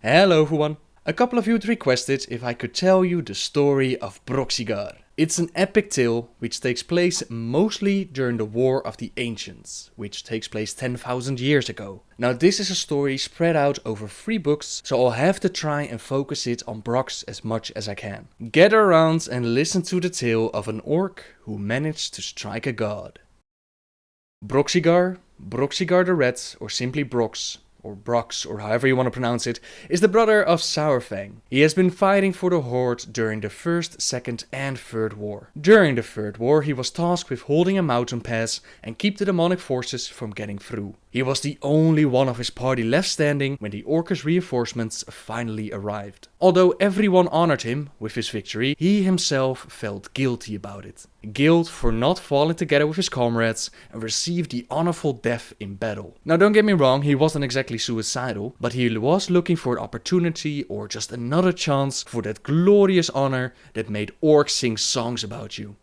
Hello everyone! A couple of you had requested if I could tell you the story of Broxigar. It's an epic tale which takes place mostly during the War of the Ancients, which takes place 10,000 years ago. Now this is a story spread out over 3 books, so I'll have to try and focus it on Brox as much as I can. Gather around and listen to the tale of an orc who managed to strike a god. Broxigar, Broxigar the Red, or simply Brox, or Brox, or however you want to pronounce it, is the brother of Saurfang. He has been fighting for the Horde during the First, Second and Third War. During the Third War he was tasked with holding a mountain pass and keep the demonic forces from getting through. He was the only one of his party left standing when the Orcish reinforcements finally arrived. Although everyone honored him with his victory, he himself felt guilty about it. Guilt for not falling together with his comrades and receive the honorful death in battle. Now don't get me wrong, he wasn't exactly suicidal, but he was looking for an opportunity or just another chance for that glorious honor that made orcs sing songs about you.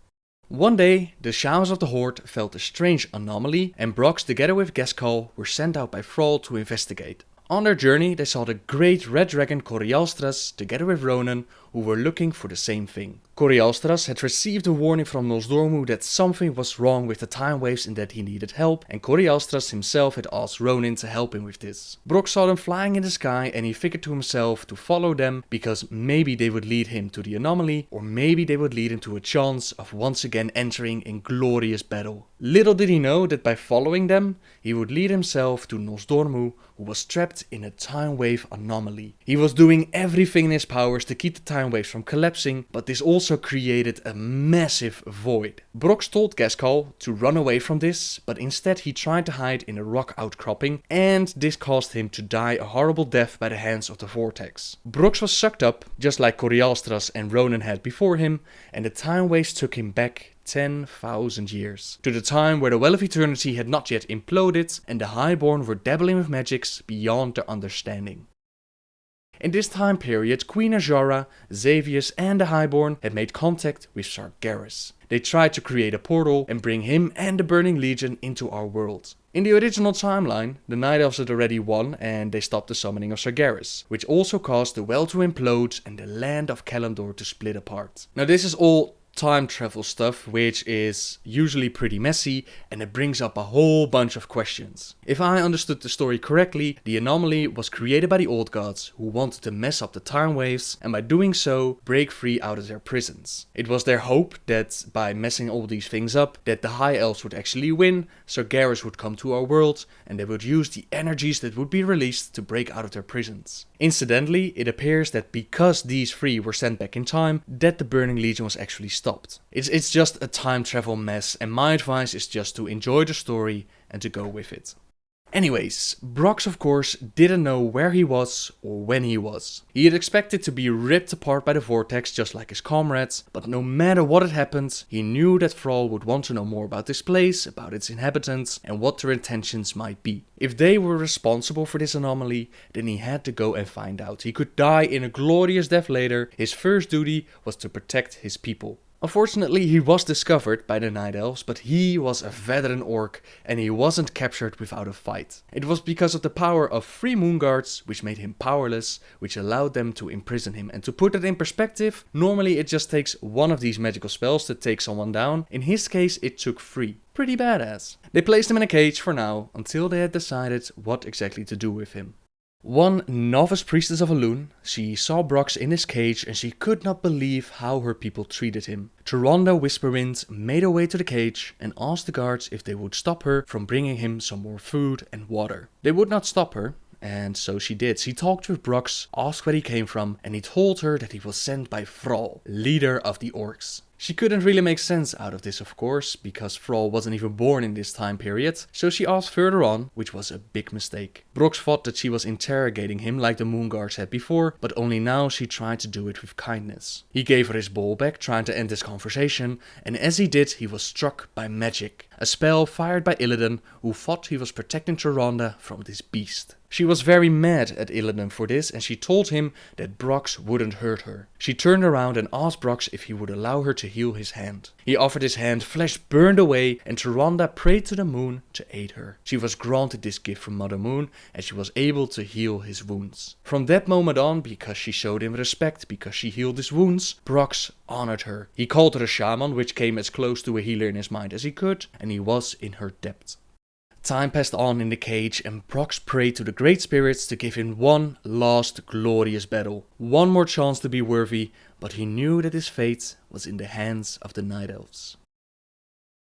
One day, the Showers of the Horde felt a strange anomaly and Brox together with Ghazghkull were sent out by Thrall to investigate. On their journey they saw the great red dragon Corialstras together with Ronan, who were looking for the same thing. Corialstras had received a warning from Nosdormu that something was wrong with the time waves and that he needed help, and Corialstras himself had asked Ronan to help him with this. Brox saw them flying in the sky and he figured to himself to follow them because maybe they would lead him to the anomaly, or maybe they would lead him to a chance of once again entering in glorious battle. Little did he know that by following them, he would lead himself to Nosdormu, who was trapped in a time wave anomaly. He was doing everything in his powers to keep the time waves from collapsing, but this also created a massive void. Brox told Ghazghkull to run away from this, but instead he tried to hide in a rock outcropping, and this caused him to die a horrible death by the hands of the vortex. Brox was sucked up, just like Corialstras and Ronan had before him, and the time waves took him back 10,000 years, to the time where the Well of Eternity had not yet imploded and the Highborn were dabbling with magics beyond their understanding. In this time period, Queen Azshara, Xavius and the Highborn had made contact with Sargeras. They tried to create a portal and bring him and the Burning Legion into our world. In the original timeline, the Night Elves had already won and they stopped the summoning of Sargeras, which also caused the well to implode and the land of Kalimdor to split apart. Now this is all time travel stuff, which is usually pretty messy, and it brings up a whole bunch of questions. If I understood the story correctly, the anomaly was created by the old gods who wanted to mess up the time waves and by doing so break free out of their prisons. It was their hope that by messing all these things up, that the High Elves would actually win, Sargeras would come to our world and they would use the energies that would be released to break out of their prisons. Incidentally, it appears that because these 3 were sent back in time, that the Burning Legion was actually stopped. It's just a time travel mess, and my advice is just to enjoy the story and to go with it. Anyways, Brox of course didn't know where he was or when he was. He had expected to be ripped apart by the vortex just like his comrades, but no matter what had happened, he knew that Thrall would want to know more about this place, about its inhabitants and what their intentions might be. If they were responsible for this anomaly, then he had to go and find out. He could die in a glorious death later. His first duty was to protect his people. Unfortunately, he was discovered by the Night Elves, but he was a veteran orc and he wasn't captured without a fight. It was because of the power of 3 moon guards, which made him powerless, which allowed them to imprison him. And to put it in perspective, normally it just takes 1 of these magical spells to take someone down. In his case, it took 3. Pretty badass. They placed him in a cage for now, until they had decided what exactly to do with him. One novice priestess of Elune, she saw Brox in his cage and she could not believe how her people treated him. Tyrande Whisperwind made her way to the cage and asked the guards if they would stop her from bringing him some more food and water. They would not stop her, and so she did. She talked with Brox, asked where he came from, and he told her that he was sent by Thrall, leader of the orcs. She couldn't really make sense out of this, of course, because Thrall wasn't even born in this time period, so she asked further on, which was a big mistake. Brox thought that she was interrogating him like the moon guards had before, but only now she tried to do it with kindness. He gave her his bowl back, trying to end this conversation, and as he did, he was struck by magic. A spell fired by Illidan, who thought he was protecting Tyrande from this beast. She was very mad at Illidan for this, and she told him that Brox wouldn't hurt her. She turned around and asked Brox if he would allow her to heal his hand. He offered his hand, flesh burned away, and Tyrande prayed to the moon to aid her. She was granted this gift from Mother Moon, and she was able to heal his wounds. From that moment on, because she showed him respect, because she healed his wounds, Brox honored her. He called her a shaman, which came as close to a healer in his mind as he could, and he was in her debt. Time passed on in the cage, and Brox prayed to the Great Spirits to give him one last glorious battle. One more chance to be worthy, but he knew that his fate was in the hands of the Night Elves.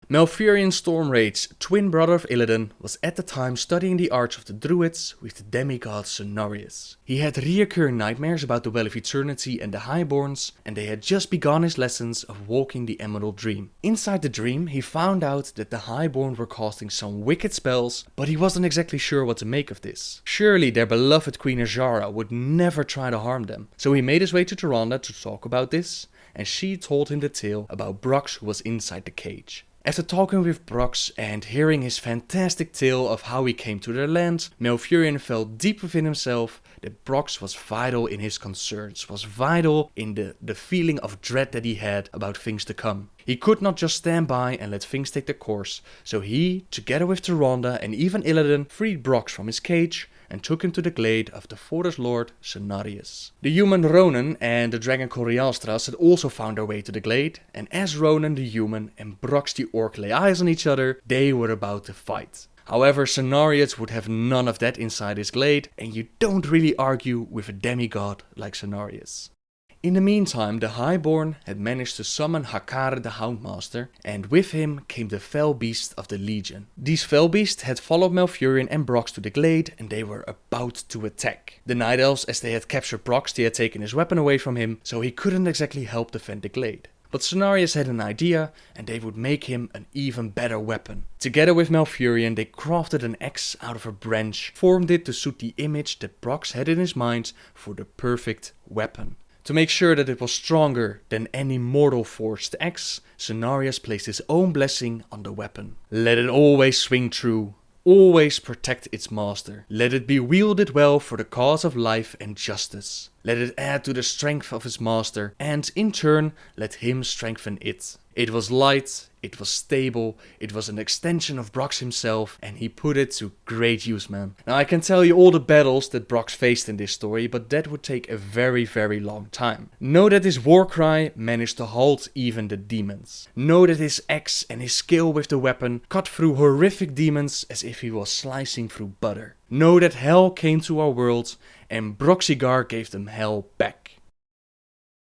Malfurion Stormrage's twin brother of Illidan was at the time studying the arts of the Druids with the demigod Cenarius. He had reoccurring nightmares about the Well of Eternity and the Highborns, and they had just begun his lessons of walking the Emerald Dream. Inside the dream, he found out that the Highborn were casting some wicked spells, but he wasn't exactly sure what to make of this. Surely their beloved Queen Azshara would never try to harm them. So he made his way to Tyrande to talk about this, and she told him the tale about Brox who was inside the cage. After talking with Brox and hearing his fantastic tale of how he came to their land, Malfurion felt deep within himself that Brox was vital in his concerns, was vital in the feeling of dread that he had about things to come. He could not just stand by and let things take their course, so he, together with Tyrande and even Illidan, freed Brox from his cage and took him to the glade of the Forest Lord Cenarius. The human Ronan and the dragon Corialstras had also found their way to the glade, and as Ronan the human and Brox the orc lay eyes on each other, they were about to fight. However, Cenarius would have none of that inside his glade, and you don't really argue with a demigod like Cenarius. In the meantime, the Highborn had managed to summon Hakar the Houndmaster, and with him came the fell beasts of the Legion. These fell beasts had followed Malfurion and Brox to the glade, and they were about to attack. The Night Elves, as they had captured Brox, they had taken his weapon away from him, so he couldn't exactly help defend the glade. But Cenarius had an idea, and they would make him an even better weapon. Together with Malfurion, they crafted an axe out of a branch, formed it to suit the image that Brox had in his mind for the perfect weapon. To make sure that it was stronger than any mortal forged axe, Cenarius placed his own blessing on the weapon. Let it always swing true, always protect its master. Let it be wielded well for the cause of life and justice. Let it add to the strength of its master, and in turn, let him strengthen it. It was light, it was stable, it was an extension of Brox himself, and he put it to great use, man. Now I can tell you all the battles that Brox faced in this story, but that would take a very, very long time. Know that his war cry managed to halt even the demons. Know that his axe and his skill with the weapon cut through horrific demons as if he was slicing through butter. Know that hell came to our world, and Broxigar gave them hell back.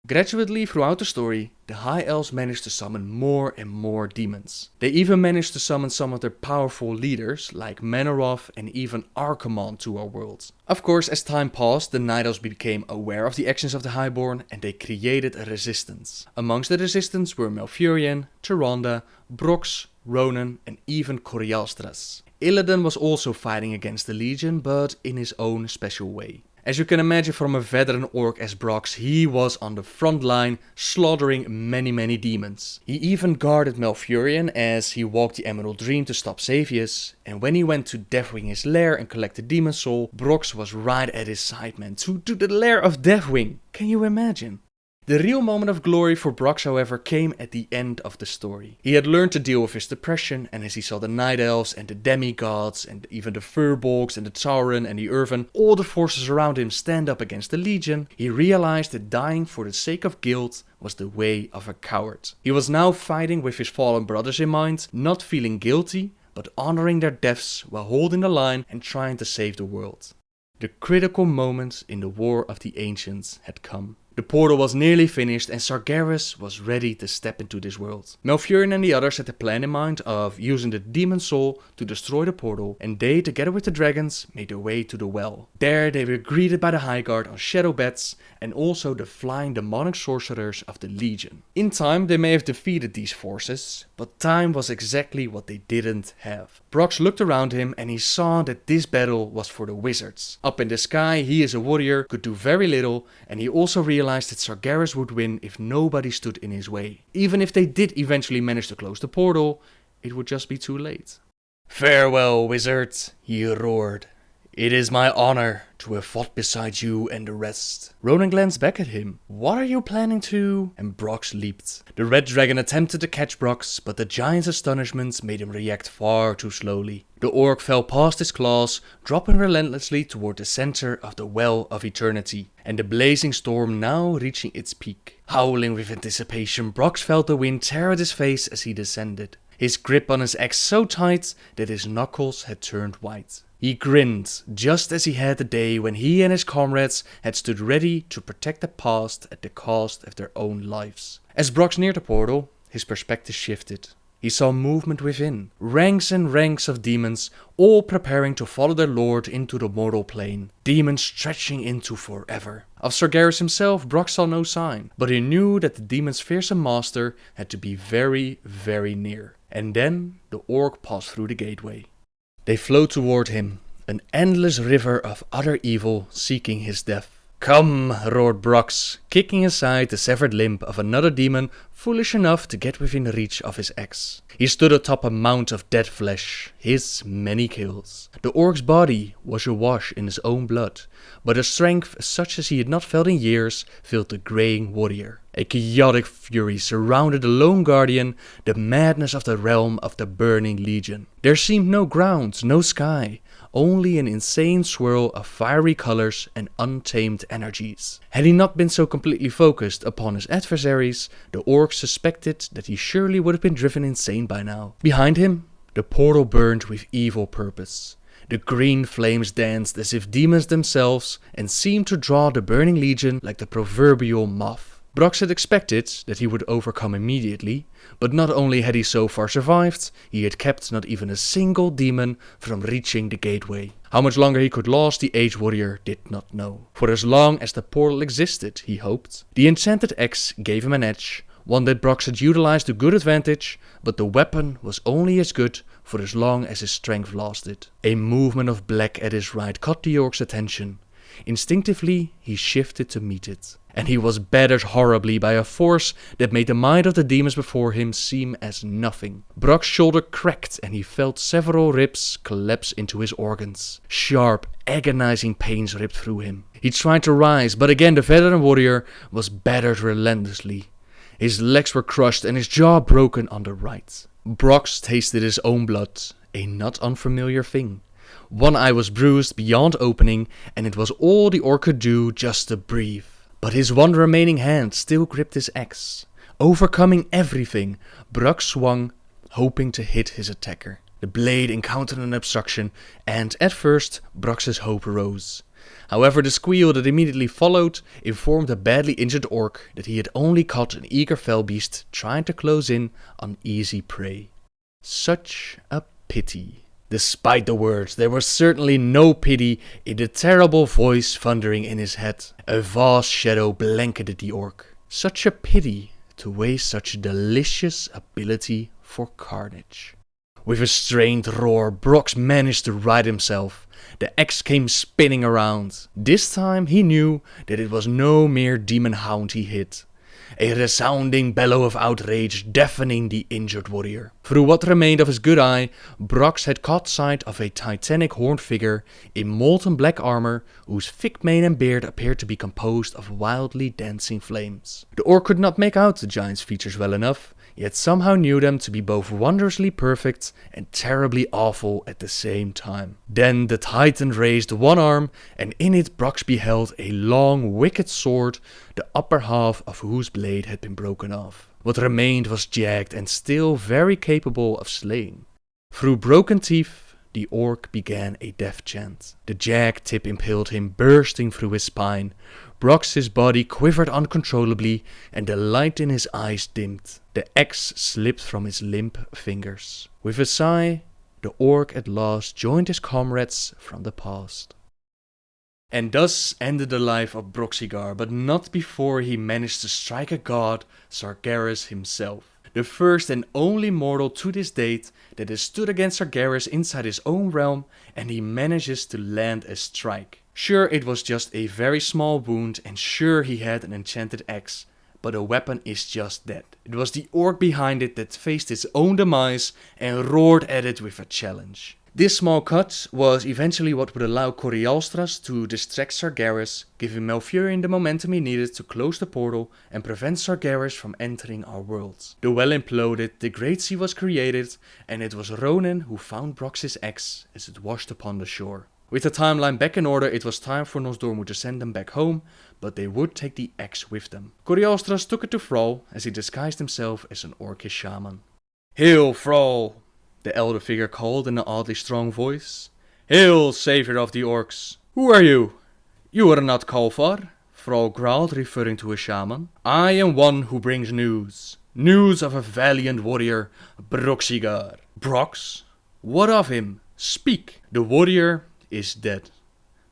Gradually throughout the story, the High Elves managed to summon more and more demons. They even managed to summon some of their powerful leaders, like Manoroth and even Archimonde, to our world. Of course, as time passed, the Night Elves became aware of the actions of the Highborn, and they created a resistance. Amongst the resistance were Malfurion, Tyrande, Brox, Ronan and even Corialstras. Illidan was also fighting against the Legion, but in his own special way. As you can imagine from a veteran orc as Brox, he was on the front line, slaughtering many demons. He even guarded Malfurion as he walked the Emerald Dream to stop Xavius, and when he went to Deathwing his lair and collect the Demon Soul, Brox was right at his side, man, to the lair of Deathwing. Can you imagine? The real moment of glory for Brox, however, came at the end of the story. He had learned to deal with his depression, and as he saw the Night Elves and the demigods and even the Furbolgs and the Tauren and the Irven, all the forces around him stand up against the Legion, he realized that dying for the sake of guilt was the way of a coward. He was now fighting with his fallen brothers in mind, not feeling guilty, but honoring their deaths while holding the line and trying to save the world. The critical moment in the War of the Ancients had come. The portal was nearly finished and Sargeras was ready to step into this world. Malfurion and the others had the plan in mind of using the Demon Soul to destroy the portal, and they, together with the dragons, made their way to the well. There they were greeted by the Highguard on shadow beds and also the flying demonic sorcerers of the Legion. In time they may have defeated these forces, but time was exactly what they didn't have. Brox looked around him and he saw that this battle was for the wizards. Up in the sky, he as a warrior could do very little, and he also realized that Sargeras would win if nobody stood in his way. Even if they did eventually manage to close the portal, it would just be too late. "Farewell, wizard," he roared. "It is my honor to have fought beside you and the rest." Ronan glanced back at him. "What are you planning to?" And Brox leaped. The red dragon attempted to catch Brox, but the giant's astonishment made him react far too slowly. The orc fell past his claws, dropping relentlessly toward the center of the Well of Eternity, and the blazing storm now reaching its peak. Howling with anticipation, Brox felt the wind tear at his face as he descended, his grip on his axe so tight that his knuckles had turned white. He grinned, just as he had the day when he and his comrades had stood ready to protect the past at the cost of their own lives. As Brox neared the portal, his perspective shifted. He saw movement within, ranks and ranks of demons, all preparing to follow their lord into the mortal plane, demons stretching into forever. Of Sargeras himself, Brox saw no sign, but he knew that the demon's fearsome master had to be very, very near. And then the orc passed through the gateway. They flowed toward him, an endless river of utter evil seeking his death. "Come," roared Brox, kicking aside the severed limb of another demon foolish enough to get within reach of his axe. He stood atop a mount of dead flesh, his many kills. The orc's body was awash in his own blood, but a strength such as he had not felt in years filled the greying warrior. A chaotic fury surrounded the lone guardian, the madness of the realm of the burning legion. There seemed no ground, no sky, only an insane swirl of fiery colors and untamed energies. Had he not been so completely focused upon his adversaries, the orc suspected that he surely would have been driven insane by now. Behind him, the portal burned with evil purpose. The green flames danced as if demons themselves and seemed to draw the burning legion like the proverbial moth. Brox had expected that he would overcome immediately, but not only had he so far survived, he had kept not even a single demon from reaching the gateway. How much longer he could last, the aged warrior did not know. For as long as the portal existed, he hoped. The enchanted axe gave him an edge, one that Brox had utilized to good advantage, but the weapon was only as good for as long as his strength lasted. A movement of black at his right caught the orc's attention. Instinctively, he shifted to meet it, and he was battered horribly by a force that made the might of the demons before him seem as nothing. Brock's shoulder cracked and he felt several ribs collapse into his organs. Sharp, agonizing pains ripped through him. He tried to rise, but again the veteran warrior was battered relentlessly. His legs were crushed and his jaw broken on the right. Brox tasted his own blood, a not unfamiliar thing. One eye was bruised beyond opening, and it was all the orc could do just to breathe. But his one remaining hand still gripped his axe. Overcoming everything, Brox swung, hoping to hit his attacker. The blade encountered an obstruction, and at first Brox's hope rose. However, the squeal that immediately followed informed the badly injured orc that he had only caught an eager fell beast trying to close in on easy prey. Such a pity. Despite the words, there was certainly no pity in the terrible voice thundering in his head. A vast shadow blanketed the orc. Such a pity to waste such delicious ability for carnage. With a strained roar, Brox managed to right himself. The axe came spinning around. This time he knew that it was no mere demon hound he hit. A resounding bellow of outrage deafening the injured warrior. Through what remained of his good eye, Brox had caught sight of a titanic horned figure in molten black armor whose thick mane and beard appeared to be composed of wildly dancing flames. The orc could not make out the giant's features well enough, yet somehow knew them to be both wondrously perfect and terribly awful at the same time. Then the titan raised one arm, and in it Brox beheld a long, wicked sword, the upper half of whose blade had been broken off. What remained was jagged and still very capable of slaying. Through broken teeth, the orc began a death chant. The jagged tip impaled him, bursting through his spine. Brox's body quivered uncontrollably, and the light in his eyes dimmed. The axe slipped from his limp fingers. With a sigh, the orc at last joined his comrades from the past. And thus ended the life of Broxigar, but not before he managed to strike a god, Sargeras himself. The first and only mortal to this date that has stood against Sargeras inside his own realm, and he manages to land a strike. Sure, it was just a very small wound, and sure he had an enchanted axe, but a weapon is just that. It was the orc behind it that faced its own demise and roared at it with a challenge. This small cut was eventually what would allow Coriolstras to distract Sargeras, giving Malfurion the momentum he needed to close the portal and prevent Sargeras from entering our world. The well imploded, the Great Sea was created, and it was Ronan who found Brox's axe as it washed upon the shore. With the timeline back in order, it was time for Nosdormu to send them back home, but they would take the axe with them. Coriolstras took it to Thrall as he disguised himself as an orcish shaman. "Hail, Thrall!" the elder figure called in an oddly strong voice. "Hail, savior of the orcs! Who are you?" "You are not Kalfar," Thrall growled, referring to a shaman. "I am one who brings news. News of a valiant warrior, Broxigar." "Brox? What of him? Speak!" "The warrior is dead,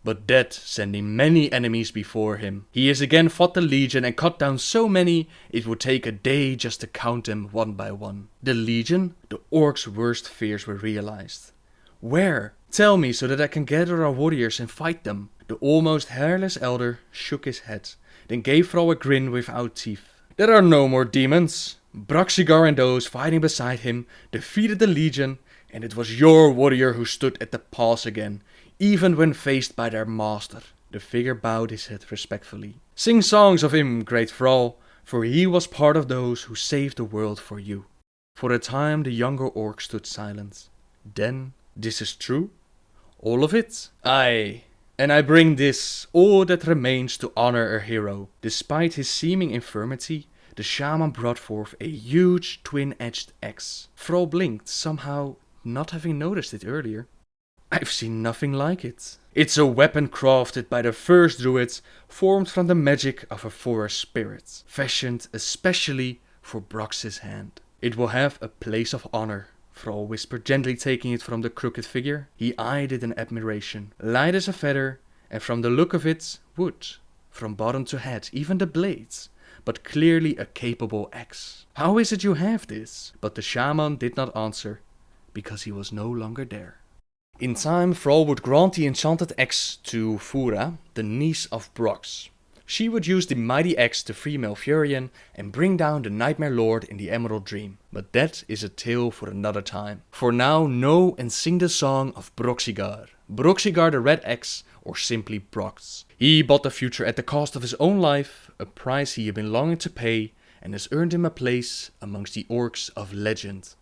but dead sending many enemies before him. He has again fought the Legion and cut down so many it would take a day just to count them one by one." The Legion? The orcs' worst fears were realized. "Where? Tell me so that I can gather our warriors and fight them." The almost hairless elder shook his head, then gave Thrall a grin without teeth. "There are no more demons. Broxigar and those fighting beside him defeated the Legion, and it was your warrior who stood at the pass again, even when faced by their master." The figure bowed his head respectfully. "Sing songs of him, great Thrall, for he was part of those who saved the world for you." For a time the younger orc stood silent. "Then, this is true? All of it?" "Aye, and I bring this, all that remains to honor a hero." Despite his seeming infirmity, the shaman brought forth a huge twin-edged axe. Thrall blinked, somehow not having noticed it earlier. "I've seen nothing like it. It's a weapon crafted by the first druids, formed from the magic of a forest spirit, fashioned especially for Brox's hand. It will have a place of honor," Thrall whispered, gently taking it from the crooked figure. He eyed it in admiration. Light as a feather, and from the look of it, wood, from bottom to head, even the blades, but clearly a capable axe. "How is it you have this?" But the shaman did not answer, because he was no longer there. In time, Thrall would grant the enchanted axe to Fura, the niece of Brox. She would use the mighty axe to free Malfurion and bring down the Nightmare Lord in the Emerald Dream. But that is a tale for another time. For now, know and sing the song of Broxigar. Broxigar the Red Axe, or simply Brox. He bought the future at the cost of his own life, a price he had been longing to pay, and has earned him a place amongst the orcs of legend.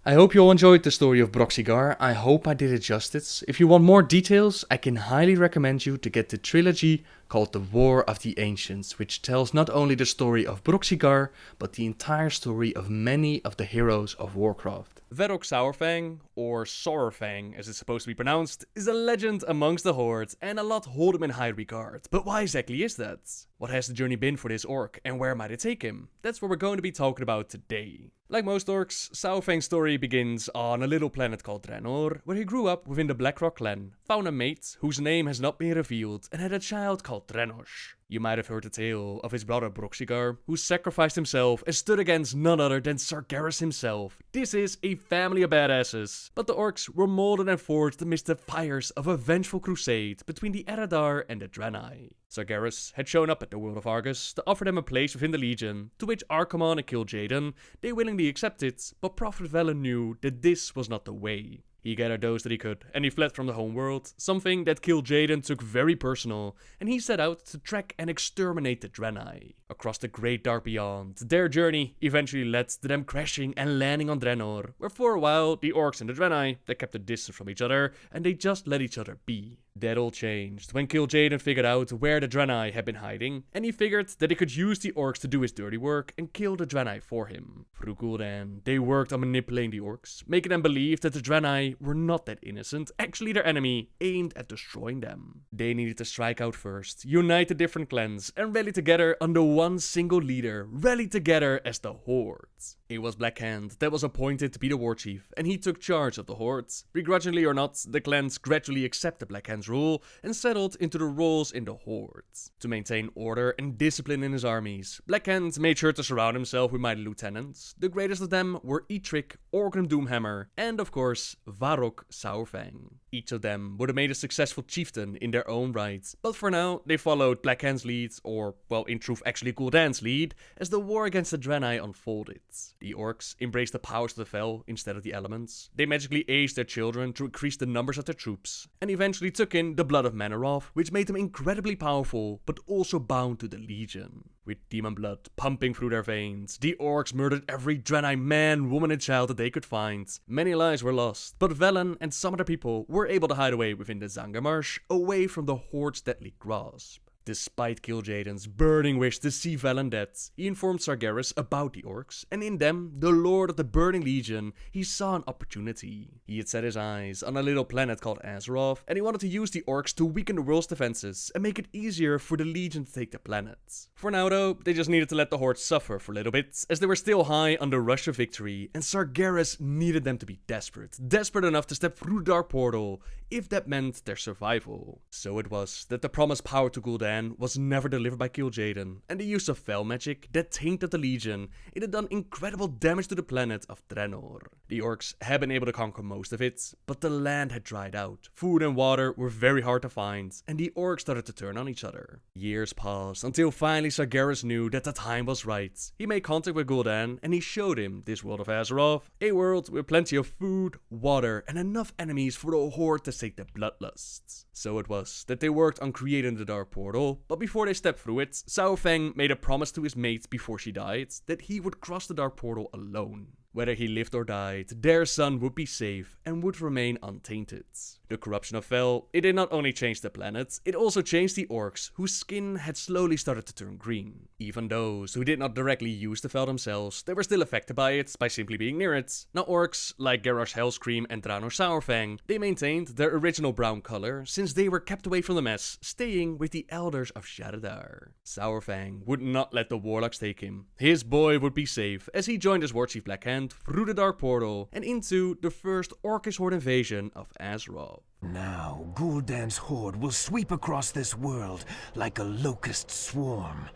I hope you all enjoyed the story of Broxigar. I hope I did it justice. If you want more details, I can highly recommend you to get the trilogy called The War of the Ancients, which tells not only the story of Broxigar, but the entire story of many of the heroes of Warcraft. Varrock Saurfang, or Saurfang as it's supposed to be pronounced, is a legend amongst the Horde, and a lot hold him in high regard. But why exactly is that? What has the journey been for this orc, and where might it take him? That's what we're going to be talking about today. Like most orcs, Saurfang's story begins on a little planet called Draenor, where he grew up within the Blackrock clan, found a mate whose name has not been revealed, and had a child called Dranosh. You might have heard the tale of his brother Broxigar, who sacrificed himself and stood against none other than Sargeras himself. This is a family of badasses. But the orcs were molded and forged amidst the fires of a vengeful crusade between the Eredar and the Draenei. Sargeras had shown up at the world of Argus to offer them a place within the Legion, to which Archimonde and Kil'jaeden they willingly accepted, but Prophet Velen knew that this was not the way. He gathered those that he could, and he fled from the homeworld, something that Kil'jaeden took very personal, and he set out to track and exterminate the Draenei. Across the great dark beyond, their journey eventually led to them crashing and landing on Draenor, where for a while, the orcs and the Draenei, they kept a distance from each other, and they just let each other be. That all changed when Kil'jaeden figured out where the Draenei had been hiding, and he figured that he could use the orcs to do his dirty work and kill the Draenei for him. Through Gul'dan, they worked on manipulating the orcs, making them believe that the Draenei were not that innocent, actually their enemy, aimed at destroying them. They needed to strike out first, unite the different clans, and rally together under one single leader, rally together as the Horde. It was Blackhand that was appointed to be the war chief, and he took charge of the Horde. Begrudgingly or not, the clans gradually accepted Blackhand's rule and settled into the roles in the Horde. To maintain order and discipline in his armies, Blackhand made sure to surround himself with mighty lieutenants. The greatest of them were Eitrigg, Orgrim Doomhammer, and of course, Varrock Saurfang. Each of them would have made a successful chieftain in their own right, but for now they followed Blackhand's lead, or well in truth actually Gul'dan's lead, as the war against the Draenei unfolded. The orcs embraced the powers of the Fel instead of the elements, they magically aged their children to increase the numbers of their troops, and eventually took in the blood of Manoroth, which made them incredibly powerful but also bound to the Legion. With demon blood pumping through their veins, the orcs murdered every Draenei man, woman and child that they could find. Many lives were lost, but Velen and some other people were able to hide away within the Zangarmarsh, away from the Horde's deadly grasp. Despite Kil'jaeden's burning wish to see Velen dead, he informed Sargeras about the orcs, and in them, the Lord of the Burning Legion, he saw an opportunity. He had set his eyes on a little planet called Azeroth, and he wanted to use the orcs to weaken the world's defenses and make it easier for the Legion to take the planet. For now though, they just needed to let the Horde suffer for a little bit, as they were still high on the rush of victory, and Sargeras needed them to be desperate enough to step through the Dark Portal, if that meant their survival. So it was that the promised power to Gul'dan was never delivered by Kil'jaeden, and the use of Fel magic that tainted the Legion, it had done incredible damage to the planet of Draenor. The orcs had been able to conquer most of it, but the land had dried out, food and water were very hard to find, and the orcs started to turn on each other. Years passed until finally Sargeras knew that the time was right. He made contact with Gul'dan, and he showed him this world of Azeroth, a world with plenty of food, water, and enough enemies for the Horde to sate their bloodlusts. So it was that they worked on creating the Dark Portal, but before they stepped through it, Saurfang made a promise to his mate before she died that he would cross the Dark Portal alone. Whether he lived or died, their son would be safe and would remain untainted. The corruption of Fel, it did not only change the planet, it also changed the orcs, whose skin had slowly started to turn green. Even those who did not directly use the Fel themselves, they were still affected by it by simply being near it. Now orcs, like Garrosh Hellscream and Draenor Saurfang, they maintained their original brown color, since they were kept away from the mess, staying with the elders of Sharadar. Saurfang would not let the warlocks take him. His boy would be safe, as he joined his warchief Blackhand through the Dark Portal and into the first Orcish Horde invasion of Azeroth. Now, Gul'dan's horde will sweep across this world like a locust swarm,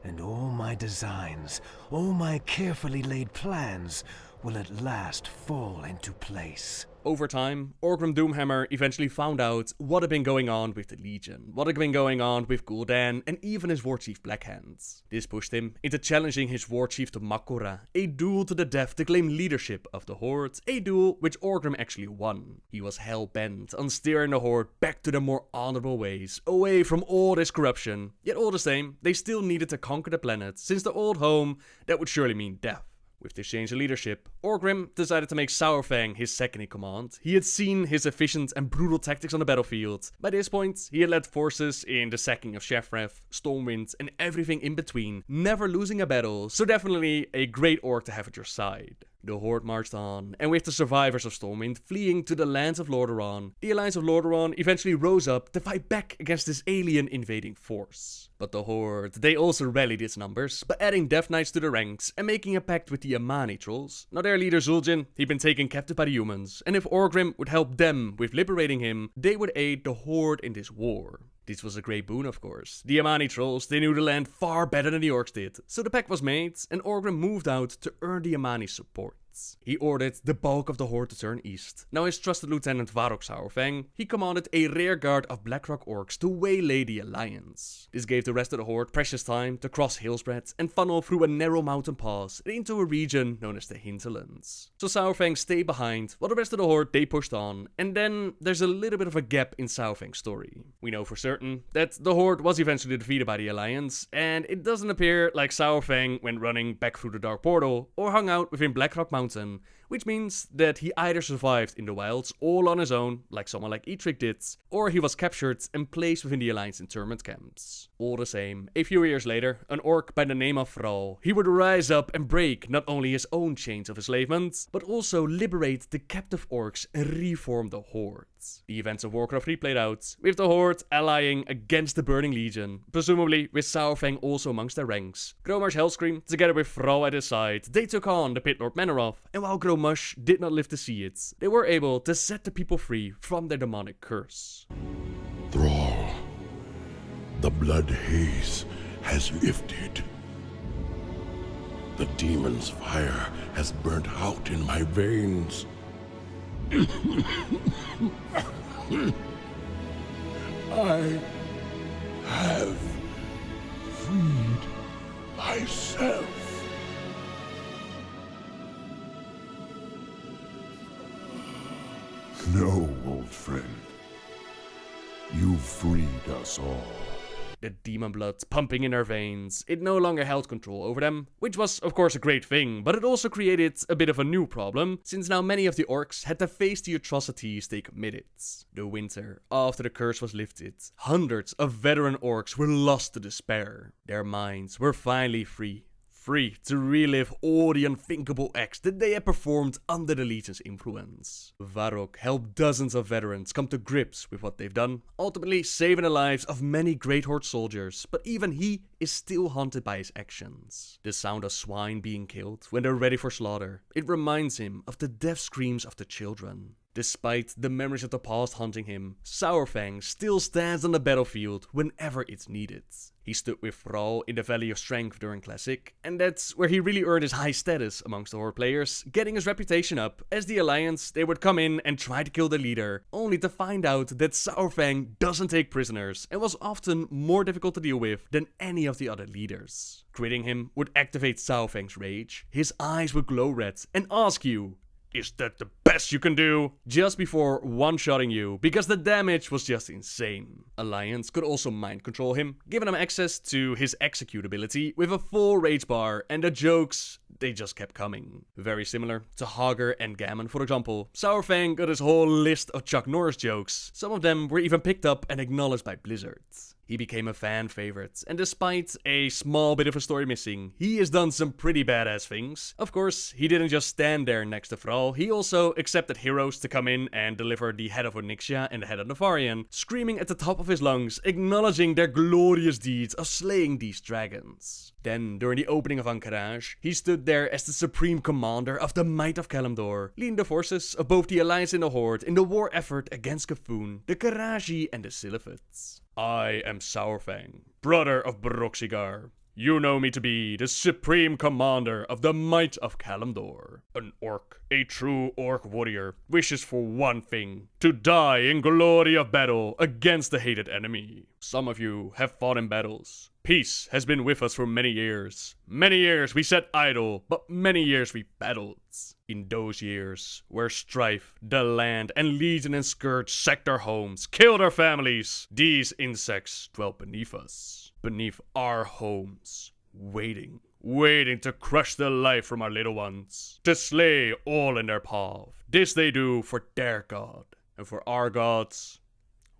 and all my designs, all my carefully laid plans will at last fall into place. Over time, Orgrim Doomhammer eventually found out what had been going on with the Legion, what had been going on with Gul'dan, and even his warchief Blackhand. This pushed him into challenging his warchief to Mak'gora, a duel to the death to claim leadership of the Horde, a duel which Orgrim actually won. He was hell-bent on steering the Horde back to the more honorable ways, away from all this corruption, yet all the same, they still needed to conquer the planet, since the old home, that would surely mean death. With this change in leadership, Orgrim decided to make Saurfang his second-in-command. He had seen his efficient and brutal tactics on the battlefield. By this point, he had led forces in the sacking of Shefref, Stormwind, and everything in between, never losing a battle, so definitely a great orc to have at your side. The Horde marched on, and with the survivors of Stormwind fleeing to the lands of Lordaeron, the Alliance of Lordaeron eventually rose up to fight back against this alien invading force. But the Horde, they also rallied its numbers by adding Death Knights to the ranks and making a pact with the Amani trolls. Now their leader Zul'jin, he'd been taken captive by the humans, and if Orgrim would help them with liberating him, they would aid the Horde in this war. This was a great boon, of course. The Amani trolls, they knew the land far better than the orcs did, so the pact was made, and Orgrim moved out to earn the Amani's support. He ordered the bulk of the Horde to turn east. Now his trusted lieutenant Varrock Saurfang, he commanded a rear guard of Blackrock orcs to waylay the Alliance. This gave the rest of the Horde precious time to cross Hillspread and funnel through a narrow mountain pass into a region known as the Hinterlands. So Saurfang stayed behind, while the rest of the Horde, they pushed on, and then there's a little bit of a gap in Saurfang's story. We know for certain that the Horde was eventually defeated by the Alliance, and it doesn't appear like Saurfang went running back through the Dark Portal or hung out within Blackrock Mountain, which means that he either survived in the wilds all on his own, like someone like Eitrigg did, or he was captured and placed within the Alliance internment camps. All the same, a few years later, an orc by the name of Thrall, he would rise up and break not only his own chains of enslavement, but also liberate the captive orcs and reform the Horde. The events of Warcraft 3 played out, with the Horde allying against the Burning Legion, presumably with Saurfang also amongst their ranks. Grommash Hellscream, together with Thrall at his side, they took on the Pit Lord Manoroth, and while Grommash did not live to see it, they were able to set the people free from their demonic curse. Thrall, the blood haze has lifted. The demon's fire has burnt out in my veins. I have freed myself. No, old friend. You've freed us all. The demon blood pumping in their veins, it no longer held control over them, which was of course a great thing, but it also created a bit of a new problem, since now many of the orcs had to face the atrocities they committed. The winter after the curse was lifted, hundreds of veteran orcs were lost to despair. Their minds were finally free to relive all the unthinkable acts that they had performed under the Legion's influence. Varrock helped dozens of veterans come to grips with what they've done, ultimately saving the lives of many Great Horde soldiers, but even he is still haunted by his actions. The sound of swine being killed when they're ready for slaughter, it reminds him of the death screams of the children. Despite the memories of the past haunting him, Saurfang still stands on the battlefield whenever it's needed. He stood with Thrall in the Valley of Strength during Classic, and that's where he really earned his high status amongst the Horde players, getting his reputation up. As the Alliance, they would come in and try to kill the leader, only to find out that Saurfang doesn't take prisoners and was often more difficult to deal with than any of the other leaders. Critting him would activate Saurfang's rage, his eyes would glow red and ask you, "Is that the best you can do?" Just before one-shotting you, because the damage was just insane. Alliance could also mind control him, giving him access to his execute ability with a full rage bar, and the jokes, they just kept coming. Very similar to Hager and Gammon, for example, Saurfang got his whole list of Chuck Norris jokes. Some of them were even picked up and acknowledged by Blizzard. He became a fan favorite, and despite a small bit of a story missing, he has done some pretty badass things. Of course, he didn't just stand there next to Thrall, he also accepted heroes to come in and deliver the head of Onyxia and the head of Nefarian, screaming at the top of his lungs, acknowledging their glorious deeds of slaying these dragons. Then, during the opening of Ankaraj, he stood there as the supreme commander of the Might of Kalimdor, leading the forces of both the Alliance and the Horde in the war effort against Cthulhu, the Karaji and the Siliphids. I am Saurfang, brother of Broxigar. You know me to be the supreme commander of the Might of Kalimdor. An orc, a true orc warrior, wishes for one thing: to die in glory of battle against the hated enemy. Some of you have fought in battles. Peace has been with us for many years. Many years we sat idle, but many years we battled. In those years, where strife, the land, and Legion and Scourge sacked our homes, killed our families, these insects dwelt beneath us, beneath our homes, waiting to crush the life from our little ones, to slay all in their path. This they do for their god, and for our gods,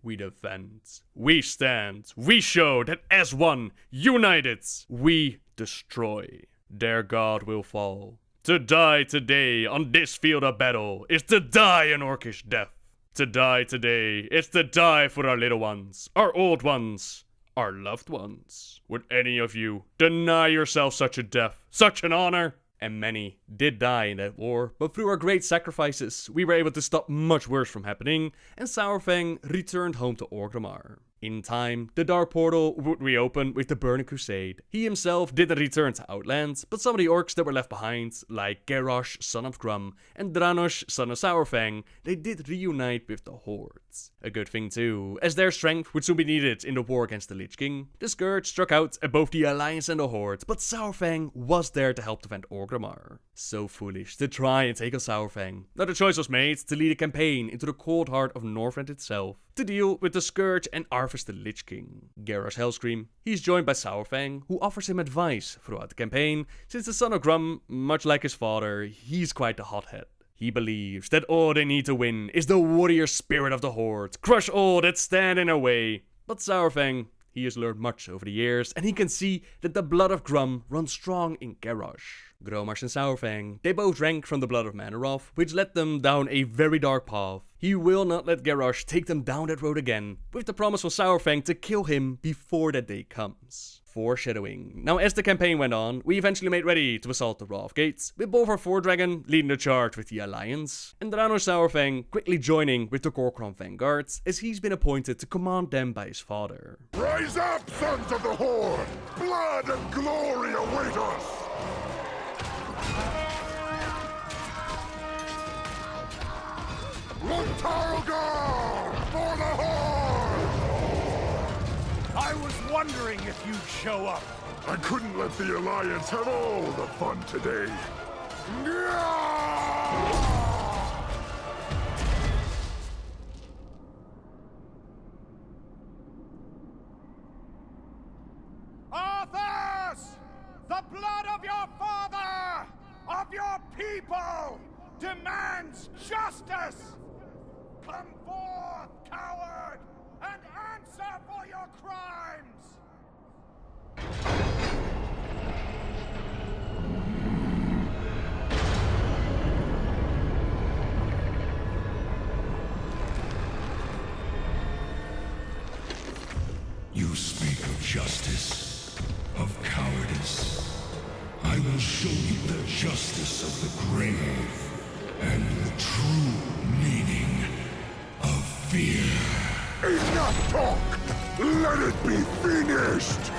we defend, we stand, we show that as one, united, we destroy. Their god will fall. To die today on this field of battle is to die an orcish death. To die today is to die for our little ones, our old ones, our loved ones. Would any of you deny yourself such a death, such an honor? And many did die in that war, but through our great sacrifices, we were able to stop much worse from happening, and Saurfang returned home to Orgrimmar. In time, the Dark Portal would reopen with the Burning Crusade. He himself didn't return to Outland, but some of the orcs that were left behind, like Garrosh, son of Grum, and Dranosh, son of Saurfang, they did reunite with the Hordes. A good thing too, as their strength would soon be needed in the war against the Lich King. The Scourge struck out at both the Alliance and the Horde, but Saurfang was there to help defend Orgrimmar. So foolish to try and take on Saurfang. Now the choice was made to lead a campaign into the cold heart of Northrend itself, to deal with the Scourge and Arthas the Lich King. Garrosh Hellscream, he's joined by Saurfang, who offers him advice throughout the campaign, since the son of Grum, much like his father, he's quite the hothead. He believes that all they need to win is the warrior spirit of the Horde, crush all that stand in their way. But Saurfang, he has learned much over the years, and he can see that the blood of Grum runs strong in Garrosh. Gromarsh and Saurfang, they both drank from the blood of Manoroth, which led them down a very dark path. He will not let Garrosh take them down that road again, with the promise for Saurfang to kill him before that day comes. Foreshadowing. Now as the campaign went on, we eventually made ready to assault the Wrath Gates, with both our Dragon leading the charge with the Alliance, and Dranosh Saurfang quickly joining with the Gorkron Vanguard, as he's been appointed to command them by his father. Rise up, sons of the Horde! Blood and glory await us! Lontargar! for the Horde! I was wondering if you'd show up. I couldn't let the Alliance have all the fun today. Arthas! The blood of your father, of your people, demands justice! Come forth, coward, and answer for your crimes! You speak of justice, of cowardice. I will show you the justice of the grave and the true meaning of fear. Enough talk! Let it be finished!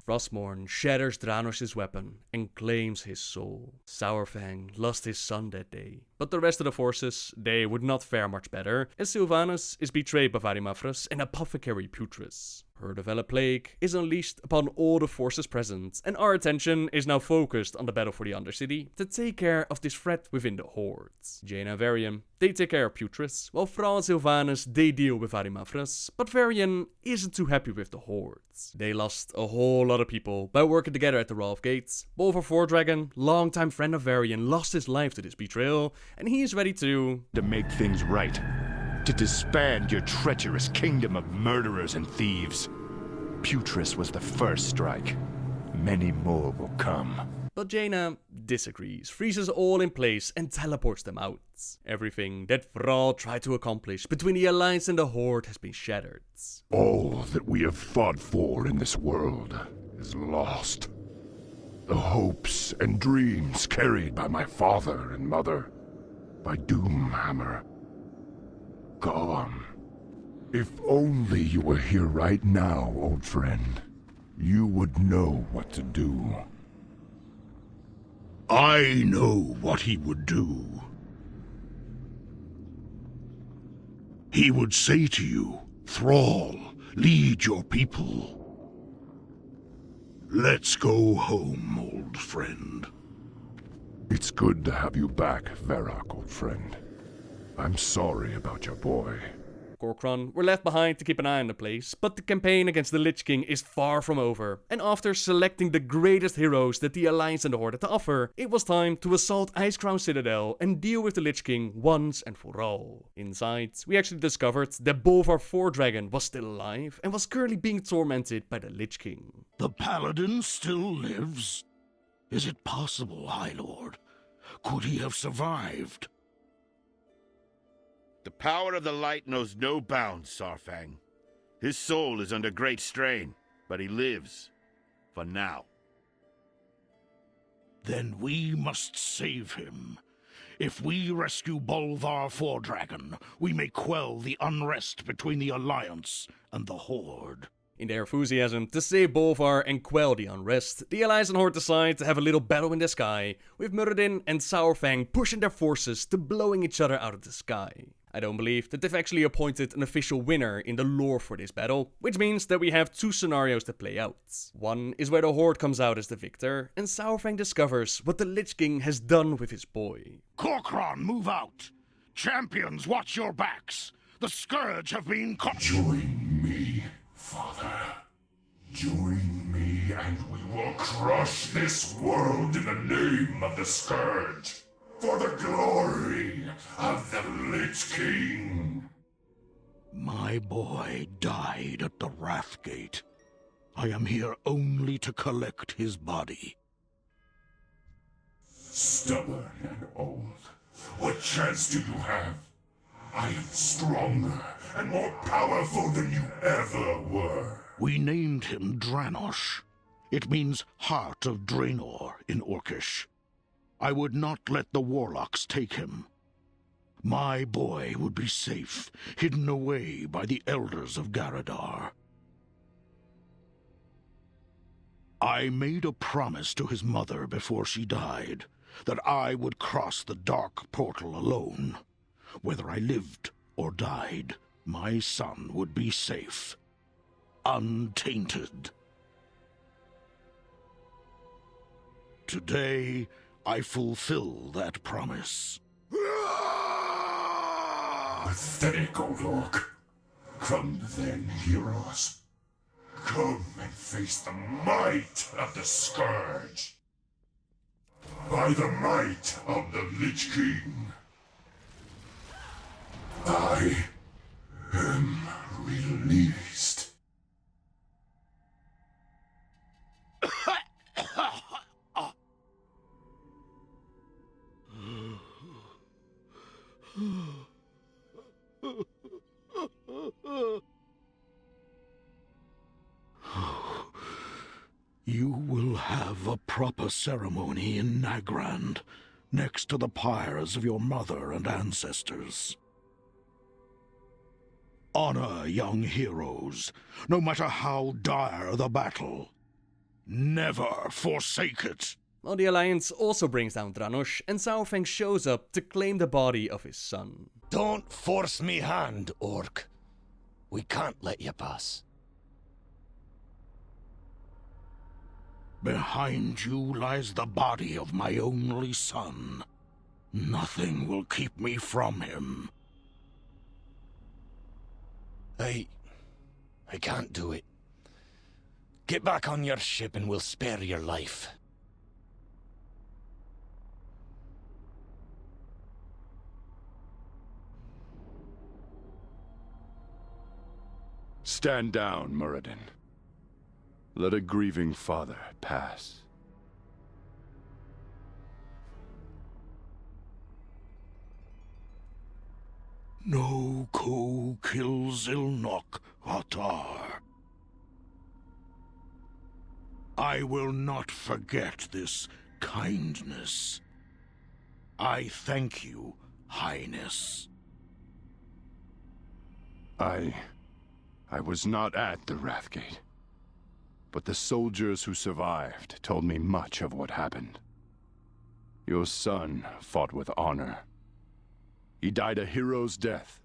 Frostmourne shatters Dranosh's weapon and claims his soul. Saurfang lost his son that day, but the rest of the forces, they would not fare much better, as Sylvanas is betrayed by Varimafras and Apothecary Putris. Her developed plague is unleashed upon all the forces present, and our attention is now focused on the battle for the Undercity to take care of this threat within the Hordes. Jaina and Varian, they take care of Putris, while Thrall and Sylvanas, they deal with Varimafras, but Varian isn't too happy with the Hordes. They lost a whole lot of people by working together at the Rolf Gates. Bolvar Fordragon, longtime friend of Varian, lost his life to this betrayal, and he is ready to make things right. To disband your treacherous kingdom of murderers and thieves. Putris was the first strike. Many more will come. But Jaina disagrees, freezes all in place and teleports them out. Everything that Thrall tried to accomplish between the Alliance and the Horde has been shattered. All that we have fought for in this world is lost. The hopes and dreams carried by my father and mother, by Doomhammer, gone. If only you were here right now, old friend, you would know what to do. I know what he would do. He would say to you, Thrall, lead your people. Let's go home, old friend. It's good to have you back, Varrock, old friend. I'm sorry about your boy. Gorkron were left behind to keep an eye on the place, but the campaign against the Lich King is far from over, and after selecting the greatest heroes that the Alliance and the Horde had to offer, it was time to assault Icecrown Citadel and deal with the Lich King once and for all. Inside, we actually discovered that Bolvar Fordragon was still alive and was currently being tormented by the Lich King. The Paladin still lives? Is it possible, High Lord? Could he have survived? The power of the light knows no bounds, Saurfang. His soul is under great strain, but he lives. For now. Then we must save him. If we rescue Bolvar Fordragon, we may quell the unrest between the Alliance and the Horde. In their enthusiasm to save Bolvar and quell the unrest, the Alliance and Horde decide to have a little battle in the sky, with Muradin and Saurfang pushing their forces to blowing each other out of the sky. I don't believe that they've actually appointed an official winner in the lore for this battle, which means that we have two scenarios to play out. One is where the Horde comes out as the victor, and Saurfang discovers what the Lich King has done with his boy. Gorkron, move out! Champions, watch your backs! The Scourge have been caught! Join me, Father. Join me and we will crush this world in the name of the Scourge. For the glory of the Lich King. My boy died at the Wrathgate. I am here only to collect his body. Stubborn and old, what chance do you have? I am stronger and more powerful than you ever were. We named him Dranosh. It means Heart of Draenor in Orcish. I would not let the warlocks take him. My boy would be safe, hidden away by the elders of Garadar. I made a promise to his mother before she died, that I would cross the dark portal alone. Whether I lived or died, my son would be safe, untainted. Today, I fulfill that promise. Pathetic old orc. Come then, heroes. Come and face the might of the Scourge. By the might of the Lich King, I am released. You will have a proper ceremony in Nagrand, next to the pyres of your mother and ancestors. Honor young heroes, no matter how dire the battle. Never forsake it. Well, the Alliance also brings down Dranosh, and Saurfang shows up to claim the body of his son. Don't force me hand, orc. We can't let you pass. Behind you lies the body of my only son. Nothing will keep me from him. I can't do it. Get back on your ship and we'll spare your life. Stand down, Muradin. Let a grieving father pass. No Ko kills Ilnok Hatar. I will not forget this kindness. I thank you, Highness. I was not at the Wrathgate, but the soldiers who survived told me much of what happened. Your son fought with honor. He died a hero's death.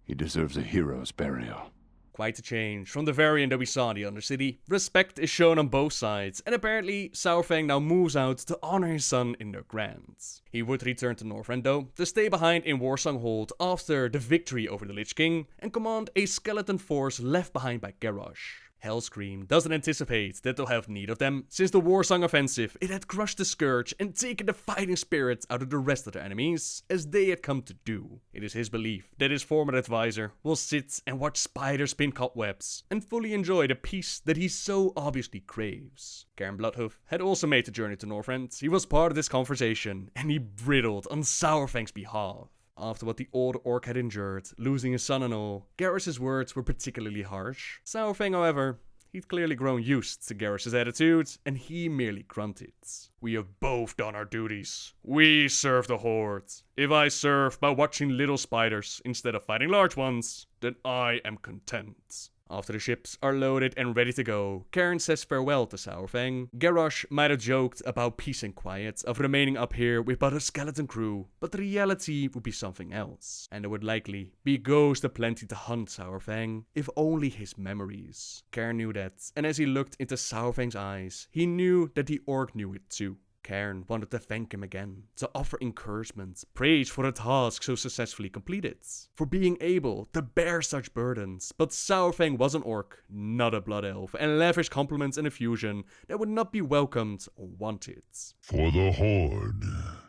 He deserves a hero's burial. Quite a change from the variant that we saw in the Undercity. Respect is shown on both sides, and apparently Saurfang now moves out to honor his son in their grants. He would return to Northrend though, to stay behind in Warsong Hold after the victory over the Lich King, and command a skeleton force left behind by Garrosh. Hellscream doesn't anticipate that they'll have need of them, since the Warsong offensive it had crushed the Scourge and taken the fighting spirit out of the rest of their enemies, as they had come to do. It is his belief that his former advisor will sit and watch spiders spin cobwebs, and fully enjoy the peace that he so obviously craves. Cairn Bloodhoof had also made the journey to Northrend. He was part of this conversation, and he brittled on Saurfang's behalf. After what the old orc had endured, losing his son and all, Garrosh's words were particularly harsh. Saurfang, however, he'd clearly grown used to Garrosh's attitude, and he merely grunted. We have both done our duties. We serve the Horde. If I serve by watching little spiders instead of fighting large ones, then I am content. After the ships are loaded and ready to go, Cairn says farewell to Saurfang. Garrosh might have joked about peace and quiet, of remaining up here with but a skeleton crew, but the reality would be something else. And there would likely be ghosts aplenty to hunt Saurfang, if only his memories. Cairn knew that, and as he looked into Saurfang's eyes, he knew that the orc knew it too. Cairn wanted to thank him again, to offer encouragement, praise for a task so successfully completed, for being able to bear such burdens. But Saurfang was an orc, not a blood elf, and lavished compliments and effusion that would not be welcomed or wanted. For the Horde.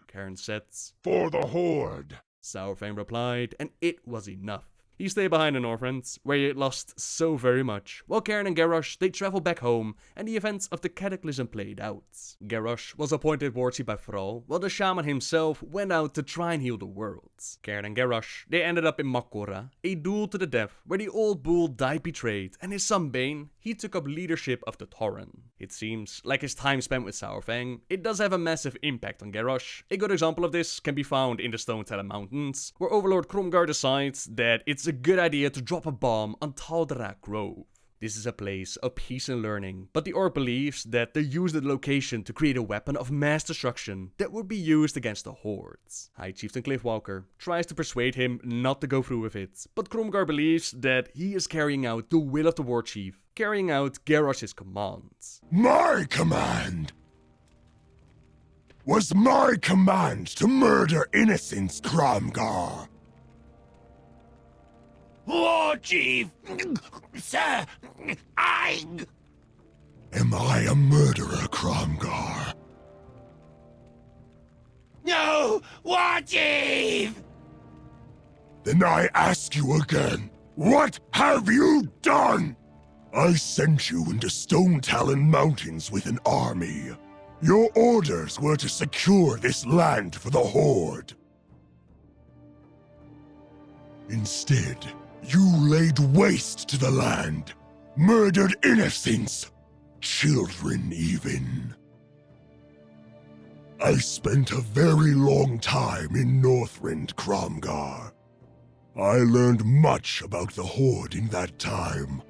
Cairn said. For the Horde. Saurfang replied, and it was enough. He stayed behind in Northrend, where he had lost so very much, while Cairn and Garrosh, they traveled back home, and the events of the Cataclysm played out. Garrosh was appointed Warchief by Thrall, while the Shaman himself went out to try and heal the world. Cairn and Garrosh, they ended up in Makora, a duel to the death, where the old bull died betrayed, and his son Bane, he took up leadership of the Tauren. It seems like his time spent with Saurfang, it does have a massive impact on Garrosh. A good example of this can be found in the Stone Talon Mountains, where Overlord Kromgar decides that it's a good idea to drop a bomb on Tal'Darak Grove. This is a place of peace and learning, but the orc believes that they used the location to create a weapon of mass destruction that would be used against the hordes. High Chieftain Cliffwalker tries to persuade him not to go through with it, but Kromgar believes that he is carrying out the will of the war chief, carrying out Garrosh's commands. My command was my command to murder innocents, Kromgar. War Chief! Sir, Am I a murderer, Kromgar? No! War Chief! Then I ask you again, what have you done? I sent you into Stone Talon Mountains with an army. Your orders were to secure this land for the Horde. Instead, you laid waste to the land, murdered innocents, children even. I spent a very long time in Northrend, Kromgar. I learned much about the Horde in that time.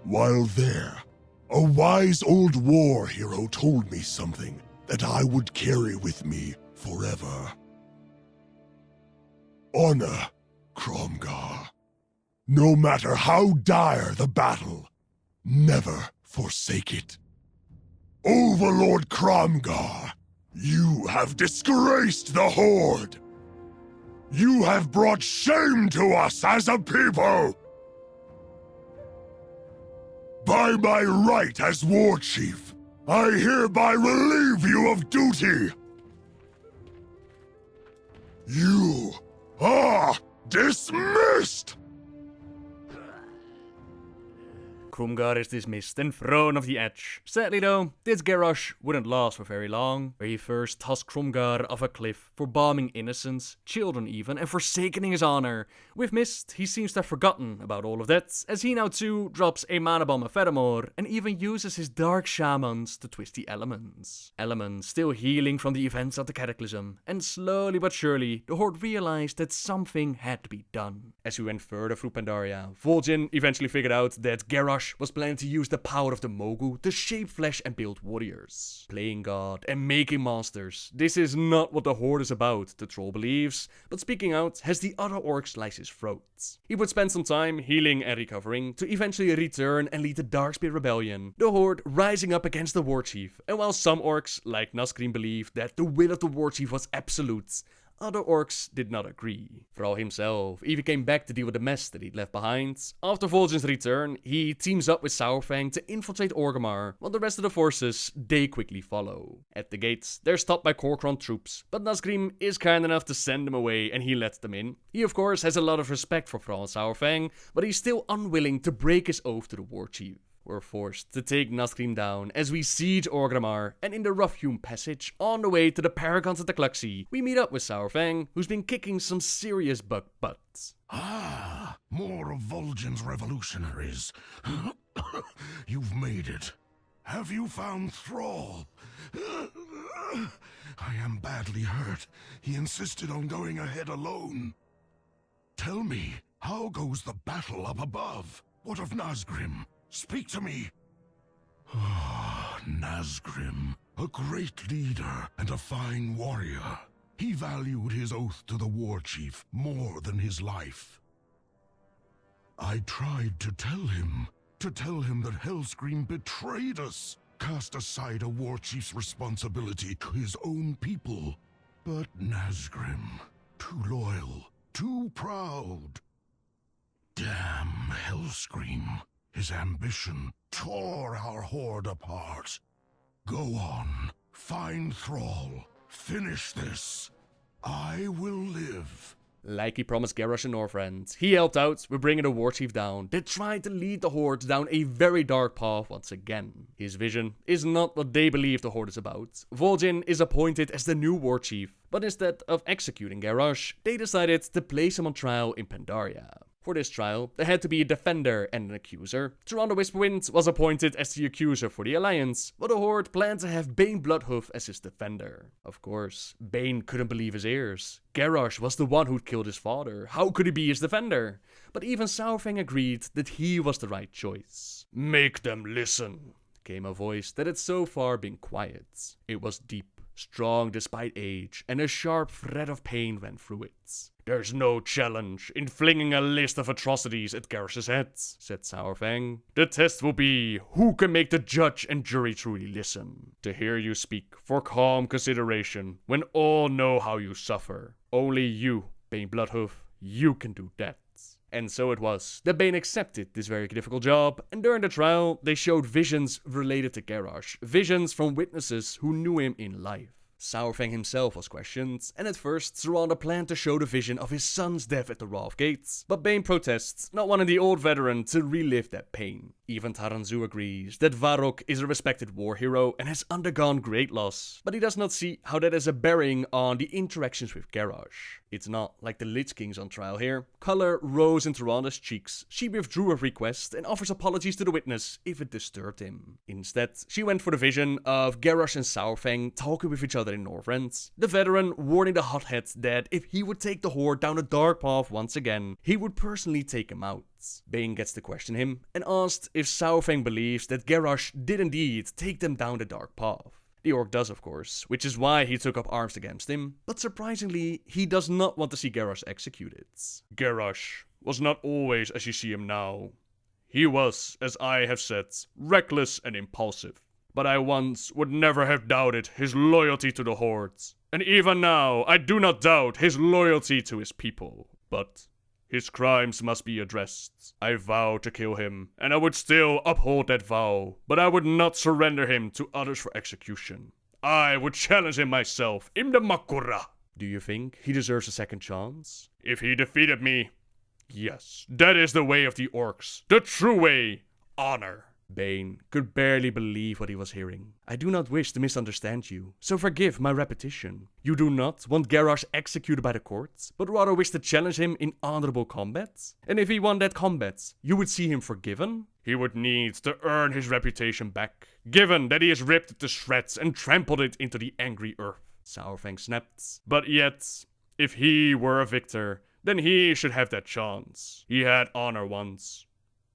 While there, a wise old war hero told me something that I would carry with me forever. Honor, Kromgar. No matter how dire the battle, never forsake it. Overlord Kromgar, you have disgraced the Horde. You have brought shame to us as a people. By my right as War Chief, I hereby relieve you of duty. You are dismissed! Kromgar is dismissed and thrown off the edge. Sadly though, this Garrosh wouldn't last for very long, where he first tossed Kromgar off a cliff for bombing innocents, children even, and forsaking his honor. With Mist, he seems to have forgotten about all of that, as he now too drops a mana bomb of Fedamore and even uses his dark shamans to twist the elements. Elements still healing from the events of the Cataclysm, and slowly but surely, the Horde realized that something had to be done. As we went further through Pandaria, Vol'jin eventually figured out that Garrosh was planning to use the power of the Mogu to shape flesh and build warriors. Playing God and making monsters. This is not what the Horde is about, the troll believes, but speaking out has the other orcs slice his throat. He would spend some time healing and recovering to eventually return and lead the Darkspear Rebellion, the Horde rising up against the War Chief. And while some orcs, like Nazgrim, believed that the will of the War Chief was absolute, other orcs did not agree. Thrall himself even came back to deal with the mess that he'd left behind. After Vol'jin's return, he teams up with Saurfang to infiltrate Orgrimmar, while the rest of the forces, they quickly follow. At the gates, they're stopped by Kor'kron troops, but Nazgrim is kind enough to send them away and he lets them in. He of course has a lot of respect for Thrall and Saurfang, but he's still unwilling to break his oath to the War Chief. We're forced to take Nazgrim down as we siege Orgrimmar, and in the rough-hewn passage, on the way to the Paragons of the Gluxy, we meet up with Saurfang, who's been kicking some serious buck butts. Ah, more of Vol'jin's revolutionaries. You've made it. Have you found Thrall? I am badly hurt. He insisted on going ahead alone. Tell me, how goes the battle up above? What of Nazgrim? Speak to me! Ah, Nazgrim, a great leader and a fine warrior. He valued his oath to the War Chief more than his life. I tried to tell him that Hellscream betrayed us, cast aside a War Chief's responsibility to his own people. But Nazgrim, too loyal, too proud. Damn Hellscream. His ambition tore our Horde apart. Go on, find Thrall, finish this. I will live. Like he promised Garrosh and Northrend, he helped out with bringing the War Chief down. They tried to lead the Horde down a very dark path once again. His vision is not what they believe the Horde is about. Vol'jin is appointed as the new War Chief, but instead of executing Garrosh, they decided to place him on trial in Pandaria. For this trial, there had to be a defender and an accuser. Tyrande Whisperwind was appointed as the accuser for the Alliance, but the Horde planned to have Bane Bloodhoof as his defender. Of course, Bane couldn't believe his ears. Garrosh was the one who'd killed his father. How could he be his defender? But even Saurfang agreed that he was the right choice. "Make them listen," came a voice that had so far been quiet. It was deep, strong despite age, and a sharp thread of pain ran through it. "There's no challenge in flinging a list of atrocities at Garrosh's head," said Saurfang. "The test will be who can make the judge and jury truly listen. To hear you speak for calm consideration when all know how you suffer. Only you, Bane Bloodhoof, you can do that." And so it was that Bane accepted this very difficult job, and during the trial, they showed visions related to Garrosh, visions from witnesses who knew him in life. Saurfang himself was questioned, and at first Tyrande planned to show the vision of his son's death at the Wrath Gates, but Bane protests, not wanting the old veteran to relive that pain. Even Taranzu agrees that Varrock is a respected war hero and has undergone great loss, but he does not see how that has a bearing on the interactions with Garrosh. It's not like the Lich King's on trial here. Color rose in Tyrande's cheeks. She withdrew her request and offers apologies to the witness if it disturbed him. Instead, she went for the vision of Garrosh and Saurfang talking with each other in Northrend. The veteran warning the hothead that if he would take the Horde down a dark path once again, he would personally take him out. Bane gets to question him and asked if Saurfang believes that Garrosh did indeed take them down the dark path. The orc does, of course, which is why he took up arms against him, but surprisingly, he does not want to see Garrosh executed. "Garrosh was not always as you see him now. He was, as I have said, reckless and impulsive. But I once would never have doubted his loyalty to the Horde. And even now, I do not doubt his loyalty to his people. But his crimes must be addressed. I vow to kill him, and I would still uphold that vow, but I would not surrender him to others for execution. I would challenge him myself in the Makura." Do you think he deserves a second chance? "If he defeated me, yes, that is the way of the orcs. The true way. Honor." Bane could barely believe what he was hearing. "I do not wish to misunderstand you, so forgive my repetition. You do not want Garrosh executed by the courts, but rather wish to challenge him in honorable combat? And if he won that combat, you would see him forgiven?" "He would need to earn his reputation back, given that he has ripped it to shreds and trampled it into the angry earth," Saurfang snapped. "But yet, if he were a victor, then he should have that chance. He had honor once.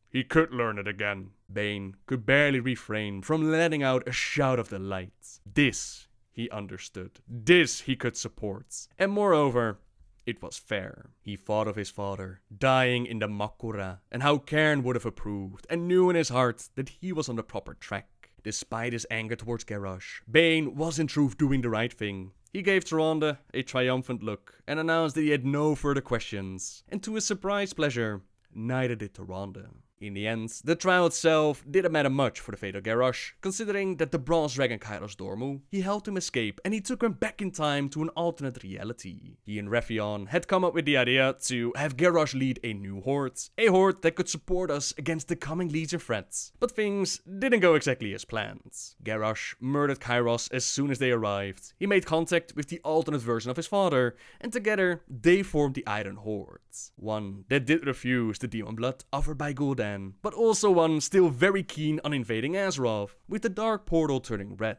He could learn it again." Bane could barely refrain from letting out a shout of delight. This he understood. This he could support. And moreover, it was fair. He thought of his father, dying in the Makura, and how Cairn would have approved, and knew in his heart that he was on the proper track. Despite his anger towards Garrosh, Bane was in truth doing the right thing. He gave Tyrande a triumphant look, and announced that he had no further questions. And to his surprised pleasure, neither did Tyrande. In the end, the trial itself didn't matter much for the fate of Garrosh, considering that the bronze dragon Kairos Dormu, he helped him escape and he took him back in time to an alternate reality. He and Rephion had come up with the idea to have Garrosh lead a new horde, a horde that could support us against the coming Legion threats. But things didn't go exactly as planned. Garrosh murdered Kairos as soon as they arrived. He made contact with the alternate version of his father, and together they formed the Iron Horde. One that did refuse the demon blood offered by Gul'dan, but also one still very keen on invading Azeroth, with the dark portal turning red.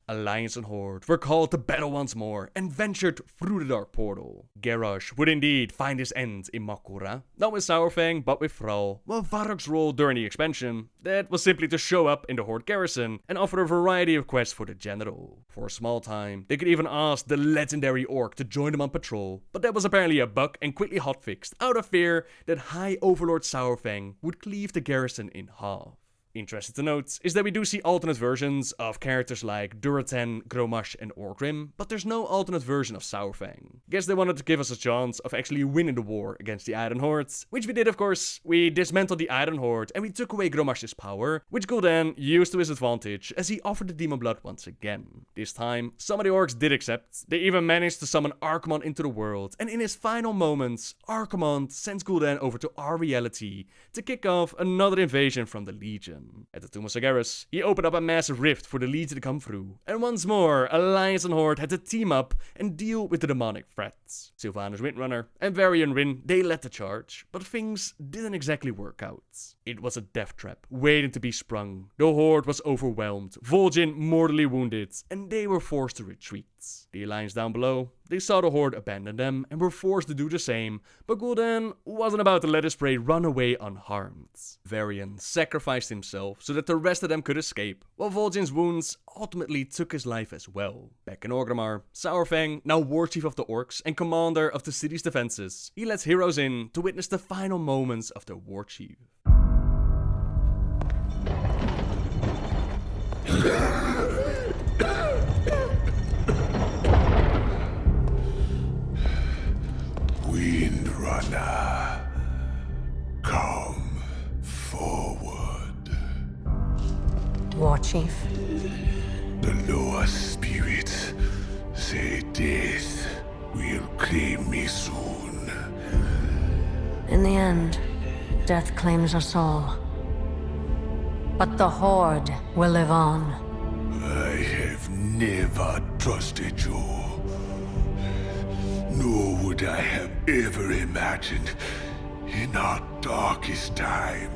Alliance and Horde were called to battle once more and ventured through the dark portal. Garrosh would indeed find his end in Makura, not with Saurfang but with Thrall, while Varrock's role during the expansion, that was simply to show up in the Horde garrison and offer a variety of quests for the general. For a small time, they could even ask the legendary orc to join them on patrol, but that was apparently a bug and quickly hotfixed out of fear that High Overlord Saurfang would cleave the garrison in half. Interesting to note is that we do see alternate versions of characters like Durotan, Grommash and Orgrim, but there's no alternate version of Saurfang. Guess they wanted to give us a chance of actually winning the war against the Iron Horde, which we did of course. We dismantled the Iron Horde and we took away Grommash's power, which Gul'dan used to his advantage as he offered the Demon Blood once again. This time, some of the orcs did accept. They even managed to summon Archimonde into the world, and in his final moments, Archimonde sends Gul'dan over to our reality to kick off another invasion from the Legion. Legion. At the Tomb of Sargeras, he opened up a massive rift for the Legion to come through, and once more, Alliance and Horde had to team up and deal with the demonic threats. Sylvanas Windrunner and Varian Rin, they led the charge, but things didn't exactly work out. It was a death trap, waiting to be sprung. The Horde was overwhelmed, Vol'jin mortally wounded, and they were forced to retreat. The Alliance down below, they saw the Horde abandon them and were forced to do the same, but Gul'dan wasn't about to let his prey run away unharmed. Varian sacrificed himself so that the rest of them could escape, while Vol'jin's wounds ultimately took his life as well. Back in Orgrimmar, Saurfang, now Warchief of the Orcs and commander of the city's defenses, he lets heroes in to witness the final moments of the Warchief. Windrunner, come forward. Warchief. The lower spirits say death will claim me soon. In the end, death claims us all. But the Horde will live on. I have never trusted you. Nor would I have ever imagined, in our darkest time,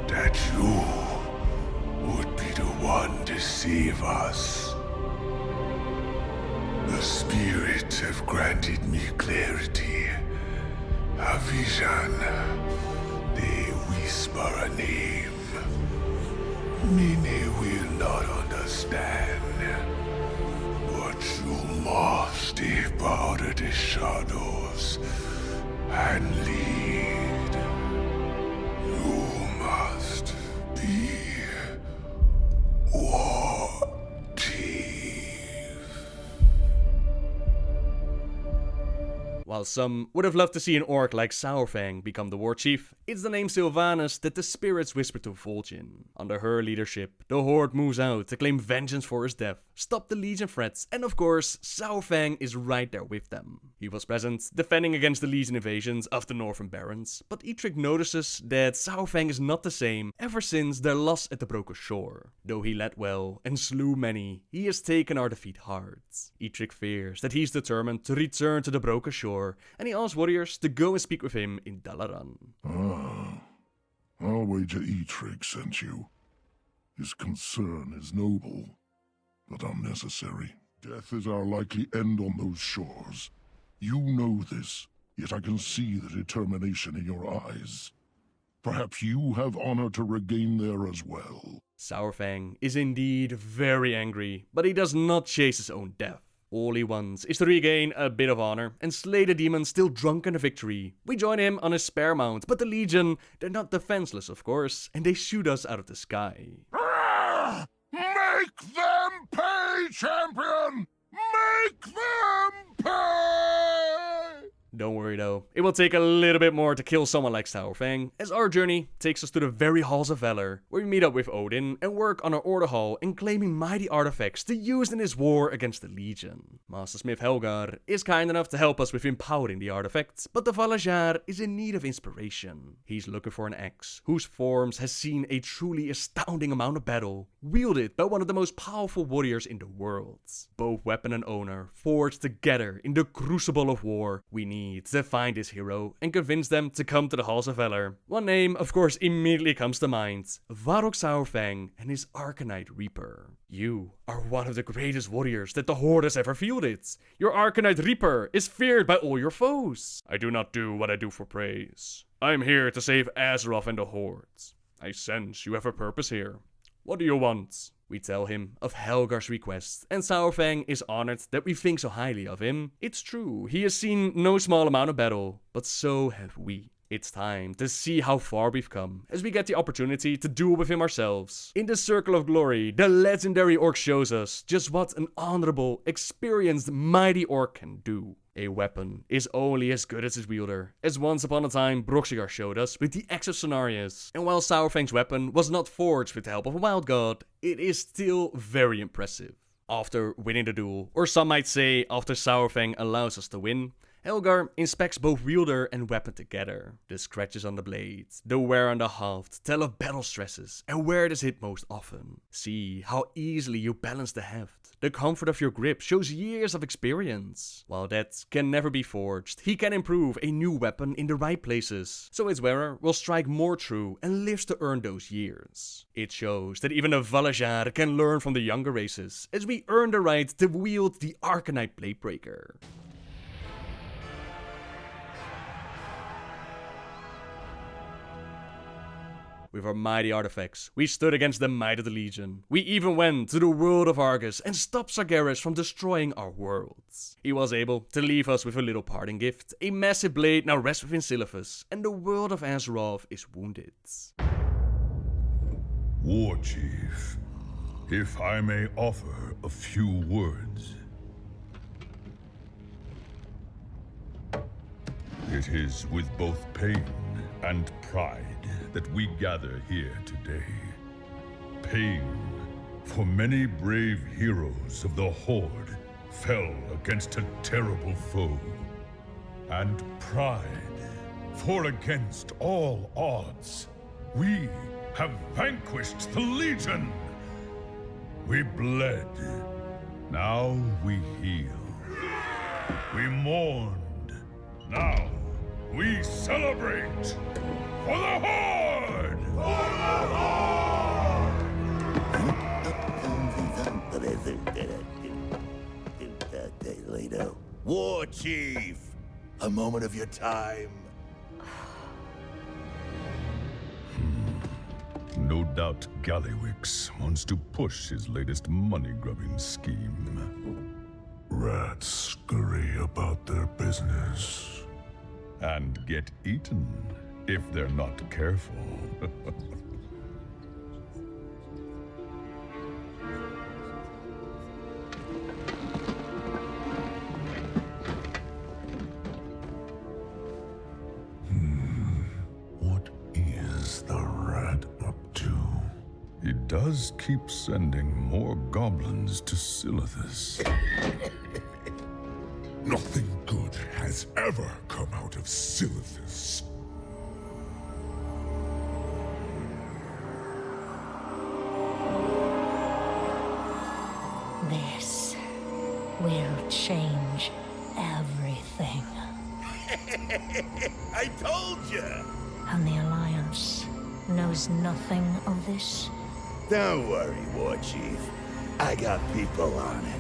that you would be the one to save us. The spirits have granted me clarity, a vision. They whisper a name. Many will not understand. But you must step out of the shadows and lead. You must be Warchief. While some would have loved to see an orc like Saurfang become the Warchief, it's the name Sylvanas that the spirits whisper to Vol'jin. Under her leadership, the Horde moves out to claim vengeance for his death, stop the Legion threats, and of course, Saurfang is right there with them. He was present, defending against the Legion invasions of the Northern Barons, but Eitrigg notices that Saurfang is not the same ever since their loss at the Broken Shore. Though he led well and slew many, he has taken our defeat hard. Eitrigg fears that he's determined to return to the Broken Shore, and he asks warriors to go and speak with him in Dalaran. I'll wager Eitrigg sent you. His concern is noble, but unnecessary. Death is our likely end on those shores. You know this, yet I can see the determination in your eyes. Perhaps you have honor to regain there as well. Saurfang is indeed very angry, but he does not chase his own death. All he wants is to regain a bit of honor and slay the demon still drunk in the victory. We join him on his spare mount, but the Legion, they're not defenseless of course, and they shoot us out of the sky. Make them pay, champion! Make them pay! Don't worry though, it will take a little bit more to kill someone like Saurfang, as our journey takes us to the very halls of Valor, where we meet up with Odin and work on our Order Hall in claiming mighty artifacts to use in his war against the Legion. Master Smith Helgar is kind enough to help us with empowering the artifacts, but the Valajar is in need of inspiration. He's looking for an axe, whose forms has seen a truly astounding amount of battle, wielded by one of the most powerful warriors in the world. Both weapon and owner forged together in the crucible of war. We need to find this hero and convince them to come to the Halls of Valor. One name, of course, immediately comes to mind: Varrock Saurfang and his Arcanite Reaper. You are one of the greatest warriors that the Horde has ever fielded. Your Arcanite Reaper is feared by all your foes. I do not do what I do for praise. I am here to save Azeroth and the Horde. I sense you have a purpose here. What do you want? We tell him of Helgar's request, and Saurfang is honored that we think so highly of him. It's true, he has seen no small amount of battle, but so have we. It's time to see how far we've come, as we get the opportunity to duel with him ourselves. In the Circle of Glory, the legendary orc shows us just what an honorable, experienced, mighty orc can do. A weapon is only as good as its wielder, as once upon a time Broxigar showed us with the Axe of Cenarius. And while Saurfang's weapon was not forged with the help of a wild god, it is still very impressive. After winning the duel, or some might say after Saurfang allows us to win, Helgar inspects both wielder and weapon together. The scratches on the blade, the wear on the haft tell of battle stresses and where it is hit most often. See how easily you balance the heft. The comfort of your grip shows years of experience. While that can never be forged, he can improve a new weapon in the right places, so its wearer will strike more true and lives to earn those years. It shows that even a Valajar can learn from the younger races, as we earn the right to wield the Arcanite Bladebreaker. With our mighty artifacts, we stood against the might of the Legion. We even went to the world of Argus and stopped Sargeras from destroying our worlds. He was able to leave us with a little parting gift. A massive blade now rests within Silithus, and the world of Azeroth is wounded. War Chief, if I may offer a few words. It is with both pain and pride that we gather here today. Pain, for many brave heroes of the Horde fell against a terrible foe. And pride, for against all odds, we have vanquished the Legion. We bled, now we heal. We mourned, now we celebrate. For the Horde! For the Horde! War Chief! A moment of your time. No doubt Gallywix wants to push his latest money-grubbing scheme. Rats scurry about their business. And get eaten if they're not careful. What is the rat up to? He does keep sending more goblins to Silithus. Nothing good has ever come out of Silithus. This will change everything. I told you! And the Alliance knows nothing of this? Don't worry, War Chief. I got people on it.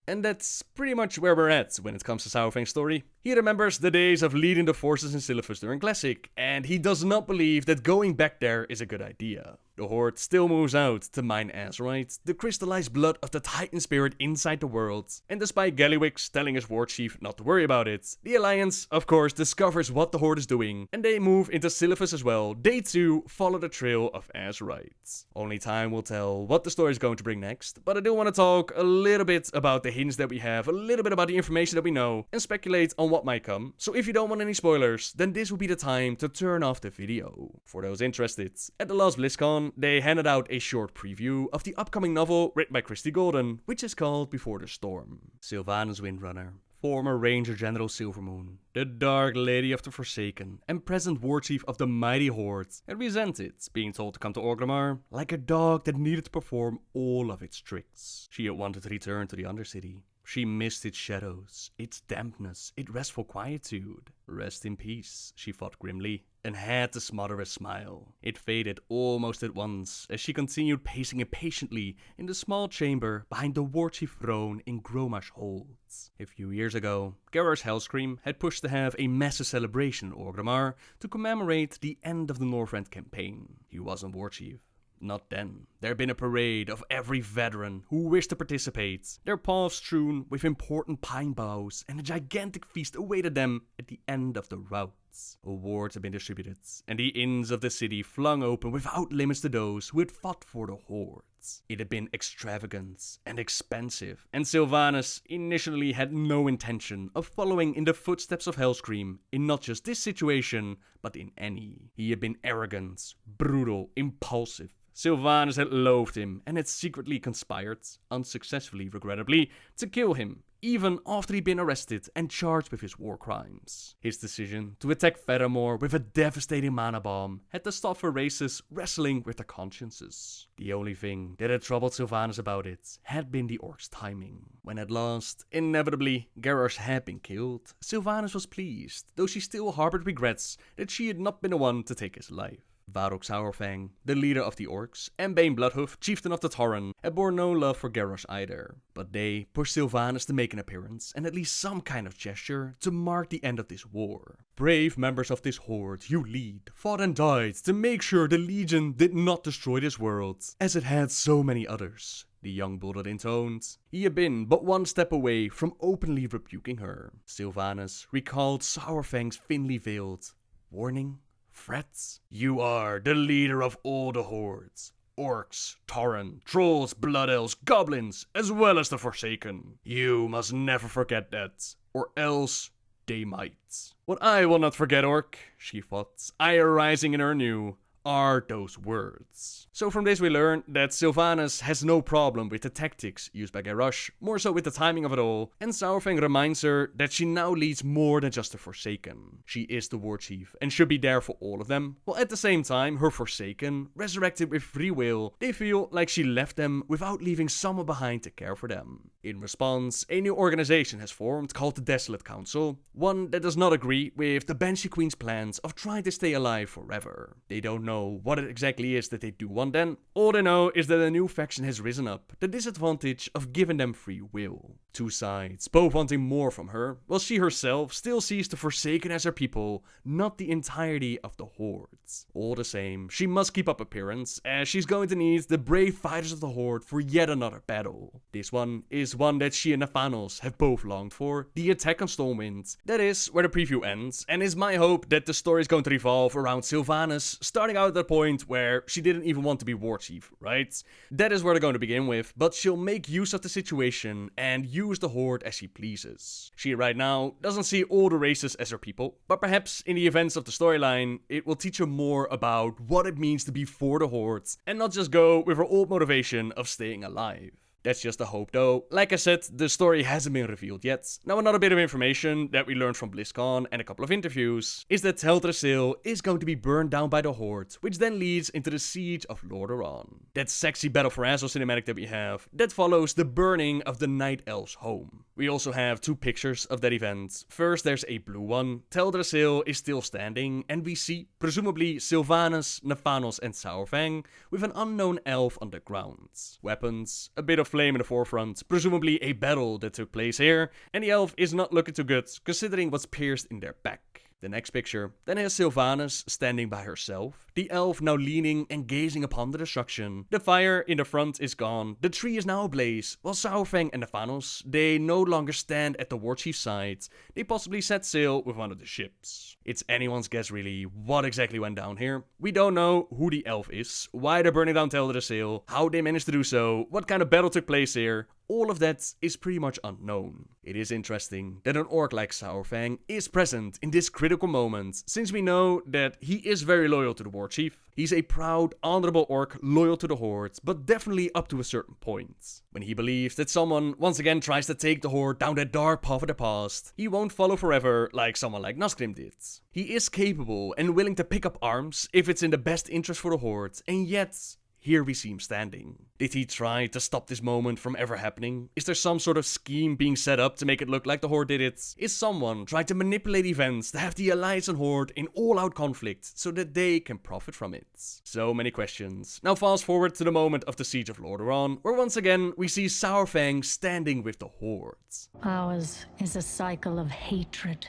And that's pretty much where we're at when it comes to Saurfang's story. He remembers the days of leading the forces in Silithus during Classic, and he does not believe that going back there is a good idea. The Horde still moves out to mine Azerite, the crystallized blood of the Titan spirit inside the world, and despite Gallywix telling his war chief not to worry about it, the Alliance, of course, discovers what the Horde is doing, and they move into Silithus as well. They too follow the trail of Azerite. Only time will tell what the story is going to bring next, but I do want to talk a little bit about the hints that we have, a little bit about the information that we know, and speculate on what might come. So if you don't want any spoilers, then this will be the time to turn off the video. For those interested, at the last BlizzCon, they handed out a short preview of the upcoming novel written by Christie Golden, which is called Before the Storm. Sylvanas Windrunner, former Ranger General Silvermoon, the Dark Lady of the Forsaken, and present War Chief of the Mighty Horde, and resented being told to come to Orgrimmar like a dog that needed to perform all of its tricks. She had wanted to return to the Undercity. She missed its shadows, its dampness, its restful quietude. Rest in peace, she thought grimly, and had to smother a smile. It faded almost at once as she continued pacing impatiently in the small chamber behind the War Chief throne in Gromash Holds. A few years ago, Garrosh Hellscream had pushed to have a massive celebration in Orgrimmar to commemorate the end of the Northrend campaign. He wasn't War Chief. Not then. There had been a parade of every veteran who wished to participate, their paths strewn with important pine boughs, and a gigantic feast awaited them at the end of the route. hordes. Awards had been distributed, and the inns of the city flung open without limits to those who had fought for the hordes. It had been extravagant and expensive, and Sylvanas initially had no intention of following in the footsteps of Hellscream in not just this situation, but in any. He had been arrogant, brutal, impulsive. Sylvanas had loathed him and had secretly conspired, unsuccessfully regrettably, to kill him, even after he'd been arrested and charged with his war crimes. His decision to attack Fedamore with a devastating mana bomb had the Stoffer races wrestling with their consciences. The only thing that had troubled Sylvanas about it had been the orcs' timing. When at last, inevitably, Garrosh had been killed, Sylvanas was pleased, though she still harbored regrets that she had not been the one to take his life. Varrock Saurfang, the leader of the orcs, and Bane Bloodhoof, chieftain of the Tauren, had borne no love for Garrosh either. But they pushed Sylvanas to make an appearance and at least some kind of gesture to mark the end of this war. Brave members of this horde you lead fought and died to make sure the Legion did not destroy this world, as it had so many others. The young bulldog intoned. He had been but one step away from openly rebuking her. Sylvanas recalled Saurfang's thinly veiled warning. Threats? You are the leader of all the hordes. Orcs, Tauren, trolls, blood elves, goblins, as well as the Forsaken. You must never forget that, or else they might. What I will not forget, orc, she thought, ire rising in her new, are those words. So from this we learn that Sylvanas has no problem with the tactics used by Garrosh, more so with the timing of it all, and Saurfang reminds her that she now leads more than just the Forsaken. She is the war chief and should be there for all of them, while at the same time her Forsaken, resurrected with free will, they feel like she left them without leaving someone behind to care for them. In response, a new organization has formed called the Desolate Council, one that does not agree with the Banshee Queen's plans of trying to stay alive forever. They don't know what it exactly is that they do want then. All they know is that a new faction has risen up, the disadvantage of giving them free will. Two sides, both wanting more from her, while she herself still sees the Forsaken as her people, not the entirety of the hordes. All the same, she must keep up appearance, as she's going to need the brave fighters of the horde for yet another battle. This one is one that she and Nathanos have both longed for, the attack on Stormwind. That is where the preview ends, and is my hope that the story is going to revolve around Sylvanas, starting out at the point where she didn't even want to be war chief, right? That is where they're going to begin with, but she'll make use of the situation and use the horde as she pleases. She right now doesn't see all the races as her people, but perhaps in the events of the storyline, it will teach her more about what it means to be for the horde, and not just go with her old motivation of staying alive. That's just a hope though. Like I said, the story hasn't been revealed yet. Now another bit of information that we learned from BlizzCon and a couple of interviews is that Teldrassil is going to be burned down by the Horde, which then leads into the Siege of Lordaeron. That sexy Battle for Azeroth cinematic that we have, that follows the burning of the Night Elf's home. We also have two pictures of that event. First there's a blue one, Teldrassil is still standing, and we see, presumably, Sylvanas, Nathanos and Saurfang with an unknown elf on the ground. Weapons, a bit of flame in the forefront, presumably a battle that took place here, and the elf is not looking too good considering what's pierced in their back. The next picture then has Sylvanas standing by herself, the elf now leaning and gazing upon the destruction. The fire in the front is gone, the tree is now ablaze, while Saurfang and Nathanos, they no longer stand at the warchief's side, they possibly set sail with one of the ships. It's anyone's guess really what exactly went down here. We don't know who the elf is, why they're burning down Teldrassil, how they managed to do so, what kind of battle took place here. All of that is pretty much unknown. It is interesting that an orc like Saurfang is present in this critical moment, since we know that he is very loyal to the war chief. He's a proud, honorable orc loyal to the horde, but definitely up to a certain point. When he believes that someone once again tries to take the horde down that dark path of the past, he won't follow forever like someone like Nazgrim did. He is capable and willing to pick up arms if it's in the best interest for the horde, and yet here we see him standing. Did he try to stop this moment from ever happening? Is there some sort of scheme being set up to make it look like the Horde did it? Is someone trying to manipulate events to have the Alliance and Horde in all-out conflict so that they can profit from it? So many questions. Now fast forward to the moment of the Siege of Lordaeron, where once again we see Saurfang standing with the Horde. Ours is a cycle of hatred.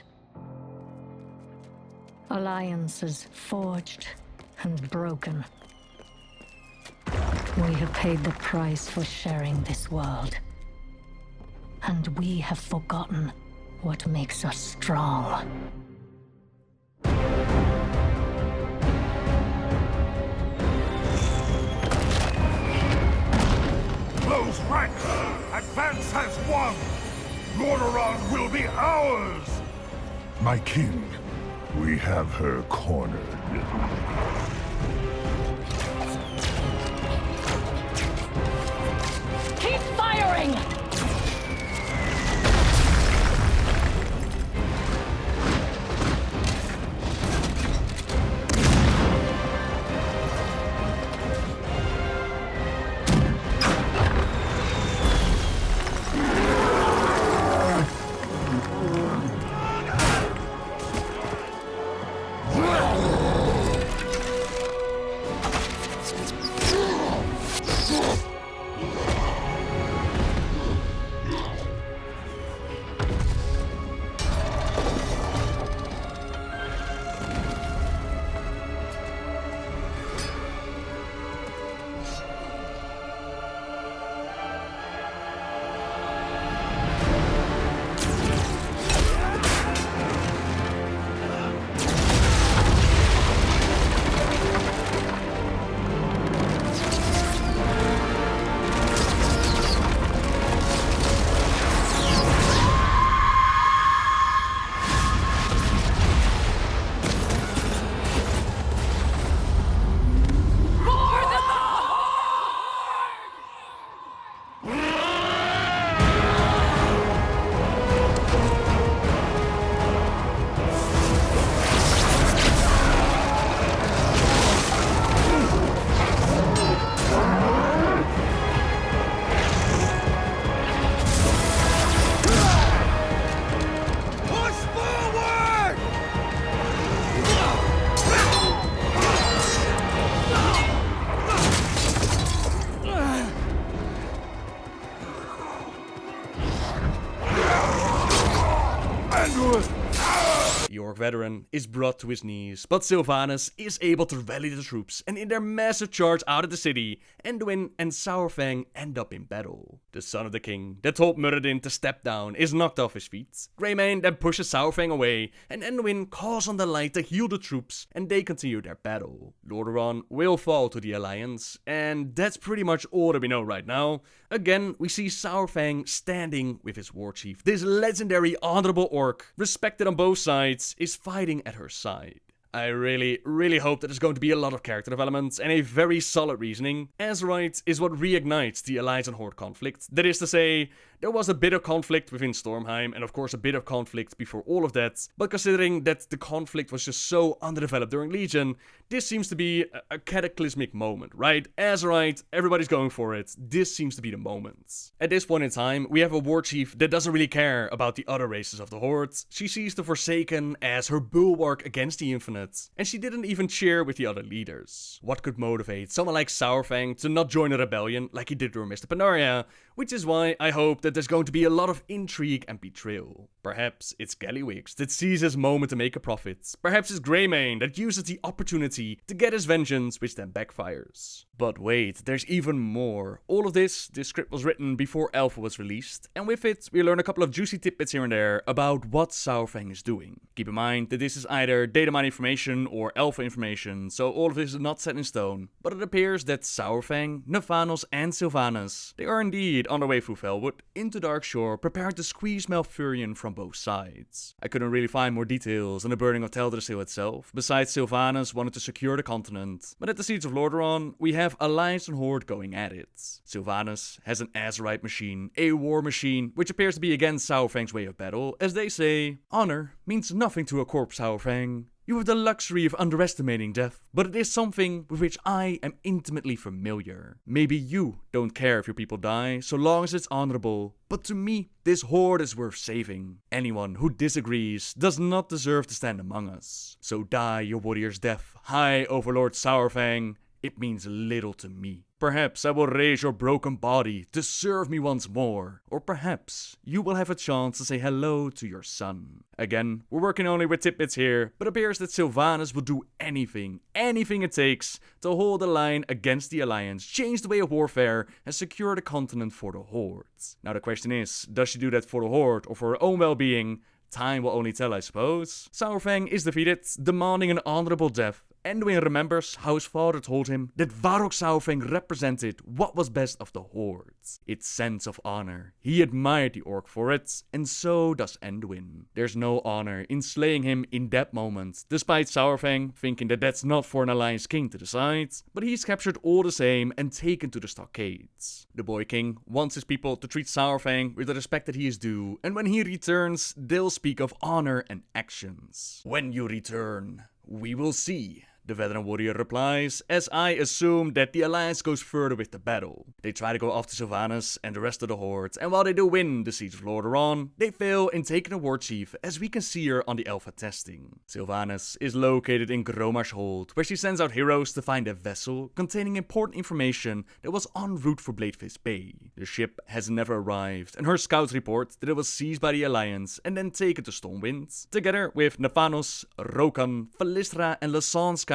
Alliances forged and broken. We have paid the price for sharing this world. And we have forgotten what makes us strong. Close ranks! Advance has won! Lordaeron will be ours! My king, we have her cornered. Keep firing! The Orc veteran is brought to his knees, but Sylvanas is able to rally the troops, and in their massive charge out of the city, Anduin and Saurfang end up in battle. The son of the king that told Muradin to step down is knocked off his feet. Greymane then pushes Saurfang away, and Anduin calls on the light to heal the troops, and they continue their battle. Lordaeron will fall to the Alliance, and that's pretty much all that we know right now. Again, we see Saurfang standing with his war chief. This legendary honorable orc, respected on both sides, is fighting at her side. I really hope that there's going to be a lot of character development and a very solid reasoning. Azeroth is what reignites the Alliance and Horde conflict. That is to say, there was a bit of conflict within Stormheim, and of course a bit of conflict before all of that, but considering that the conflict was just so underdeveloped during Legion, this seems to be a cataclysmic moment, right? Azeroth, everybody's going for it, this seems to be the moment. At this point in time, we have a war chief that doesn't really care about the other races of the Horde. She sees the Forsaken as her bulwark against the Infinite, and she didn't even cheer with the other leaders. What could motivate someone like Saurfang to not join a rebellion like he did during Mr. Pandaria? Which is why I hope that there's going to be a lot of intrigue and betrayal. Perhaps it's Gallywix that sees his moment to make a profit. Perhaps it's Greymane that uses the opportunity to get his vengeance, which then backfires. But wait, there's even more. All of this script was written before Alpha was released, and with it we learn a couple of juicy tidbits here and there about what Saurfang is doing. Keep in mind that this is either data mine information or Alpha information, so all of this is not set in stone. But it appears that Saurfang, Navanos and Sylvanas, they are indeed on their way through Felwood into Darkshore, preparing to squeeze Malfurion from both sides. I couldn't really find more details on the burning of Teldrassil itself, besides Sylvanas wanted to secure the continent. But at the Siege of Lordaeron, we have Alliance and Horde going at it. Sylvanas has an Azerite machine, a war machine, which appears to be against Saurfang's way of battle. As they say, honor means nothing to a corpse, Saurfang. You have the luxury of underestimating death, but it is something with which I am intimately familiar. Maybe you don't care if your people die, so long as it's honorable, but to me, this horde is worth saving. Anyone who disagrees does not deserve to stand among us. So die your warrior's death, High Overlord Saurfang. It means little to me. Perhaps I will raise your broken body to serve me once more. Or perhaps you will have a chance to say hello to your son. Again, we're working only with tidbits here, but it appears that Sylvanas will do anything it takes to hold the line against the Alliance, change the way of warfare, and secure the continent for the Horde. Now the question is, does she do that for the Horde or for her own well-being? Time will only tell, I suppose. Saurfang is defeated, demanding an honorable death, Anduin remembers how his father told him that Saurfang represented what was best of the Horde. Its sense of honor. He admired the orc for it, and so does Anduin. There's no honor in slaying him in that moment, despite Saurfang thinking that that's not for an Alliance King to decide, but he's captured all the same and taken to the stockades. The Boy King wants his people to treat Saurfang with the respect that he is due, and when he returns, they'll speak of honor and actions. When you return, we will see. The veteran warrior replies, as I assume that the Alliance goes further with the battle. They try to go after Sylvanas and the rest of the Horde, and while they do win the Siege of Lordaeron, they fail in taking the War Chief, as we can see her on the Alpha testing. Sylvanas is located in Gromar's Hold, where she sends out heroes to find a vessel containing important information that was en route for Bladeface Bay. The ship has never arrived, and her scouts report that it was seized by the Alliance and then taken to Stormwind. Together with Nephanos, Rokan, Phalistra, and Lasan Skyhorn,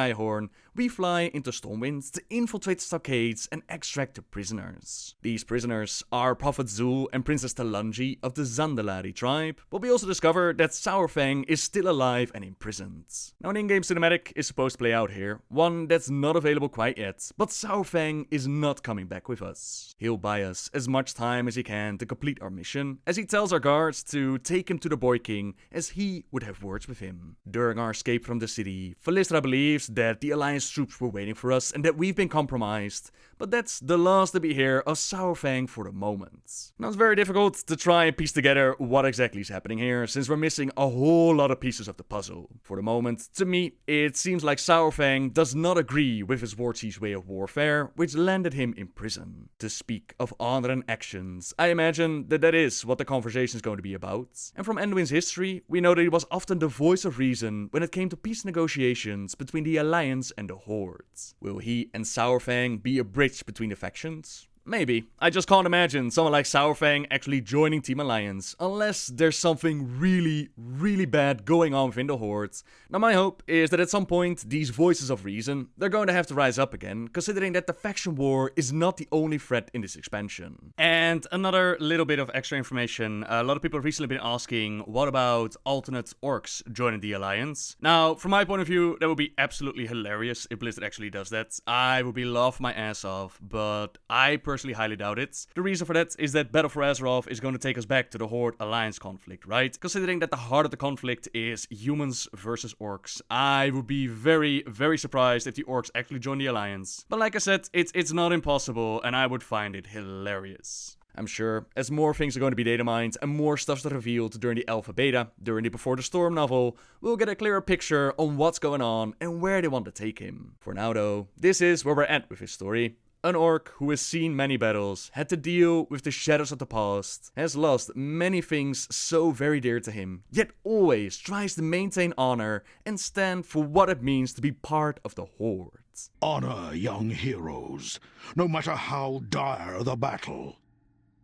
we fly into Stormwind to infiltrate the stockades and extract the prisoners. These prisoners are Prophet Zul and Princess Talanji of the Zandalari tribe, but we also discover that Saurfang is still alive and imprisoned. Now an in-game cinematic is supposed to play out here, one that's not available quite yet, but Saurfang is not coming back with us. He'll buy us as much time as he can to complete our mission, as he tells our guards to take him to the Boy King, as he would have words with him. During our escape from the city, Phalistra believes that the Alliance troops were waiting for us and that we've been compromised, but that's the last that we hear of Saurfang for the moment. Now it's very difficult to try and piece together what exactly is happening here, since we're missing a whole lot of pieces of the puzzle. For the moment, to me, it seems like Saurfang does not agree with his war chief's way of warfare, which landed him in prison. To speak of honor and actions, I imagine that that is what the conversation is going to be about. And from Anduin's history, we know that he was often the voice of reason when it came to peace negotiations between the Alliance and the Horde. Will he and Saurfang be a bridge between the factions? Maybe. I just can't imagine someone like Saurfang actually joining Team Alliance, unless there's something really, really bad going on within the Horde. Now my hope is that at some point, these voices of reason, they're going to have to rise up again, considering that the faction war is not the only threat in this expansion. And another little bit of extra information, a lot of people have recently been asking, what about alternate orcs joining the Alliance? Now, from my point of view, that would be absolutely hilarious if Blizzard actually does that. I would be laughed my ass off, but I personally highly doubt it. The reason for that is that Battle for Azeroth is going to take us back to the Horde Alliance conflict, right? Considering that the heart of the conflict is humans versus orcs, I would be very, very surprised if the orcs actually join the Alliance. But like I said, it's not impossible, and I would find it hilarious. I'm sure, as more things are going to be data mined and more stuff's revealed during the Alpha Beta, during the Before the Storm novel, we'll get a clearer picture on what's going on and where they want to take him. For now though, this is where we're at with his story. An orc who has seen many battles, had to deal with the shadows of the past, has lost many things so very dear to him, yet always tries to maintain honor and stand for what it means to be part of the Horde. Honor young heroes, no matter how dire the battle.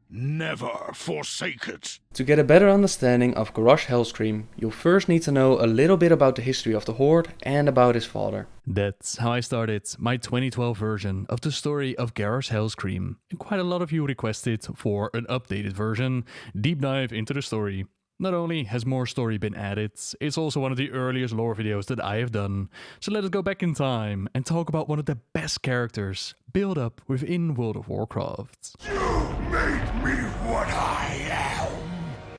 Never forsake it. To get a better understanding of Garrosh Hellscream, you'll first need to know a little bit about the history of the Horde and about his father. That's how I started my 2012 version of the story of Garrosh Hellscream, and quite a lot of you requested for an updated version, deep dive into the story. Not only has more story been added, it's also one of the earliest lore videos that I have done, so let us go back in time and talk about one of the best characters built up within World of Warcraft. You made me what I am!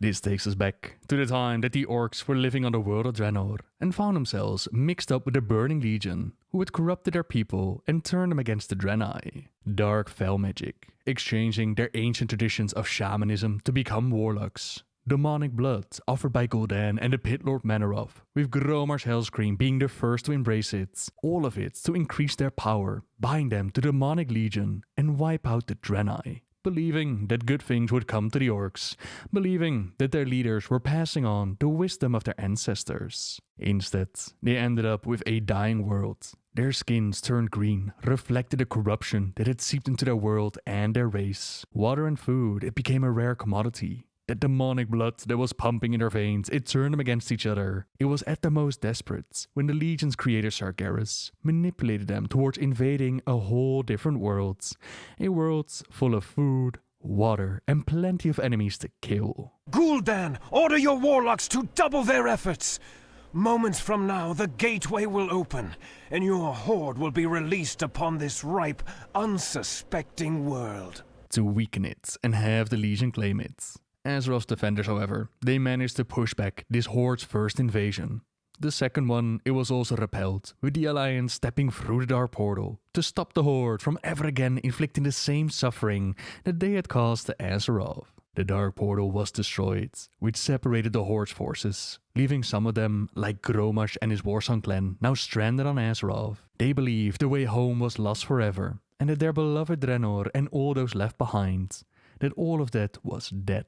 This takes us back to the time that the orcs were living on the world of Draenor and found themselves mixed up with the Burning Legion, who had corrupted their people and turned them against the Draenei. Dark fell magic, exchanging their ancient traditions of shamanism to become warlocks. Demonic blood offered by Gul'dan and the Pit Lord Manoroth, with Gromar's Hellscream being the first to embrace it. All of it to increase their power, bind them to the Demonic Legion, and wipe out the Draenei. Believing that good things would come to the orcs, believing that their leaders were passing on the wisdom of their ancestors. Instead, they ended up with a dying world. Their skins turned green, reflected the corruption that had seeped into their world and their race. Water and food, it became a rare commodity. That demonic blood that was pumping in their veins, it turned them against each other. It was at the most desperate when the Legion's creator Sargeras manipulated them towards invading a whole different world. A world full of food, water, and plenty of enemies to kill. Gul'dan, order your warlocks to double their efforts! Moments from now, the gateway will open, and your horde will be released upon this ripe, unsuspecting world. To weaken it and have the Legion claim it. Azeroth's defenders, however, they managed to push back this horde's first invasion. The second one, it was also repelled, with the Alliance stepping through the Dark Portal to stop the horde from ever again inflicting the same suffering that they had caused to Azeroth. The Dark Portal was destroyed, which separated the Horde's forces, leaving some of them, like Garrosh and his Warsong clan, now stranded on Azeroth. They believed the way home was lost forever, and that their beloved Draenor and all those left behind, that all of that was dead.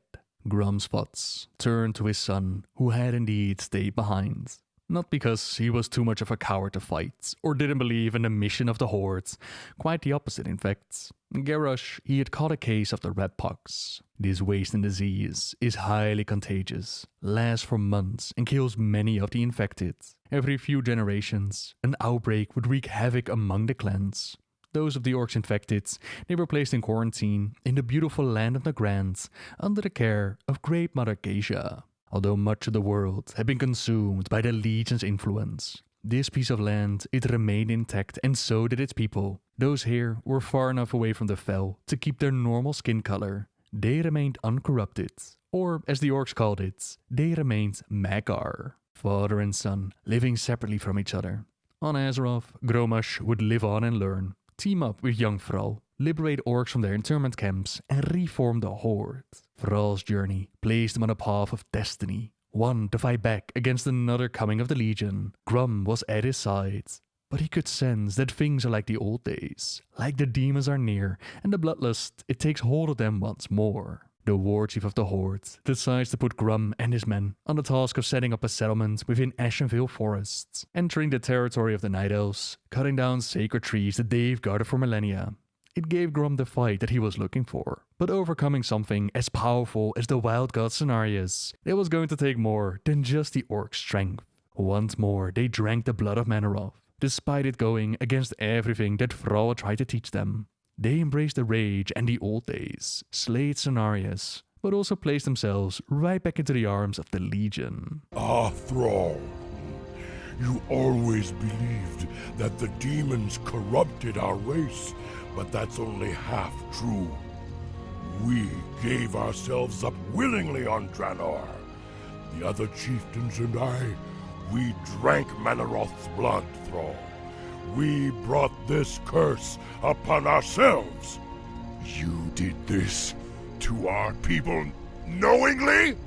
Grumspots turned to his son, who had indeed stayed behind. Not because he was too much of a coward to fight, or didn't believe in the mission of the Horde. Quite the opposite, in fact. Garrosh, he had caught a case of the red pox. This wasting disease is highly contagious, lasts for months and kills many of the infected. Every few generations, an outbreak would wreak havoc among the clans. Those of the orcs infected, they were placed in quarantine in the beautiful land of the Grant, under the care of Great Mother Geisha. Although much of the world had been consumed by the Legion's influence, this piece of land, it remained intact, and so did its people. Those here were far enough away from the Fel to keep their normal skin color. They remained uncorrupted, or as the orcs called it, they remained Magar. Father and son, living separately from each other. On Azeroth, Garrosh would live on and learn, team up with young Thrall, liberate orcs from their internment camps, and reform the Horde. Thrall's journey placed him on a path of destiny, one to fight back against another coming of the Legion. Grum was at his side, but he could sense that things are like the old days, like the demons are near, and the bloodlust, it takes hold of them once more. The war chief of the Horde decides to put Grum and his men on the task of setting up a settlement within Ashenvale forests, entering the territory of the Night Elves, cutting down sacred trees that they've guarded for millennia. It gave Grum the fight that he was looking for, but overcoming something as powerful as the wild god Sargeras, it was going to take more than just the orc strength. Once more, they drank the blood of Manaroth, despite it going against everything that Thrall tried to teach them. They embraced the rage and the old days, slayed Sargeras, but also placed themselves right back into the arms of the Legion. Ah, Thrall. You always believed that the demons corrupted our race, but that's only half true. We gave ourselves up willingly on Draenor. The other chieftains and I, we drank Manaroth's blood, Thrall. We brought this curse upon ourselves. You did this to our people knowingly?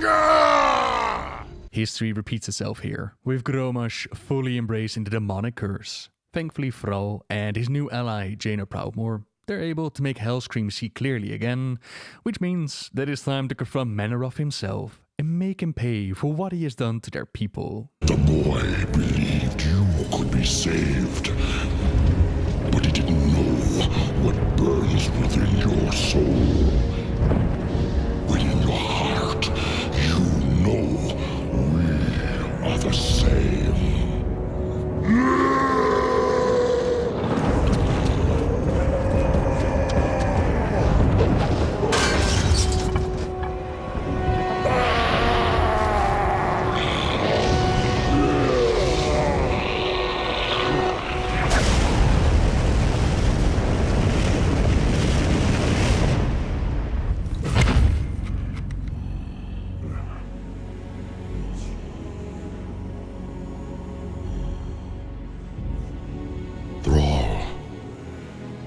Gah! History repeats itself here, with Garrosh fully embracing the demonic curse. Thankfully, Thrall and his new ally, Jaina Proudmoore, they're able to make Hellscream see clearly again, which means that it's time to confront Manaroth himself and make him pay for what he has done to their people. The boy believed you could be saved, but he didn't know what burns within your soul. Within your heart, you know we are the same.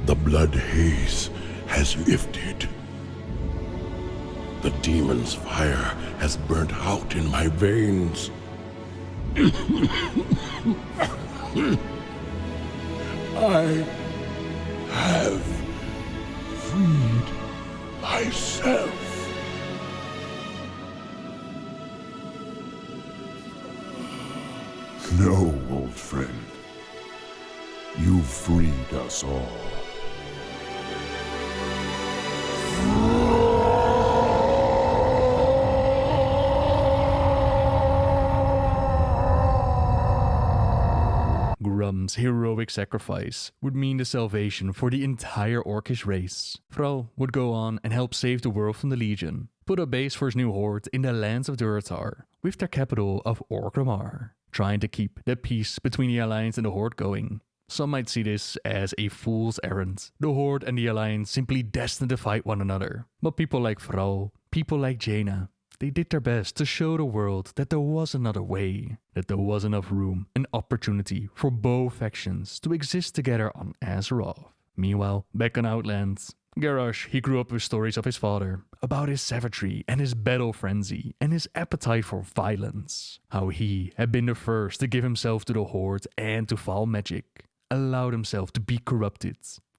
The blood haze has lifted. The demon's fire has burnt out in my veins. I have freed myself. No, old friend. You freed us all. Grum's heroic sacrifice would mean the salvation for the entire Orcish race. Thrall would go on and help save the world from the Legion, put a base for his new horde in the lands of Durotar, with their capital of Orgrimmar, trying to keep the peace between the Alliance and the Horde going. Some might see this as a fool's errand, the Horde and the Alliance simply destined to fight one another. But people like Thrall, people like Jaina, they did their best to show the world that there was another way, that there was enough room and opportunity for both factions to exist together on Azeroth. Meanwhile, back on Outlands, Garrosh, he grew up with stories of his father, about his savagery and his battle frenzy and his appetite for violence. How he had been the first to give himself to the Horde and to foul magic, allowed himself to be corrupted,